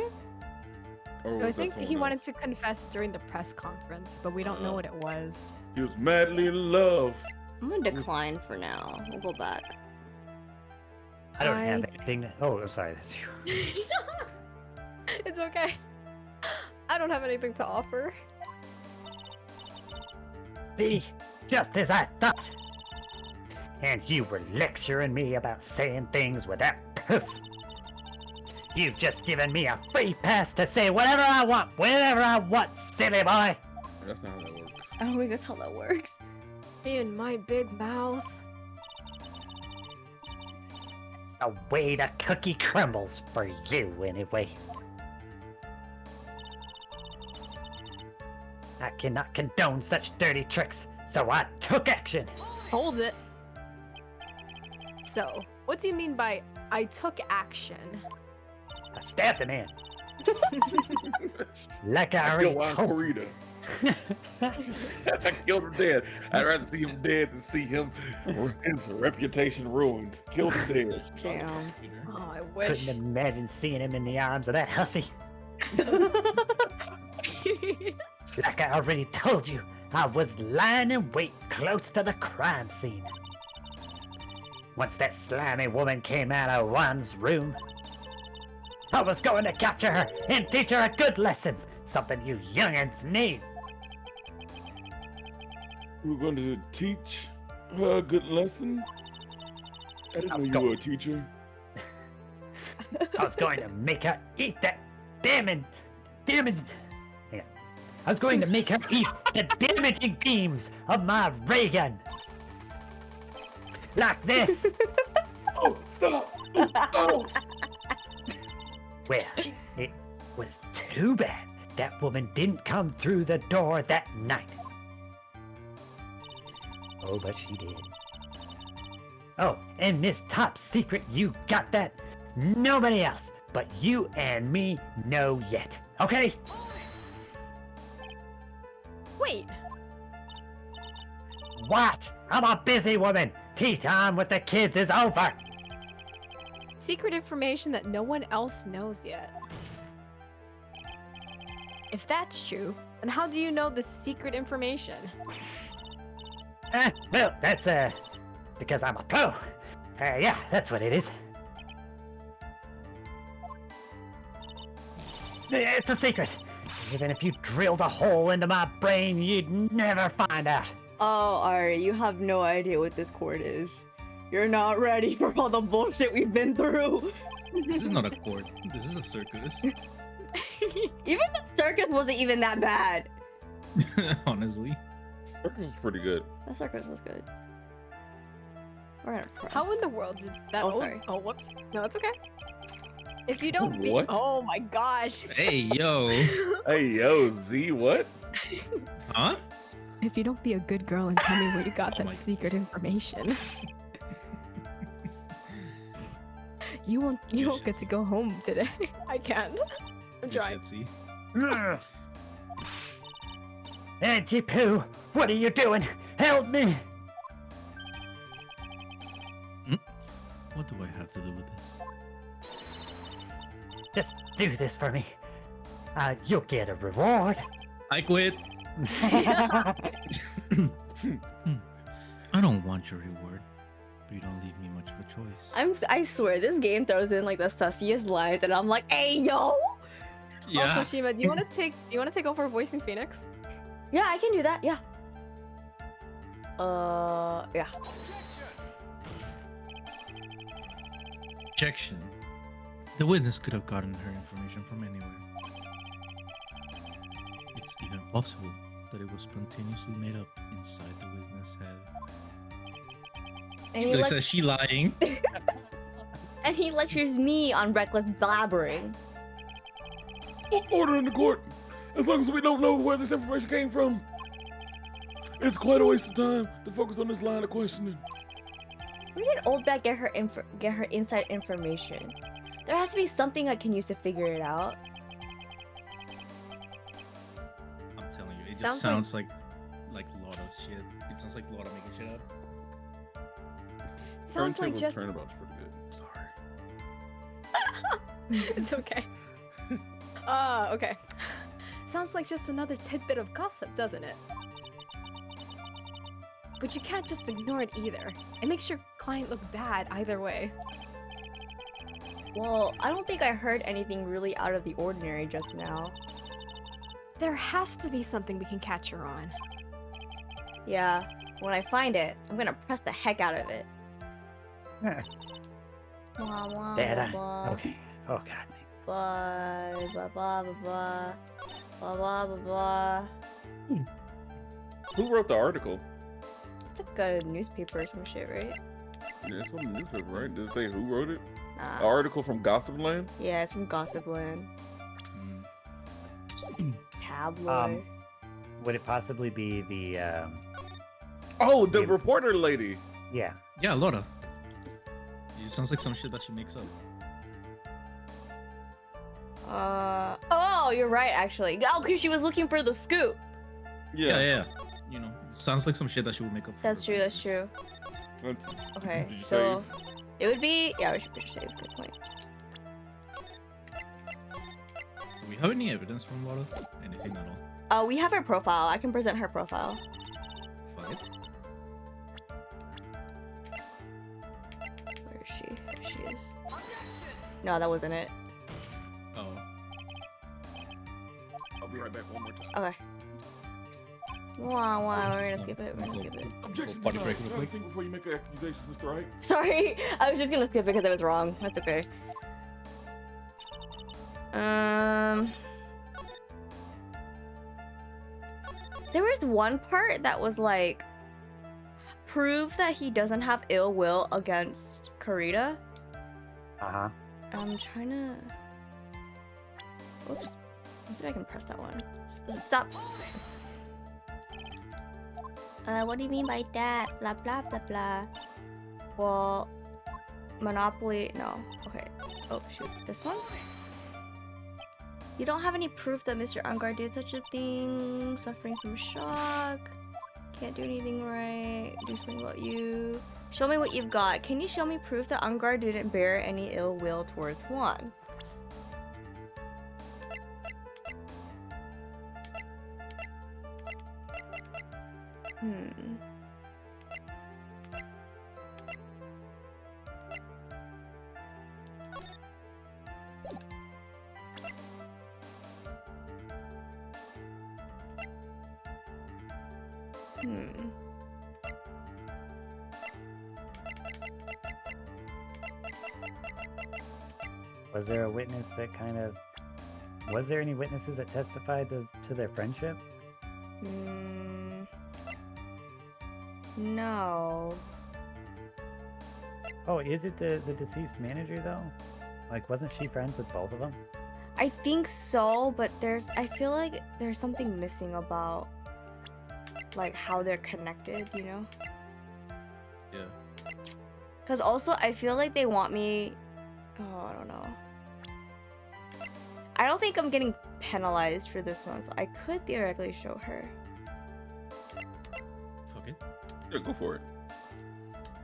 Or I was think that he someone wanted else? to confess during the press conference, but we don't know what it was. He was madly in love. I'm gonna decline for now. We'll go back. I don't have anything. Oh, I'm sorry. That's It's okay. I don't have anything to offer. See, just as I thought. And you were lecturing me about saying things without proof. You've just given me a free pass to say whatever I want, whenever I want, silly boy. That's not how that works. I don't think that's how that works. Me and my big mouth. It's the way the cookie crumbles for you, anyway. I cannot condone such dirty tricks, so I took action. Hold it. So, what do you mean by I took action? I stabbed a man. Like I I already killed Juan told Corrida. I killed him dead. I'd rather see him dead than see his reputation ruined. Killed him dead. Damn. Oh, I Couldn't wish. imagine seeing him in the arms of that hussy. Like I already told you, I was lying in wait close to the crime scene. Once that slimy woman came out of Juan's room, I was going to capture her and teach her a good lesson, something you youngins need. You were going to teach her a good lesson? I didn't know you were a teacher. I was going to make her eat that damaging. Hang on. I was going to make her eat the damaging beams of my ray gun. Like this. Oh, stop! Oh! Well, it was too bad that woman didn't come through the door that night. Oh, but she did. Oh, and this top secret, you got that? Nobody else but you and me know yet. Okay? Wait, What? I'm a busy woman. Tea time with the kids is over. secret information that no one else knows yet. If that's true, then how do you know the secret information? Well, that's, because I'm a pro. Yeah, that's what it is. It's a secret. Even if you drilled a hole into my brain, you'd never find out. Oh, Ari, you have no idea what this court is. You're not ready for all the bullshit we've been through. This is not a court. This is a circus. Even the circus wasn't even that bad. Honestly. This is pretty good. The circus was good. We're gonna press. How in the world did that? Oh, sorry. Oh, whoops. No, it's okay. If you don't be. What? Oh my gosh. Hey, yo. Hey, yo, Z, what? Huh? If you don't be a good girl and tell me where you got Oh that my- secret information, you won't get to go home today. I can't. I'm You trying. should see. Auntie Pooh, what are you doing? Help me! What do I have to do with this? Just do this for me. You'll get a reward. I quit. I don't want your reward, but you don't leave me much of a choice. I swear, this game throws in like the sussiest lines, and I'm like, hey, yo! Yeah. Also, Shima, do you want to take over voicing Phoenix? Yeah, I can do that, yeah. Yeah. Objection. The witness could have gotten her information from anywhere. It's even possible that it was spontaneously made up inside the witness' head. And He says she lying. and he lectures me on reckless blabbering. Order in the court. As long as we don't know where this information came from, it's quite a waste of time to focus on this line of questioning. Where did Old Bat get her inside information? There has to be something I can use to figure it out. I'm telling you, it just sounds like Lotta shit. It sounds like Lotta making shit up. Sounds like just. Turnabout's pretty good. Sorry. It's okay. Okay. Sounds like just another tidbit of gossip, doesn't it? But you can't just ignore it either. It makes your client look bad either way. Well, I don't think I heard anything really out of the ordinary just now. There has to be something we can catch her on. Yeah, when I find it, I'm gonna press the heck out of it. Huh. Blah, blah, Data. blah, Okay. Oh god. blah, blah, blah, blah, blah, blah, blah, blah, blah. Who wrote the article? It's like a newspaper or some shit, right? Yeah, it's on the newspaper, right? Does it say who wrote it? An Nah. article from Gossip Land? Yeah, it's from Gossip Land. Mm. Tabloid. Would it possibly be the Oh, the Yeah. reporter lady. yeah? Yeah, Lotta. It sounds like some shit that she makes up. Oh, you're right, actually. Oh, because she was looking for the scoop. Yeah. You know, it sounds like some shit that she would make up. For That's her true, that's business. true. That's- Okay, Did you so save? it would be, yeah, we should save, good point. Do we have any evidence from Lotta? Anything at all? We have her profile. I can present her profile. Fuck it. Where is she? There she is. No, that wasn't it. Oh. I'll be right back one more time. Okay. Wow, we're gonna skip it. We're gonna skip it. Objection Potty denied. break real Try to quick. think before you make accusations, Mr. Wright. Sorry, I was just gonna skip it because I was wrong. That's okay. There was one part that was like, prove that he doesn't have ill will against Karita. Uh-huh. I'm trying to. Oops. Let's see if I can press that one. Stop. What do you mean by that? Blah blah blah blah. Well, Monopoly. No. Okay. Oh shoot. This one. You don't have any proof that Mr. Unguard did such a thing. Suffering from shock. Can't do anything right. Do something about you. Show me what you've got. Can you show me proof that Unguard didn't bear any ill will towards Juan? Was there a witness that kind of? Was there any witnesses that testified to their friendship? No. Oh, is it the deceased manager though? Like, wasn't she friends with both of them? I think so, but I feel like there's something missing about like how they're connected, you know? Yeah. Because also I feel like they want me. Oh, I don't know. I don't think I'm getting penalized for this one, so I could theoretically show her. Fuck it. Yeah, go for it.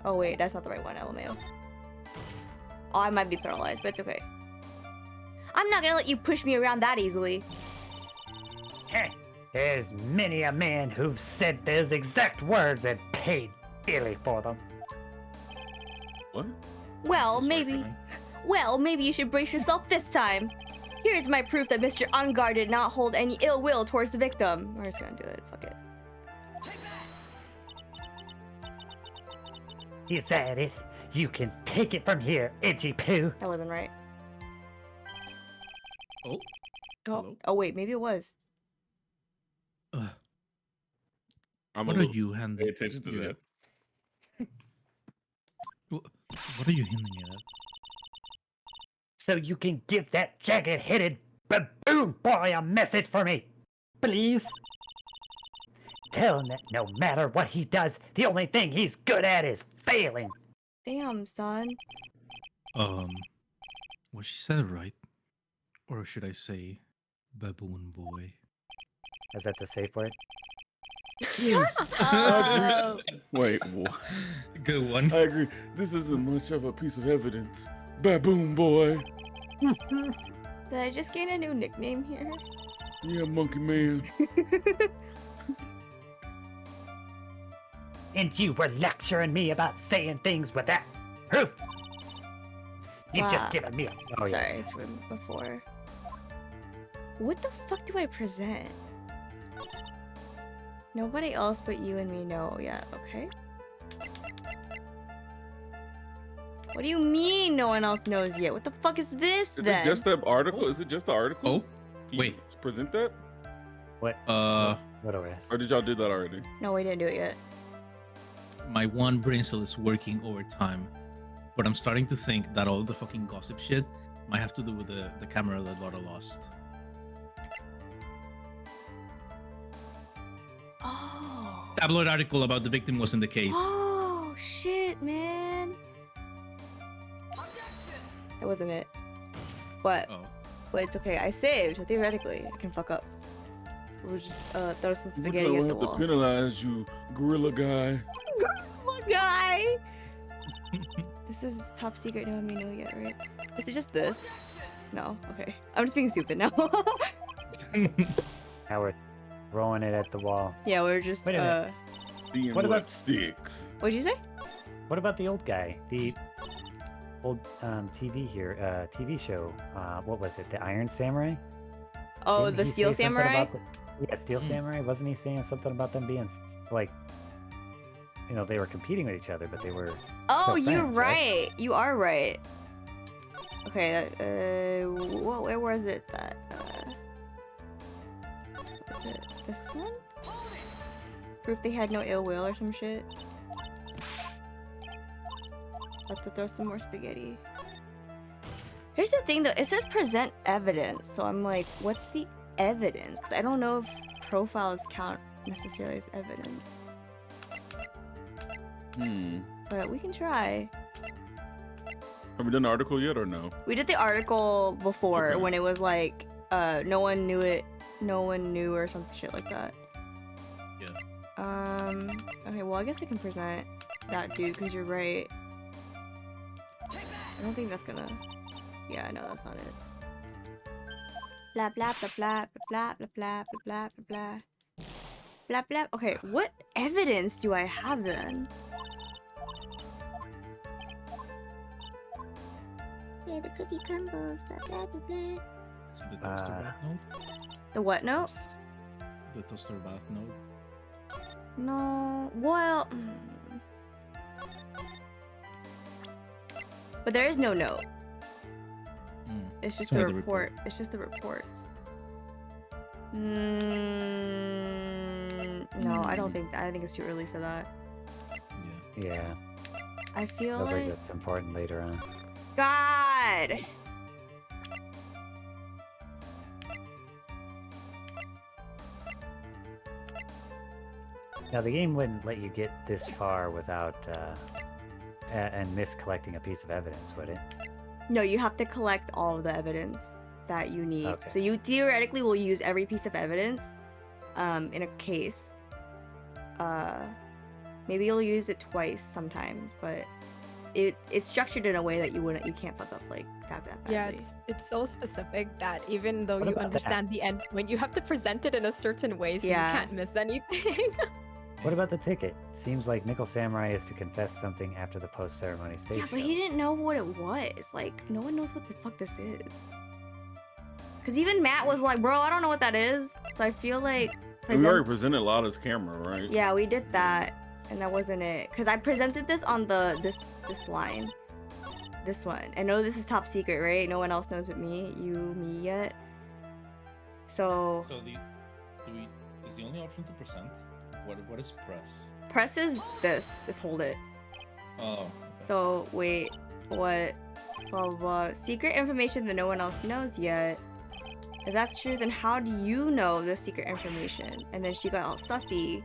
Oh wait, that's not the right one, LMAO. Oh, I might be penalized, but it's okay. I'm not gonna let you push me around that easily. Heh, there's many a man who've said those exact words and paid dearly for them. What? Well, So sorry, maybe. Carmen. Well, maybe you should brace yourself this time. Here's my proof that Mr. Unguard did not hold any ill will towards the victim. We're just gonna do it. Fuck it. Is that it? You can take it from here, Itchy Poo. That wasn't right. Oh. Oh. Hello? Oh wait, maybe it was. I'm What a are little you pay handing? attention to you that. What are you hinting at? So you can give that jagged-headed baboon boy a message for me, please. Tell him that no matter what he does, the only thing he's good at is failing. Damn, son. Was she said right? Or should I say, baboon boy? Is that the safe word? Wait, what? Good one. I agree. This isn't much of a piece of evidence. Baboon boy. Did I just gain a new nickname here? Yeah, monkey man. And you were lecturing me about saying things with that proof. You've Wow. just given me a... Oh, yeah. Sorry, it's from before. What the fuck do I present? Nobody else but you and me know yet, okay? What do you mean no one else knows yet? What the fuck is this Is then? it just that article? Is it just the article? Oh, Can you wait. present that? What? What Orias? Or did y'all do that already? No, we didn't do it yet. My one brain cell is working overtime, but I'm starting to think that all the fucking gossip shit might have to do with the camera that Laura lost. Oh. Tabloid article about the victim wasn't the case. Oh, shit, man. That wasn't it. But, Oh. but it's okay. I saved. Theoretically, I can fuck up. We'll just throw some We're spaghetti gonna at the have to wall. penalize you, gorilla guy. Little guy. This is top secret. No one may know yet, right? Is it just this? No. Okay. I'm just being stupid now. Now we're throwing it at the wall. Yeah, we're just. Wait a minute. Being What what about- sticks? What'd you say? What about the old guy? The old TV show. What was it? The Iron Samurai? Oh, Didn't the he Steel say something Samurai. about yeah, Steel Samurai. Wasn't he saying something about them being like, you know, they were competing with each other, but they were. Oh, still you're friends, right. You are right. Okay. Where was it? That. Was it this one? Proof they had no ill will or some shit. Have to throw some more spaghetti. Here's the thing though, it says present evidence, so I'm like, what's the evidence? Because I don't know if profiles count necessarily as evidence. But we can try. Have we done the article yet or no? We did the article before Okay. when it was like, no one knew it, no one knew or some shit like that. Yeah. Okay, well I guess I can present that dude because you're right. I don't think that's gonna. Yeah, no, that's not it. Blah blah blah blah blah blah blah blah blah blah blah blah blah. Okay, what evidence do I have then? Yeah, the cookie crumbles. Blah blah blah blah. Is it the toaster bath node? The what note? The toaster bath node? No. Well. But there is no note. It's just It's the only the report. It's just the reports. No, I don't think. I think it's too early for that. Yeah. Yeah, I feel feels like like that's important later on. God. Now the game wouldn't let you get this far without and miss collecting a piece of evidence, would it? No, you have to collect all of the evidence that you need. Okay. So you theoretically will use every piece of evidence in a case. Maybe you'll use it twice sometimes, but it's structured in a way that you can't fuck up like that badly. Yeah, it's so specific that even though What you about understand the end point, you have to present it in a certain way so Yeah. you can't miss anything. What about the ticket? Seems like Nickel Samurai is to confess something after the post-ceremony stage Yeah, but show. he didn't know what it was. Like, no one knows what the fuck this is. Because even Matt was like, bro, I don't know what that is. So I feel like... And we already presented Lada's camera, right? Yeah, we did that. And that wasn't it. Because I presented this on this line. This one. I know this is top secret, right? No one else knows but me, yet. So... So is the only option to present? What is press? Press is this. Let's hold it. Oh. So, wait. what? Blah, blah, blah. Secret information that no one else knows yet. If that's true, then how do you know the secret information? And then she got all sussy.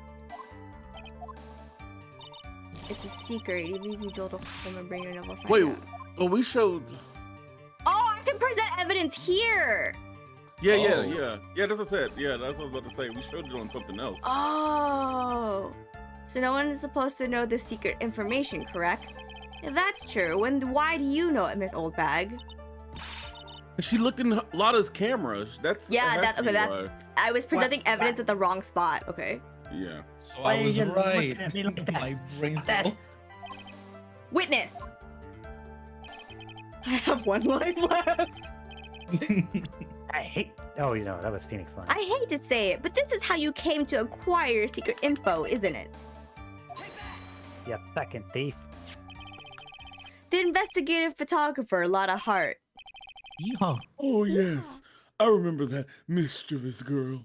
It's a secret. Even if you jolt a home and bring your novel find Wait, out. well, we showed. Oh, I can present evidence here! Yeah, Oh. yeah. That's what I said. Yeah, that's what I was about to say. We showed it on something else. Oh. So no one is supposed to know the secret information, correct? If that's true, why do you know it, Miss Oldbag? She looked in Lotta's camera. That's Yeah, has to be that why. I was presenting What? evidence at the wrong spot, okay? Yeah. So Why I are was you right. looking at me like that? My brain's That- Witness! I have one line left. I hate. Oh, you know that was Phoenix line. I hate to say it, but this is how you came to acquire secret info, isn't it? You fucking thief. The investigative photographer, Lotta Hart. Yeehaw. Oh yes, I remember that mischievous girl.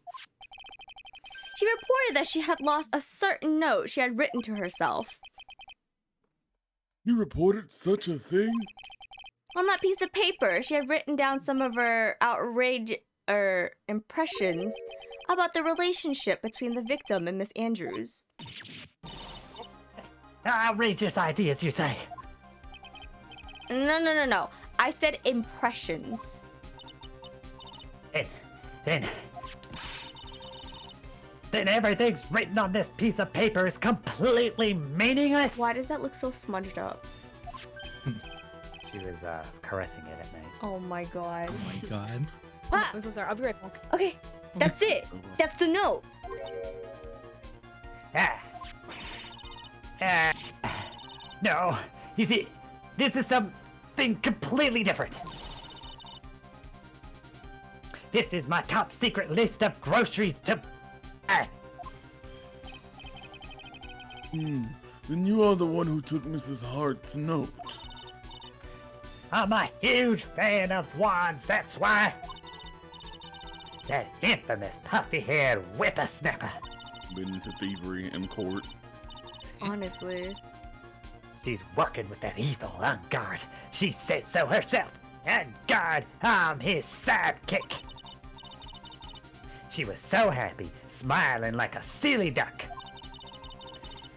She reported that she had lost a certain note she had written to herself. You reported such a thing? On that piece of paper, she had written down some of her impressions about the relationship between the victim and Miss Andrews. Outrageous ideas, you say? No. I said impressions. Then everything's written on this piece of paper is completely meaningless? Why does that look so smudged up? She was caressing it at night. Oh my god. Oh my god. Ah, I'm so sorry. I'll be right back. okay, that's it. That's the note. No. You see, this is something completely different. This is my top secret list of groceries to buy. Then you are the one who took Mrs. Hart's note. I'm a huge fan of wands, that's why. That infamous puffy-haired whippersnapper. Been into thievery in court. Honestly. She's working with that evil on guard. She said so herself. And guard, I'm his sidekick. She was so happy, smiling like a silly duck.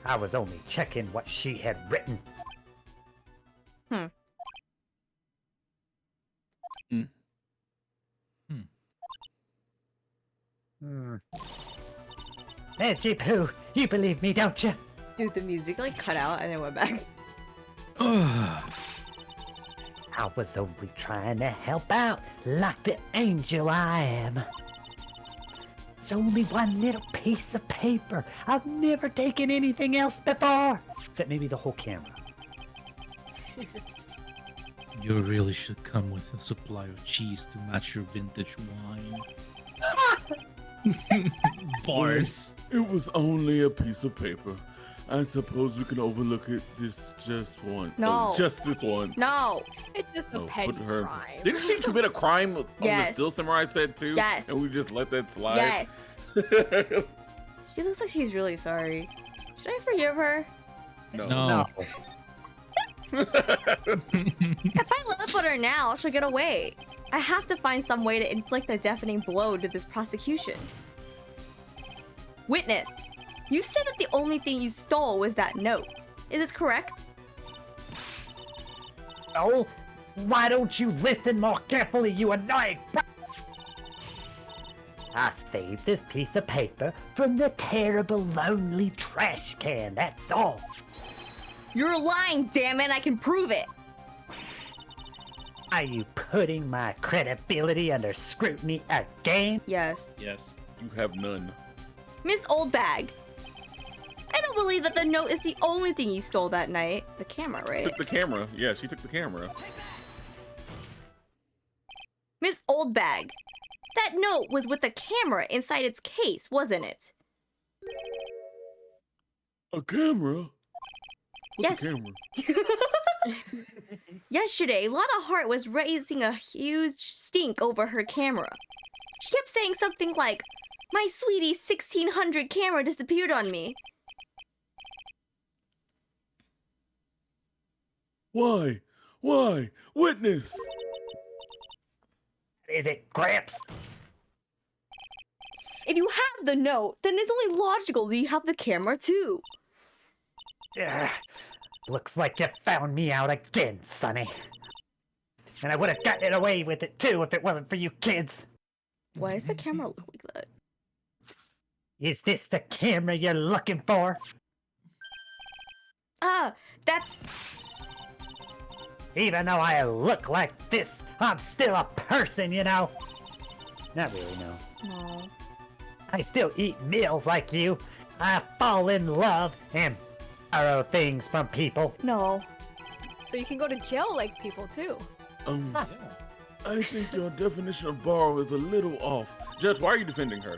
I was only checking what she had written. Hey, Pooh, you believe me, don't you? Dude, the music like cut out and then went back. I was only trying to help out, like the angel I am. It's only one little piece of paper. I've never taken anything else before. Except maybe the whole camera. You really should come with a supply of cheese to match your vintage wine. Bars. It was only a piece of paper. I suppose we can overlook it this just once. No. Oh, just this once. No. It's just a Oh, petty put her. crime. Didn't she commit a crime on the Yes. Still Samurai set too? Yes. And we just let that slide? Yes. She looks like she's really sorry. Should I forgive her? No. No. If I laugh at her now, she'll get away. I have to find some way to inflict a deafening blow to this prosecution. Witness, you said that the only thing you stole was that note. Is this correct? Oh, why don't you listen more carefully, you annoying I saved this piece of paper from the terrible, lonely trash can, that's all. You're lying, damn it, I can prove it. Are you putting my credibility under scrutiny again? Yes. Yes. You have none. Miss Oldbag, I don't believe that the note is the only thing you stole that night. The camera, right? Took the camera. Yeah, she took the camera. Miss Oldbag, that note was with the camera inside its case, wasn't it? A camera? What's Yes. a camera? Yesterday, Lotta Hart was raising a huge stink over her camera. She kept saying something like, "My sweetie 1600 camera disappeared on me." Why? Why? Witness! Is it Gramps? If you have the note, then it's only logical that you have the camera too. Ugh. Looks like you found me out again, Sonny. And I would have gotten away with it too if it wasn't for you kids. Why does the camera look like that? Is this the camera you're looking for? Ah, that's... Even though I look like this, I'm still a person, you know? Not really, no. No. I still eat meals like you. I fall in love and borrow things from people. No. So you can go to jail like people too. I think your definition of borrow is a little off. Judge, why are you defending her?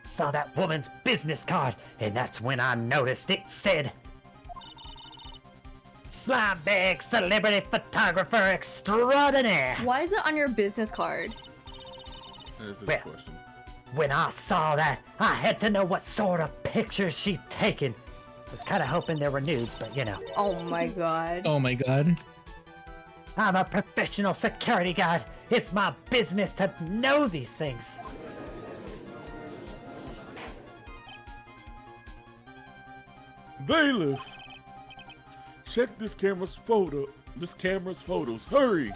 Saw that woman's business card, and that's when I noticed it said Slime Bag Celebrity Photographer Extraordinaire. Why is it on your business card? That is a Well, good question. When I saw that, I had to know what sort of pictures she'd taken. Was kind of hoping there were nudes, but you know. Oh my god. Oh my god. I'm a professional security guard. It's my business to know these things. Bailiff! Check this camera's photos. Hurry!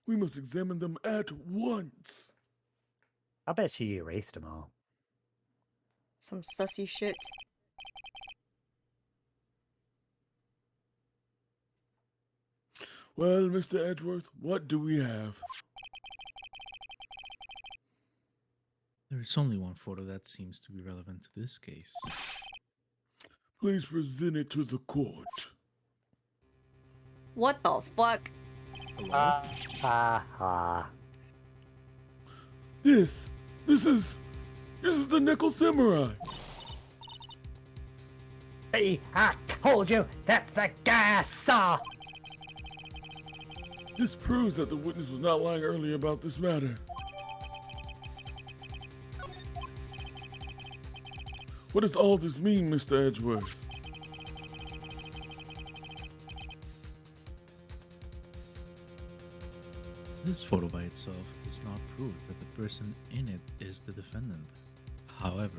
We must examine them at once. I bet she erased them all. Some sussy shit. Well, Mr. Edgeworth, what do we have? There's only one photo that seems to be relevant to this case. Please present it to the court. What the fuck? This is the Nickel Samurai. See, I told you, that's the guy I saw. This proves that the witness was not lying earlier about this matter. What does all this mean, Mr. Edgeworth? This photo by itself does not prove that the person in it is the defendant. However,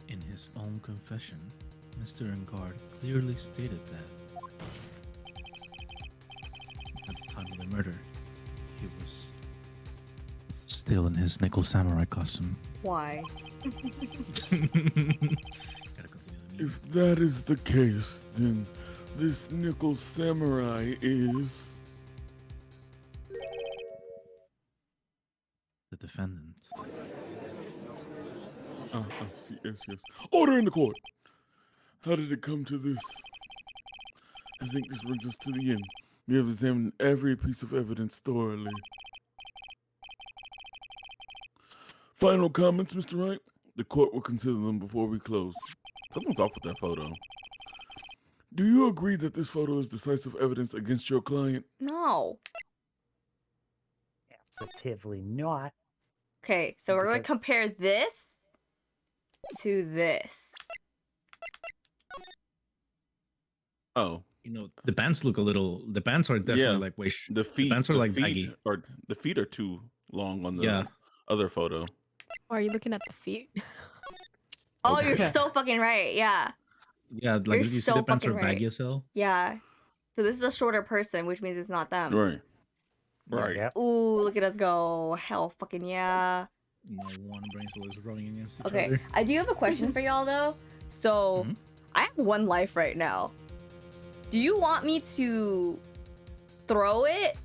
in his own confession, Mr. Engard clearly stated that at the time of the murder, he was still in his Nickel Samurai costume. Why? Gotta continue the meeting. If that is the case, then this Nickel Samurai is... The defendant. Yes. Order in the court! How did it come to this? I think this brings us to the end. We have examined every piece of evidence thoroughly. Final comments, Mr. Wright? The court will consider them before we close. Something's off with that photo. Do you agree that this photo is decisive evidence against your client? No. Positively not. Okay, so we're gonna Because- compare this to this. Oh, You know, the pants look a little. The pants are definitely Yeah. like way. the feet. pants are the like feet baggy. are the feet are too long on the Yeah. other photo. Or are you looking at the feet? Oh, Okay. you're so fucking right. Yeah. Yeah, like You're you see so the pants are fucking right. baggy as hell. Yeah. So this is a shorter person, which means it's not them. Right. Right. Yep. Ooh, look at us go. Hell fucking yeah. My one brain cell is rubbing against each Okay, other. I do have a question for y'all though. So, Mhm. I have one life right now. Do you want me to throw it?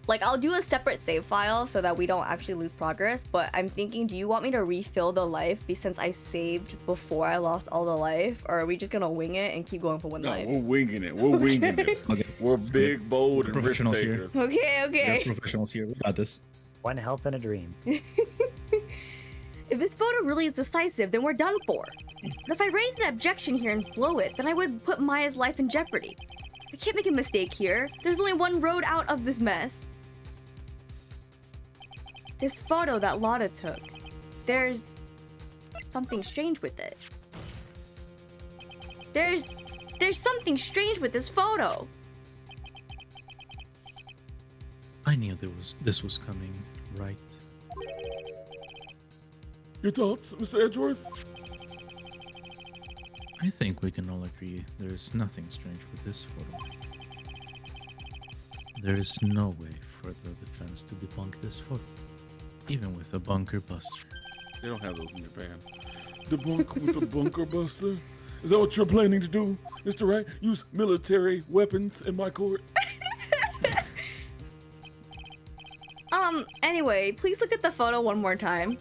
Like, I'll do a separate save file so that we don't actually lose progress, but I'm thinking, do you want me to refill the life since I saved before I lost all the life? Or are we just gonna wing it and keep going for one No, life? we're winging it. We're winging it. Okay, We're big, bold, and risk Professionals here. takers. Okay, we're okay. professionals here. We got this. One health and a dream. If this photo really is decisive, then we're done for. But if I raise an objection here and blow it, then I would put Maya's life in jeopardy. I can't make a mistake here. There's only one road out of this mess. This photo that Lotta took, there's something strange with it. There's something strange with this photo. I knew this was coming, right? Your thoughts, Mr. Edgeworth? I think we can all agree there's nothing strange with this photo. There is no way for the defense to debunk this photo, even with a bunker buster. They don't have those in Japan. Debunk with a bunker buster? Is that what you're planning to do, Mr. Wright? Use military weapons in my court? Anyway, please look at the photo one more time.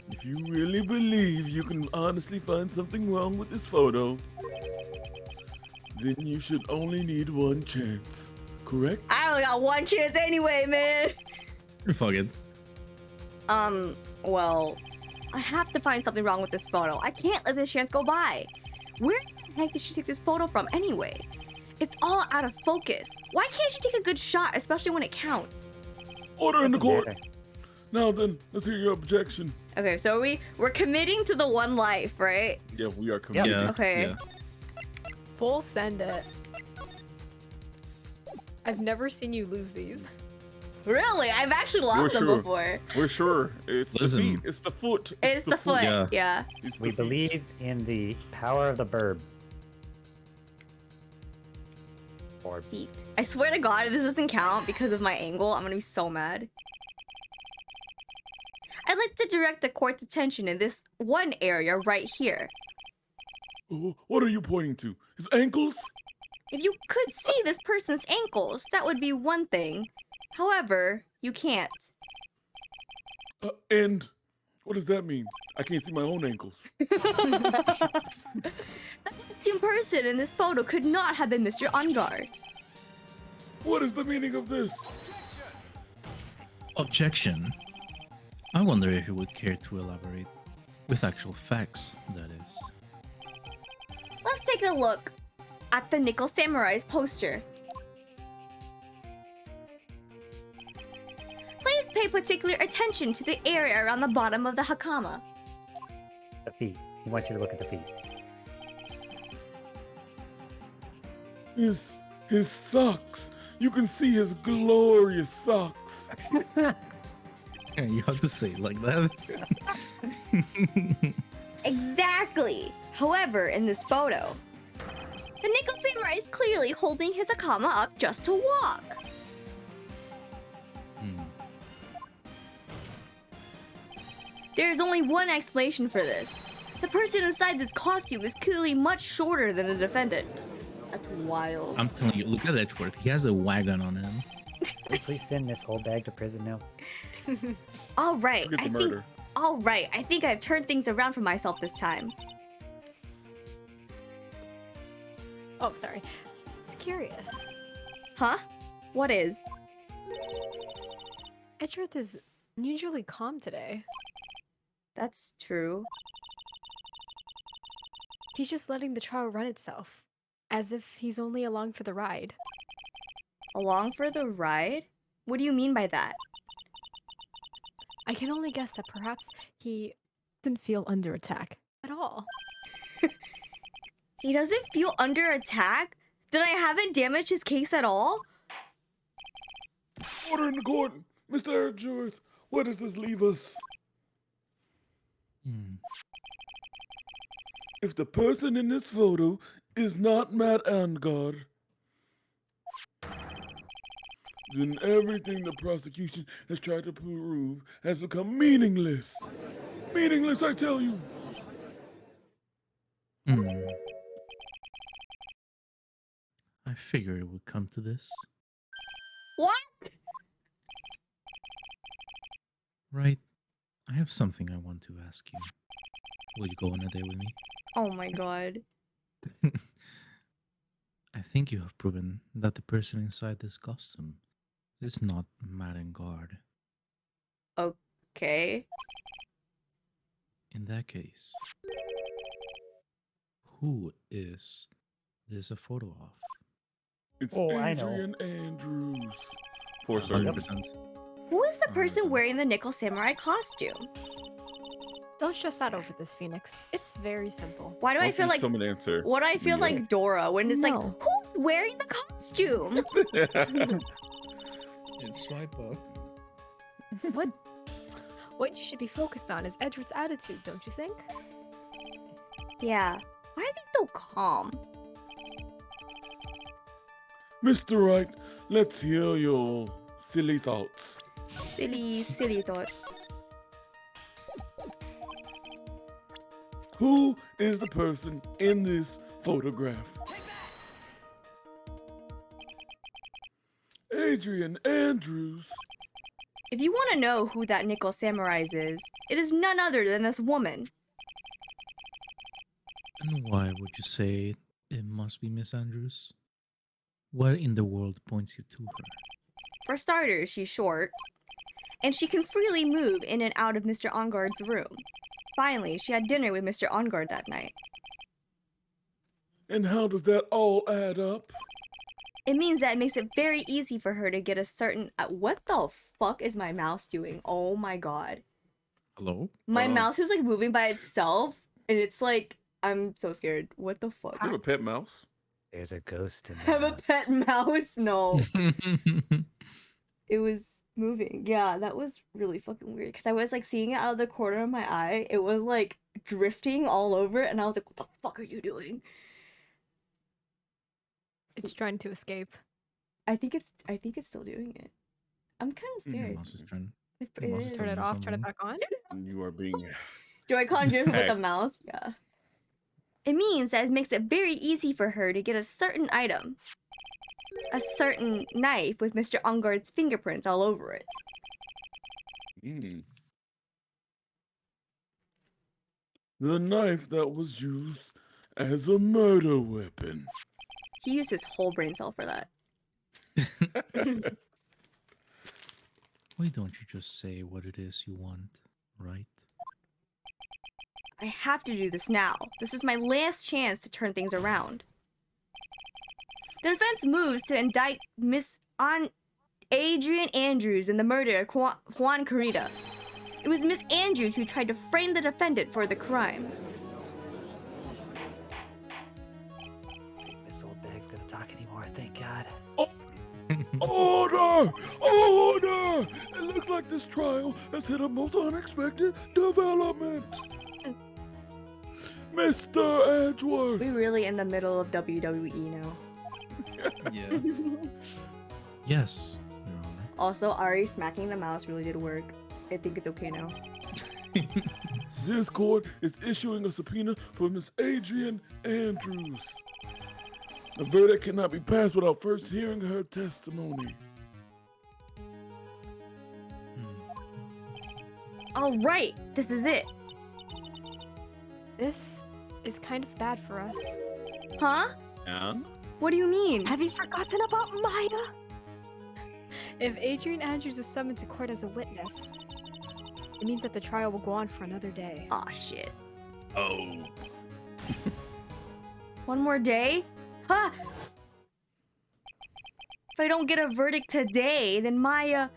If you really believe you can honestly find something wrong with this photo, then you should only need one chance, correct? I only got one chance anyway, man. Fuck it. Well, I have to find something wrong with this photo. I can't let this chance go by. Where the heck did she take this photo from anyway? It's all out of focus. Why can't she take a good shot, especially when it counts? Order in the court. Now then, let's hear your objection. Okay, so we're committing to the one life, right? Yeah, we are committed. Yeah. Okay. Yeah. Full send it. I've never seen you lose these. Really? I've actually lost them sure. before. We're sure. It's Listen. the feet. It's the foot. It's the foot. Yeah. Yeah. It's the We feet. believe in the power of the burb. Or Feet. I swear to God, if this doesn't count because of my angle, I'm gonna be so mad. I'd like to direct the court's attention in this one area right here. Oh, what are you pointing to? His ankles? If you could see this person's ankles, that would be one thing. However, you can't. And what does that mean? I can't see my own ankles. The victim person in this photo could not have been Mr. Ungard. What is the meaning of this? Objection. I wonder if you would care to elaborate with actual facts, that is. Let's take a look at the Nickel Samurai's poster. Please pay particular attention to the area around the bottom of the hakama. the feet. He wants you to look at the feet. His socks. You can see his glorious socks. Yeah, you have to say it like that. Exactly. However, in this photo, the Nickel Samurai is clearly holding his akama up just to walk. There's only one explanation for this. The person inside this costume is clearly much shorter than the defendant. That's wild. I'm telling you, look at Edgeworth. He has a wagon on him. Can you please send this whole bag to prison now? All right, Forget the I think. murder. All right, I think I've turned things around for myself this time. Oh, sorry. It's curious. Huh? What is? Edgeworth is unusually calm today. That's true. He's just letting the trial run itself, as if he's only along for the ride. Along for the ride? What do you mean by that? I can only guess that perhaps he doesn't feel under attack at all. He doesn't feel under attack? Then I haven't damaged his case at all? Order in the court. Mr. Edgeworth, where does this leave us? If the person in this photo is not Matt Angard, then everything the prosecution has tried to prove has become meaningless. Meaningless, I tell you. I figured it would come to this. What? Right. I have something I want to ask you. Will you go on a date with me? Oh my god. I think you have proven that the person inside this costume is not Matt Angard. Okay. In that case, who is this a photo of? It's Oh, I know. Adrian Andrews. Poor sir. 100%. Who is the person wearing the Nickel Samurai costume? Don't stress out over this, Phoenix. It's very simple. Why do I feel like Tell me the answer. what do I feel like Dora when it's like No. who's wearing the costume? And swipe up. What you should be focused on is Edward's attitude, don't you think? Yeah. Why is he so calm? Mr. Wright, let's hear your silly thoughts. Silly thoughts. Who is the person in this photograph? Adrian Andrews. If you want to know who that Nickel Samurai is, it is none other than this woman. And why would you say it must be Miss Andrews? What in the world points you to her? For starters, she's short, and she can freely move in and out of Mr. Ongard's room. Finally, she had dinner with Mr. Ongard that night. And how does that all add up? It means that it makes it very easy for her to get a certain... what the fuck is my mouse doing? Oh my god. Hello? My mouse is like moving by itself, and it's like... I'm so scared. What the fuck? You have a pet mouse? There's a ghost in the Have a house. pet mouse? No. It was moving. Yeah, that was really fucking weird. Because I was like seeing it out of the corner of my eye. It was like drifting all over, and I was like, what the fuck are you doing? It's trying to escape. I think it's still doing it. I'm kind of Your scared. mouse is trying. It your mouse is is. Turn it do off, turn it something. back on. You are being... Do I conjure with Heck. a mouse? Yeah. It means that it makes it very easy for her to get a certain item. A certain knife with Mr. Ongard's fingerprints all over it. The knife that was used as a murder weapon. He used his whole brain cell for that. Why don't you just say what it is you want, right? I have to do this now. This is my last chance to turn things around. The defense moves to indict Miss Adrian Andrews in the murder of Juan Carita. It was Miss Andrews who tried to frame the defendant for the crime. This old bag's gonna talk anymore, thank God. Order! Order! It looks like this trial has hit a most unexpected development. Mr. Edgeworth! We're really in the middle of WWE now. Yeah. Yes, Your Honor. Also, Ari smacking the mouse really did work. I think it's okay now. This court is issuing a subpoena for Miss Adrian Andrews. The verdict cannot be passed without first hearing her testimony. All right, this is it. This is kind of bad for us. Huh? And? What do you mean? Have you forgotten about Maya? If Adrian Andrews is summoned to court as a witness, it means that the trial will go on for another day. Aw, shit. Oh. One more day? Huh? If I don't get a verdict today, then Maya...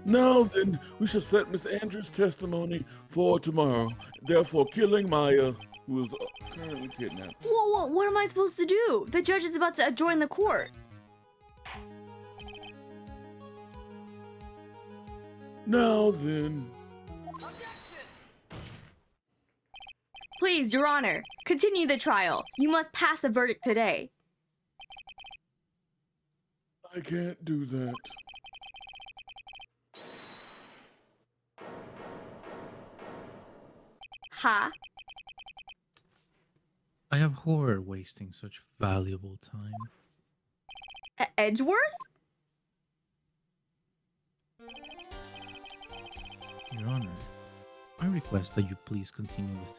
Now then, we shall set Miss Andrews' testimony for tomorrow, therefore killing Maya, who is currently kidnapped. Whoa, what am I supposed to do? The judge is about to adjourn the court. Now then, Please, Your Honor, continue the trial. You must pass a verdict today. I can't do that. Ha? I abhor wasting such valuable time. Edgeworth? Your Honor, I request that you please continue with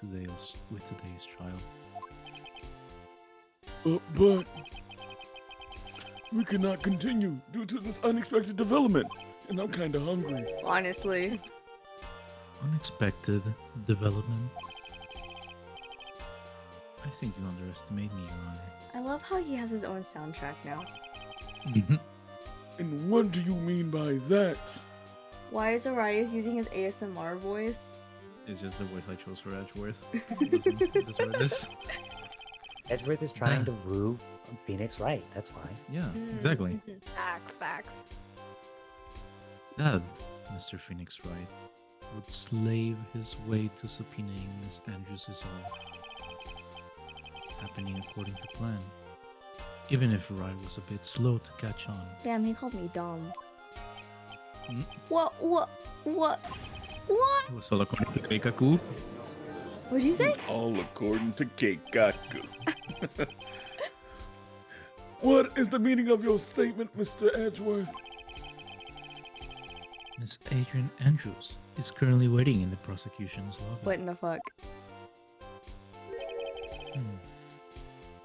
today's trial. But we cannot continue due to this unexpected development, and I'm kinda hungry. Honestly. Unexpected development. I think you underestimate me, Your Honor. I love how he has his own soundtrack now. And what do you mean by that? Why is Orias using his ASMR voice? It's just the voice I chose for Edgeworth. That's what it is. Edgeworth is trying to woo Phoenix Wright. That's why. Yeah, exactly. Facts. That Mr. Phoenix Wright would slave his way to subpoenaing Miss Andrews' happening according to plan. Even if Wright was a bit slow to catch on. Damn, he called me dumb. Mm. What? It was all according to Keikaku. What'd you say? All according to Keikaku. What is the meaning of your statement, Mr. Edgeworth? Miss Adrian Andrews is currently waiting in the prosecution's lobby. What in the fuck?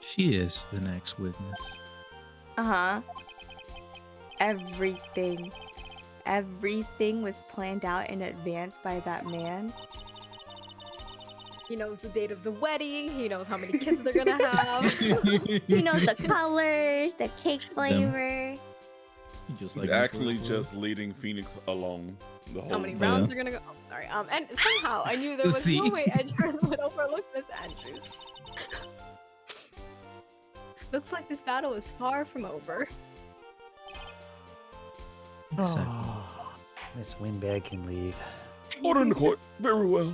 She is the next witness. Uh-huh. Everything was planned out in advance by that man. He knows the date of the wedding. He knows how many kids they're gonna have. He knows the colors, the cake flavor. Just He's like actually just leading Phoenix along the whole How many time. rounds are gonna go? Oh, sorry. And somehow I knew there was See? no way Edgeworth would overlook Miss Andrews. Looks like this battle is far from over. Exactly. Oh, Miss Windbag can leave. Order in the court. Very well.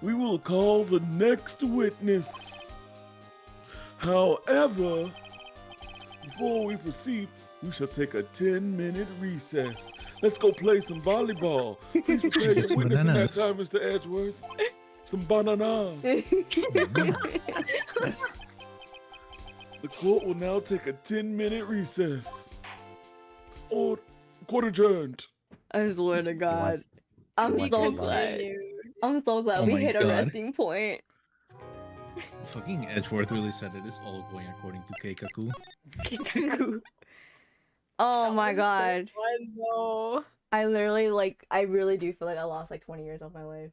We will call the next witness. However, before we proceed, we shall take a 10-minute recess. Let's go play some volleyball. Please prepare your Some witness in that bananas. time, Mr. Edgeworth. Some bananas. The court will now take a 10-minute recess. Or court adjourned. I swear to God. wants- I'm wants so his glad. Dude. I'm so glad Oh we my hit a God. resting point. Fucking Edgeworth really said it is all going according to Keikaku. Oh That my was so God. fun, though. I literally I really do feel like I lost like 20 years of my life.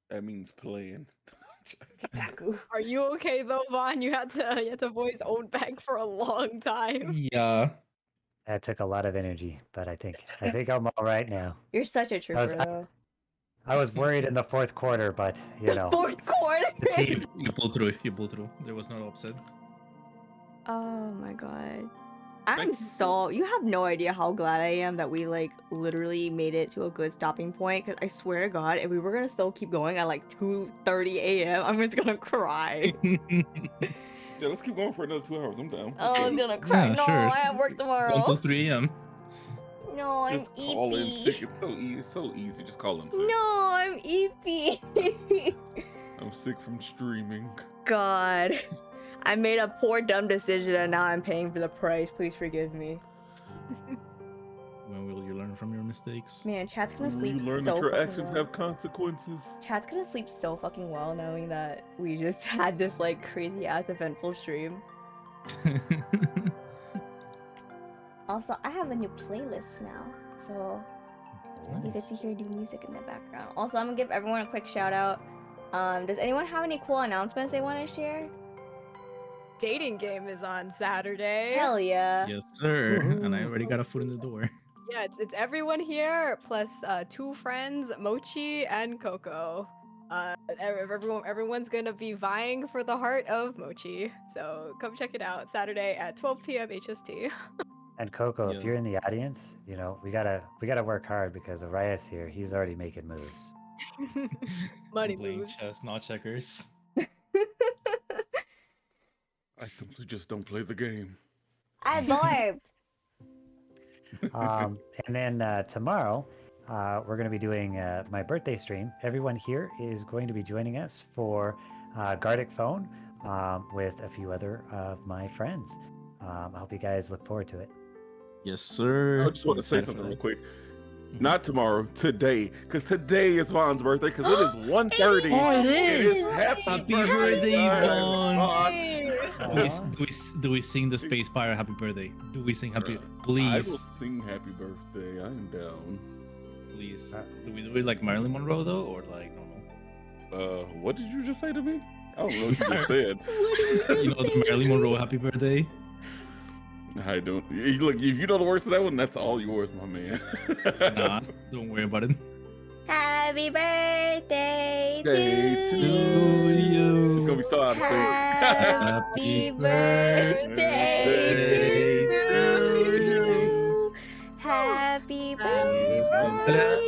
That means playing. Are you okay though, Vaughn? You had to voice own bag for a long time. Yeah. That took a lot of energy, but I think I'm all right now. You're such a trooper was- though. I was worried in the fourth quarter, but you know, Fourth quarter. the team. You pulled through. You pulled through. There was no upset. Oh my God. You have no idea how glad I am that we like literally made it to a good stopping point, because I swear to God, if we were gonna still keep going at like 2:30 a.m., I'm just gonna cry. Yeah, let's keep going for another 2 hours. I'm down. Oh, I was gonna cry. Yeah, No, sure. I have work tomorrow. Until 3 a.m. No, I'm Just call in EP. sick. It's so easy. It's so easy. Just call in sick. No, I'm EP. I'm sick from streaming. God. I made a poor dumb decision and now I'm paying for the price. Please forgive me. When will you learn from your mistakes? Man, chat's gonna You sleep learn so that your fucking actions well. have consequences. Chat's gonna sleep so fucking well knowing that we just had this like crazy ass eventful stream. Also, I have a new playlist now, so you get to hear new music in the background. Also, I'm gonna give everyone a quick shout out. Does anyone have any cool announcements they want to share? Dating game is on Saturday. Hell yeah. Yes, sir. And I already got a foot in the door. Yeah, it's everyone here plus 2 friends, Mochi and Coco. Everyone's gonna be vying for the heart of Mochi. So come check it out Saturday at 12 p.m. HST. And Coco, Yeah. if you're in the audience, you know we gotta work hard because Orias here, he's already making moves. Money Playing moves. chess, not checkers. I simply just don't play the game. I barb. And then tomorrow, we're going to be doing my birthday stream. Everyone here is going to be joining us for Gardic Phone with a few other of my friends. I hope you guys look forward to it. Yes, sir. I just want to say something real quick. Not tomorrow, today, because today is Vaughn's birthday. Because it is 1:30. Oh, it is. Happy, Happy birthday, Vaughn. Aw. Do we sing the Space Pirate happy birthday? Do we sing happy? I will Please, sing happy birthday. I am down. please. Do we do it like Marilyn Monroe though, or like normal? What did you just say to me? I don't know what you just said. You know the Marilyn Monroe happy birthday. I don't. Look, if you know the words to that one, that's all yours, my man. Nah, don't worry about it. Happy birthday Day to to you. It's gonna be so out of sync. Happy birthday to you. Happy birthday,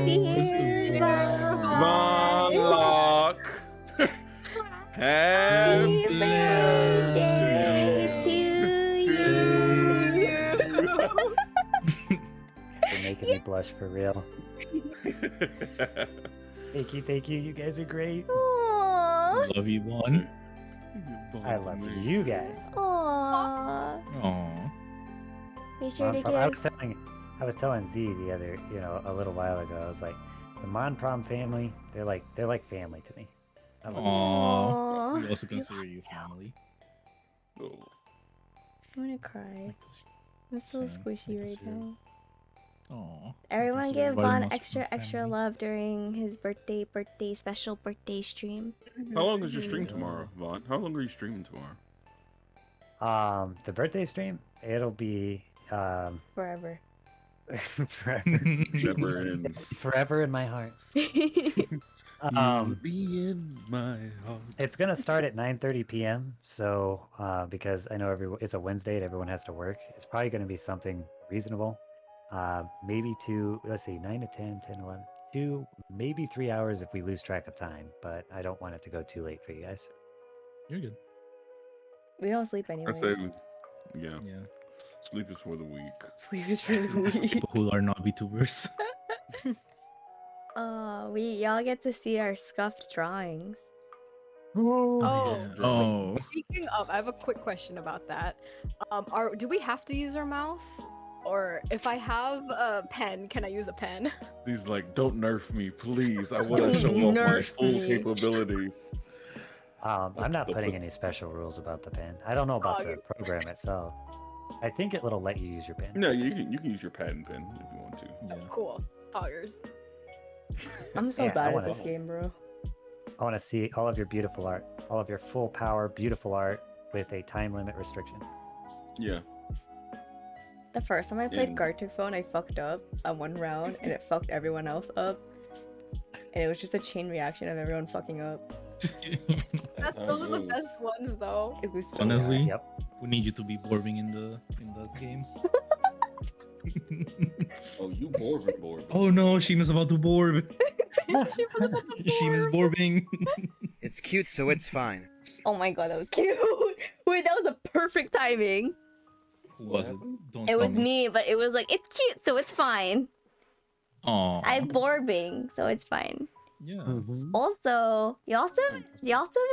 dear Von Loch. Happy Happy birthday to you. You're making me blush for real. Thank you. You guys are great. Aww. Love you, Vaughn. I love you guys. Aww. Aw. Be sure to I give. was telling Z the other, a little while ago. I was like, the Monster Prom family, they're like family to me. I love you guys. Aw. Aww. We also consider you family. Oh. I'm gonna cry. Like this- I'm so Same. squishy Like right this now. Aw. Everyone Consider give everybody Vaughn Monster extra Prom extra family. love during his special birthday stream. How long is your stream tomorrow, Vaughn? How long are you streaming tomorrow? The birthday stream, it'll be Forever. forever, Never ends. forever in my heart. Be in my heart. It's gonna start at 9:30 p.m. So, because I know it's a Wednesday and everyone has to work, it's probably gonna be something reasonable. Maybe let's see, 9 to 10, 10, 11, 2, maybe 3 hours if we lose track of time. But I don't want it to go too late for you guys. You're good. We don't sleep I anymore. say, yeah. Yeah. Sleep is for the weak. Sleep is for the For weak. people who are not VTubers. Y'all get to see our scuffed drawings. Oh. Yeah. Oh. Speaking of, I have a quick question about that. Do we have to use our mouse? Or if I have a pen, can I use a pen? He's like, don't nerf me, please. I want to Don't show off my nerf full me." capabilities. I'm not putting any special rules about the pen. I don't know about the Okay. program itself. I think it'll let you use your pen. No, you can use your patent pen if you want to. Yeah. Cool. Poggers. I'm so Yeah, I bad at wanna this see- game, bro. I want to see all of your beautiful art, all of your full power, beautiful art with a time limit restriction. Yeah. The first time I played And- Gartic Phone, I fucked up on one round and it fucked everyone else up. And it was just a chain reaction of everyone fucking up. Those are the best ones, though. It was so Honestly, Yep. we need you to be borbing in the game. Oh, you bored. Oh no, Shima's about to borb. Shima's borbing. It's cute, so it's fine. Oh my god, that was cute. Wait, that was the perfect timing. Who was it? Don't It tell was me, but it was like, it's cute, so it's fine. Aw. I'm borbing, so it's fine. Yeah. Also, y'all still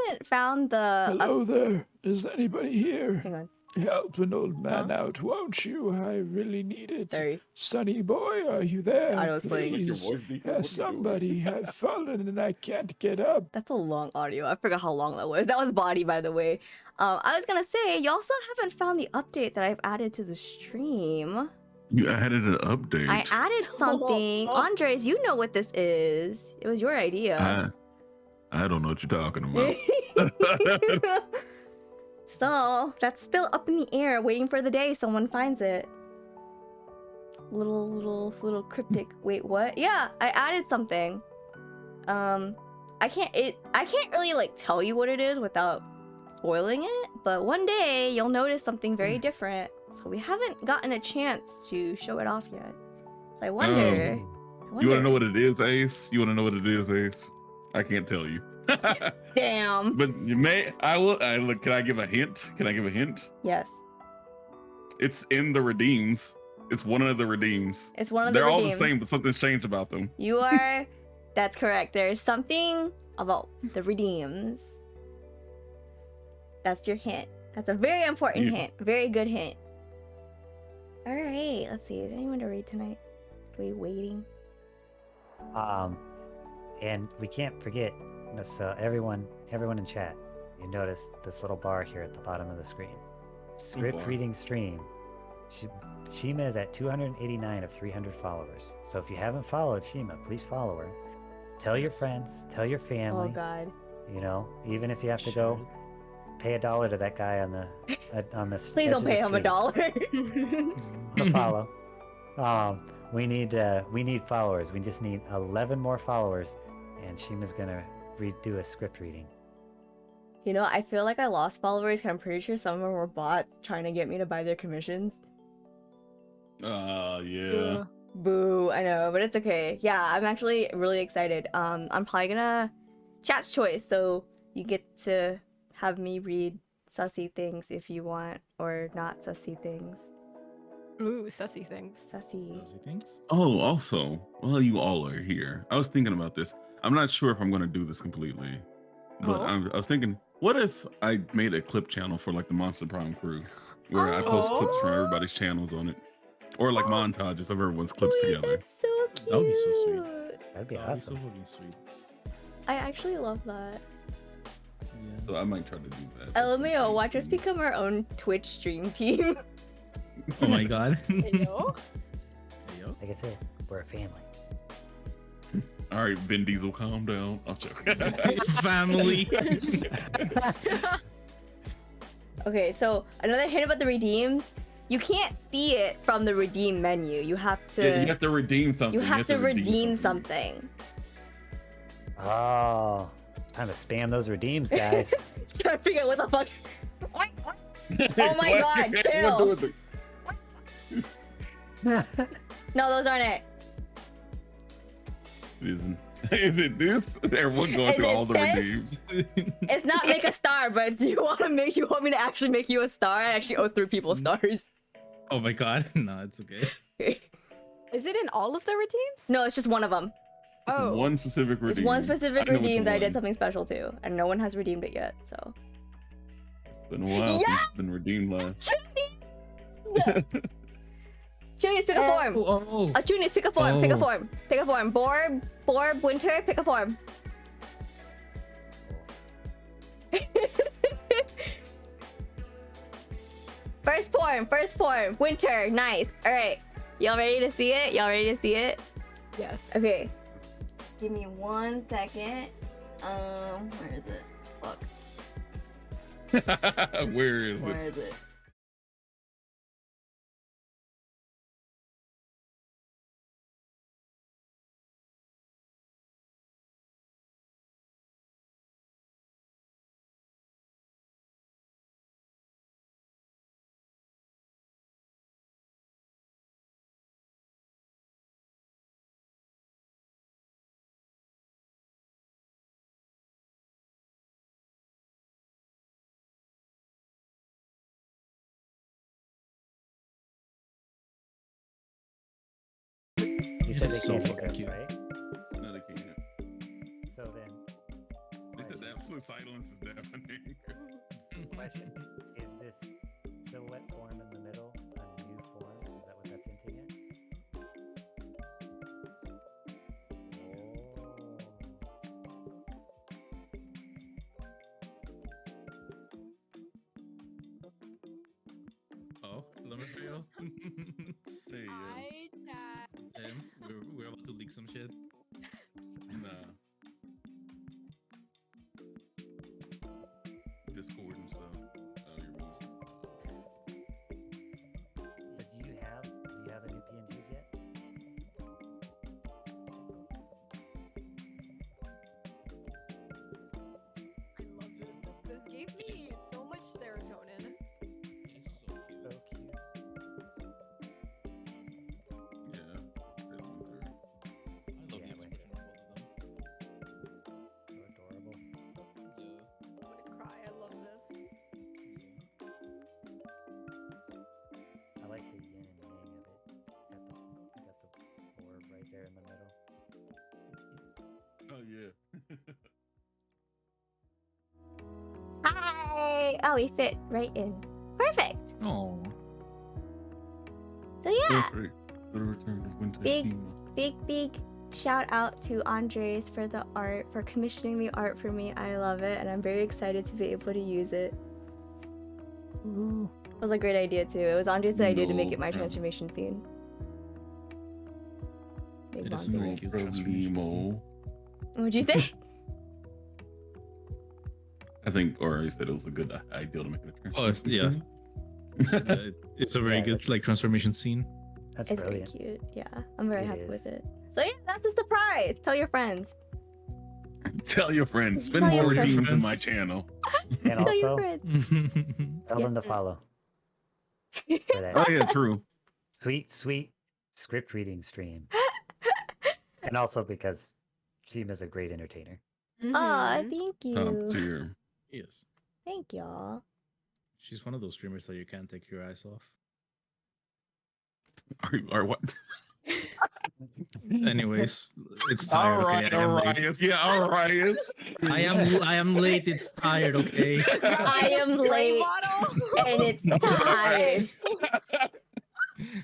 haven't found the. Hello there. Is anybody here? Hang on. Help an old man out, won't you? I really need it. Sorry. Sonny boy, are you there? I was playing. Your Please. voice deep? What are you doing? Somebody, I've fallen and I can't get up. That's a long audio. I forgot how long that was. That was Body, by the way. I was gonna say, y'all still haven't found the update that I've added to the stream. You added an update. I added something. Andres, you know what this is. It was your idea. I don't know what you're talking about. So, that's still up in the air, waiting for the day someone finds it. Little cryptic. Wait, what? Yeah, I added something. I can't really like tell you what it is without spoiling it, but one day you'll notice something very different. So we haven't gotten a chance to show it off yet. So I wonder. You want to know what it is, Ace? You want to know what it is, Ace? I can't tell you. Damn. But you may. I will. Look. Can I give a hint? Can I give a hint? Yes. It's in the redeems. It's one of the redeems. It's one of the They're all the redeems. same, but something's changed about them. You are. That's correct. There's something about the redeems. That's your hint. That's a very important hint. Very good hint. All right. Let's see. Is anyone to read tonight? Are we waiting? And we can't forget, so everyone in chat, you notice this little bar here at the bottom of the screen. Script bar? reading stream. Shima is at 289 of 300 followers. So if you haven't followed Shima, please follow her. Tell your friends, tell your family. Oh God. You know, even if you have to go pay $1 to that guy on on this. Please don't pay him $1. A follow. We need followers. We just need 11 more followers, and Shima's gonna do a script reading. You know, I feel like I lost followers because I'm pretty sure some of them were bots trying to get me to buy their commissions. Yeah. Boo, I know, but it's okay. Yeah, I'm actually really excited. I'm probably gonna chat's choice, so you get to have me read sussy things if you want, or not sussy things. Ooh, sussy things. Sussy. Does he thinks? Oh, also, while you all are here, I was thinking about this. I'm not sure if I'm going to do this completely, but I was thinking, what if I made a clip channel for like the Monster Prom crew, where I post clips from everybody's channels on it, or like montages of everyone's clips together. That's so cute. That would be so sweet. That'd be That would be awesome. so fucking sweet. I actually love that. Yeah. So I might try to do that. LMAO, watch us become our own Twitch stream team. Oh my god. Heyo. Heyo. Like I said, we're a family. All right, Vin Diesel, calm down. I'll check. Family. Okay, so another hint about the redeems. You can't see it from the redeem menu. You have to. Yeah, you have to redeem something. You have to redeem something. Oh, time to spam those redeems, guys. Trying to figure out what the fuck. Oh my god, What chill. do with it? No, those aren't it. Is it this? Everyone going Is through it all the this? redeems. It's not make a star, but do you want me to actually make you a star? I actually owe 3 people stars. Oh my god. No, it's okay. Is it in all of the redeems? No, it's just one of them. Oh. One specific redeem. It's one specific I know which redeem that I did one. something special to, and no one has redeemed it yet, so. It's been a while since it's been redeemed last. Juniors, pick a form. Oh. Juniors, pick a form. Pick a Oh. form. Pick a form. Borb, Winter, pick a form. First form. Winter, nice. All right. Y'all ready to see it? Yes. Okay. Give me 1 second. Where is it? Fuck. Where is Where it? is it? You said they It's so can't fucking hear us, cute. right? No, they can't. So then, They said the absolute silence is deafening. question: is this silhouette form in the middle a new form? Is that what that's hinting at? Oh, let me feel. Hey, Hi, chat. We're about to leak some shit. nah. Discord and stuff. Oh, you're moving. So do you have the new PNGs yet? I love this. This gave me so much serotonin. It's so cute. So cute. Yeah. They went through. I love Yeah, the wait. expression of both of them. So adorable. Yeah. I'm gonna cry. I love this. I like the yin and yang of it. Got the orb right there in the middle. Oh, yeah. Hi. Oh, we fit right in. Perfect. Oh. So yeah, Perfect. For the return of winter. Big- Shima. big shout out to Andres for the art, for commissioning the art for me. I love it, and I'm very excited to be able to use it. It was a great idea too. It was Andres' idea to make it my No, transformation theme. Big It is bond. very No cute transformation problemo. What'd you say? I think, or I said it was a good idea to make it a Oh, transformation. yeah. It's a very Yeah, good like transformation scene. That's It's brilliant. very cute. Yeah, I'm very It happy with is. it. So yeah, that's the surprise. Tell your friends. Tell your friends. Spend Tell your more friends. redeems in my channel. And Tell your also, friends. tell Yeah. them to follow for that Oh yeah, true. sweet, sweet script reading stream. And also because Shima's a great entertainer. Aw, Mhm. thank Top you. tier. Yes. Thank y'all. She's one of those streamers that you can't take your eyes off. Or what? Anyways, it's tired. All Okay, right, I am late. Orias. Yeah, Orias. I am late. It's tired. Okay. I am late and it's tired.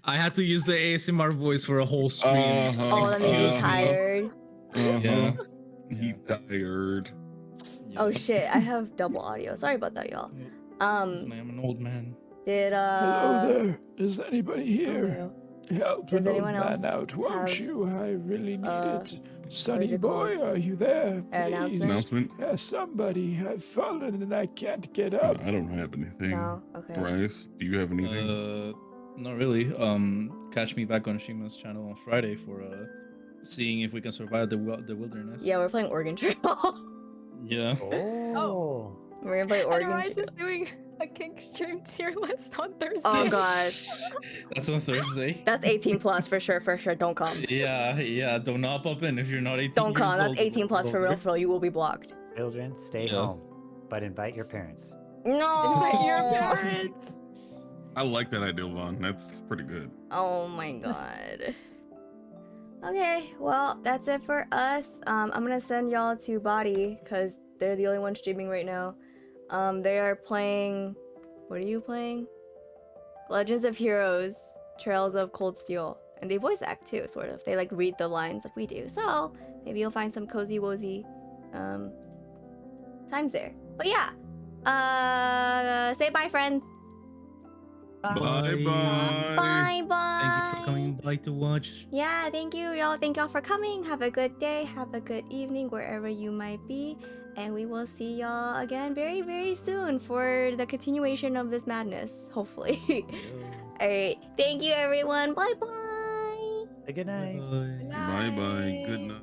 I had to use the ASMR voice for a whole stream. Oh, that made you Excuse me. tired. Yeah. He tired. Oh Yes. shit, I have double audio. Sorry about that, y'all. Listen, I am an old man. Did Hello there. Is anybody here? Help Does an old anyone else man out, won't have, you? I really need it. what Sonny is it boy, called? are you there? An announcement? Please. Announcement? Yeah, somebody. I've fallen and I can't get up. I don't have anything. No? Okay. Rice, do you have anything? Not really. Catch me back on Shima's channel on Friday for seeing if we can survive the wilderness. Yeah, we're playing Oregon Trail. Yeah. Oh. We're gonna play And Oregon Orias Trail. is doing a kink stream tier list on Thursday. Oh god. That's on Thursday. That's 18 plus for sure, Don't come. Yeah. Do not pop in if you're not 18. Don't come. years That's old 18 or plus for older. real. You will be blocked. Children, stay Yeah. home, but invite your parents. No. Invite your parents. I like that idea, Vaughn. That's pretty good. Oh my god. Okay, well, that's it for us. I'm gonna send y'all to Body, because they're the only ones streaming right now. They are playing... What are you playing? Legends of Heroes, Trails of Cold Steel. And they voice act too, sort of. They like read the lines like we do. So, maybe you'll find some cozy wozy times there. But yeah. Say bye, friends. Bye Bye. bye. Bye. Thank you for coming by to watch. Yeah, thank you, y'all. Thank y'all for coming. Have a good day. Have a good evening wherever you might be. And we will see y'all again very, very soon for the continuation of this madness, hopefully. Alright. Thank you, everyone. Bye bye. Good night. Bye. Bye bye. Good night.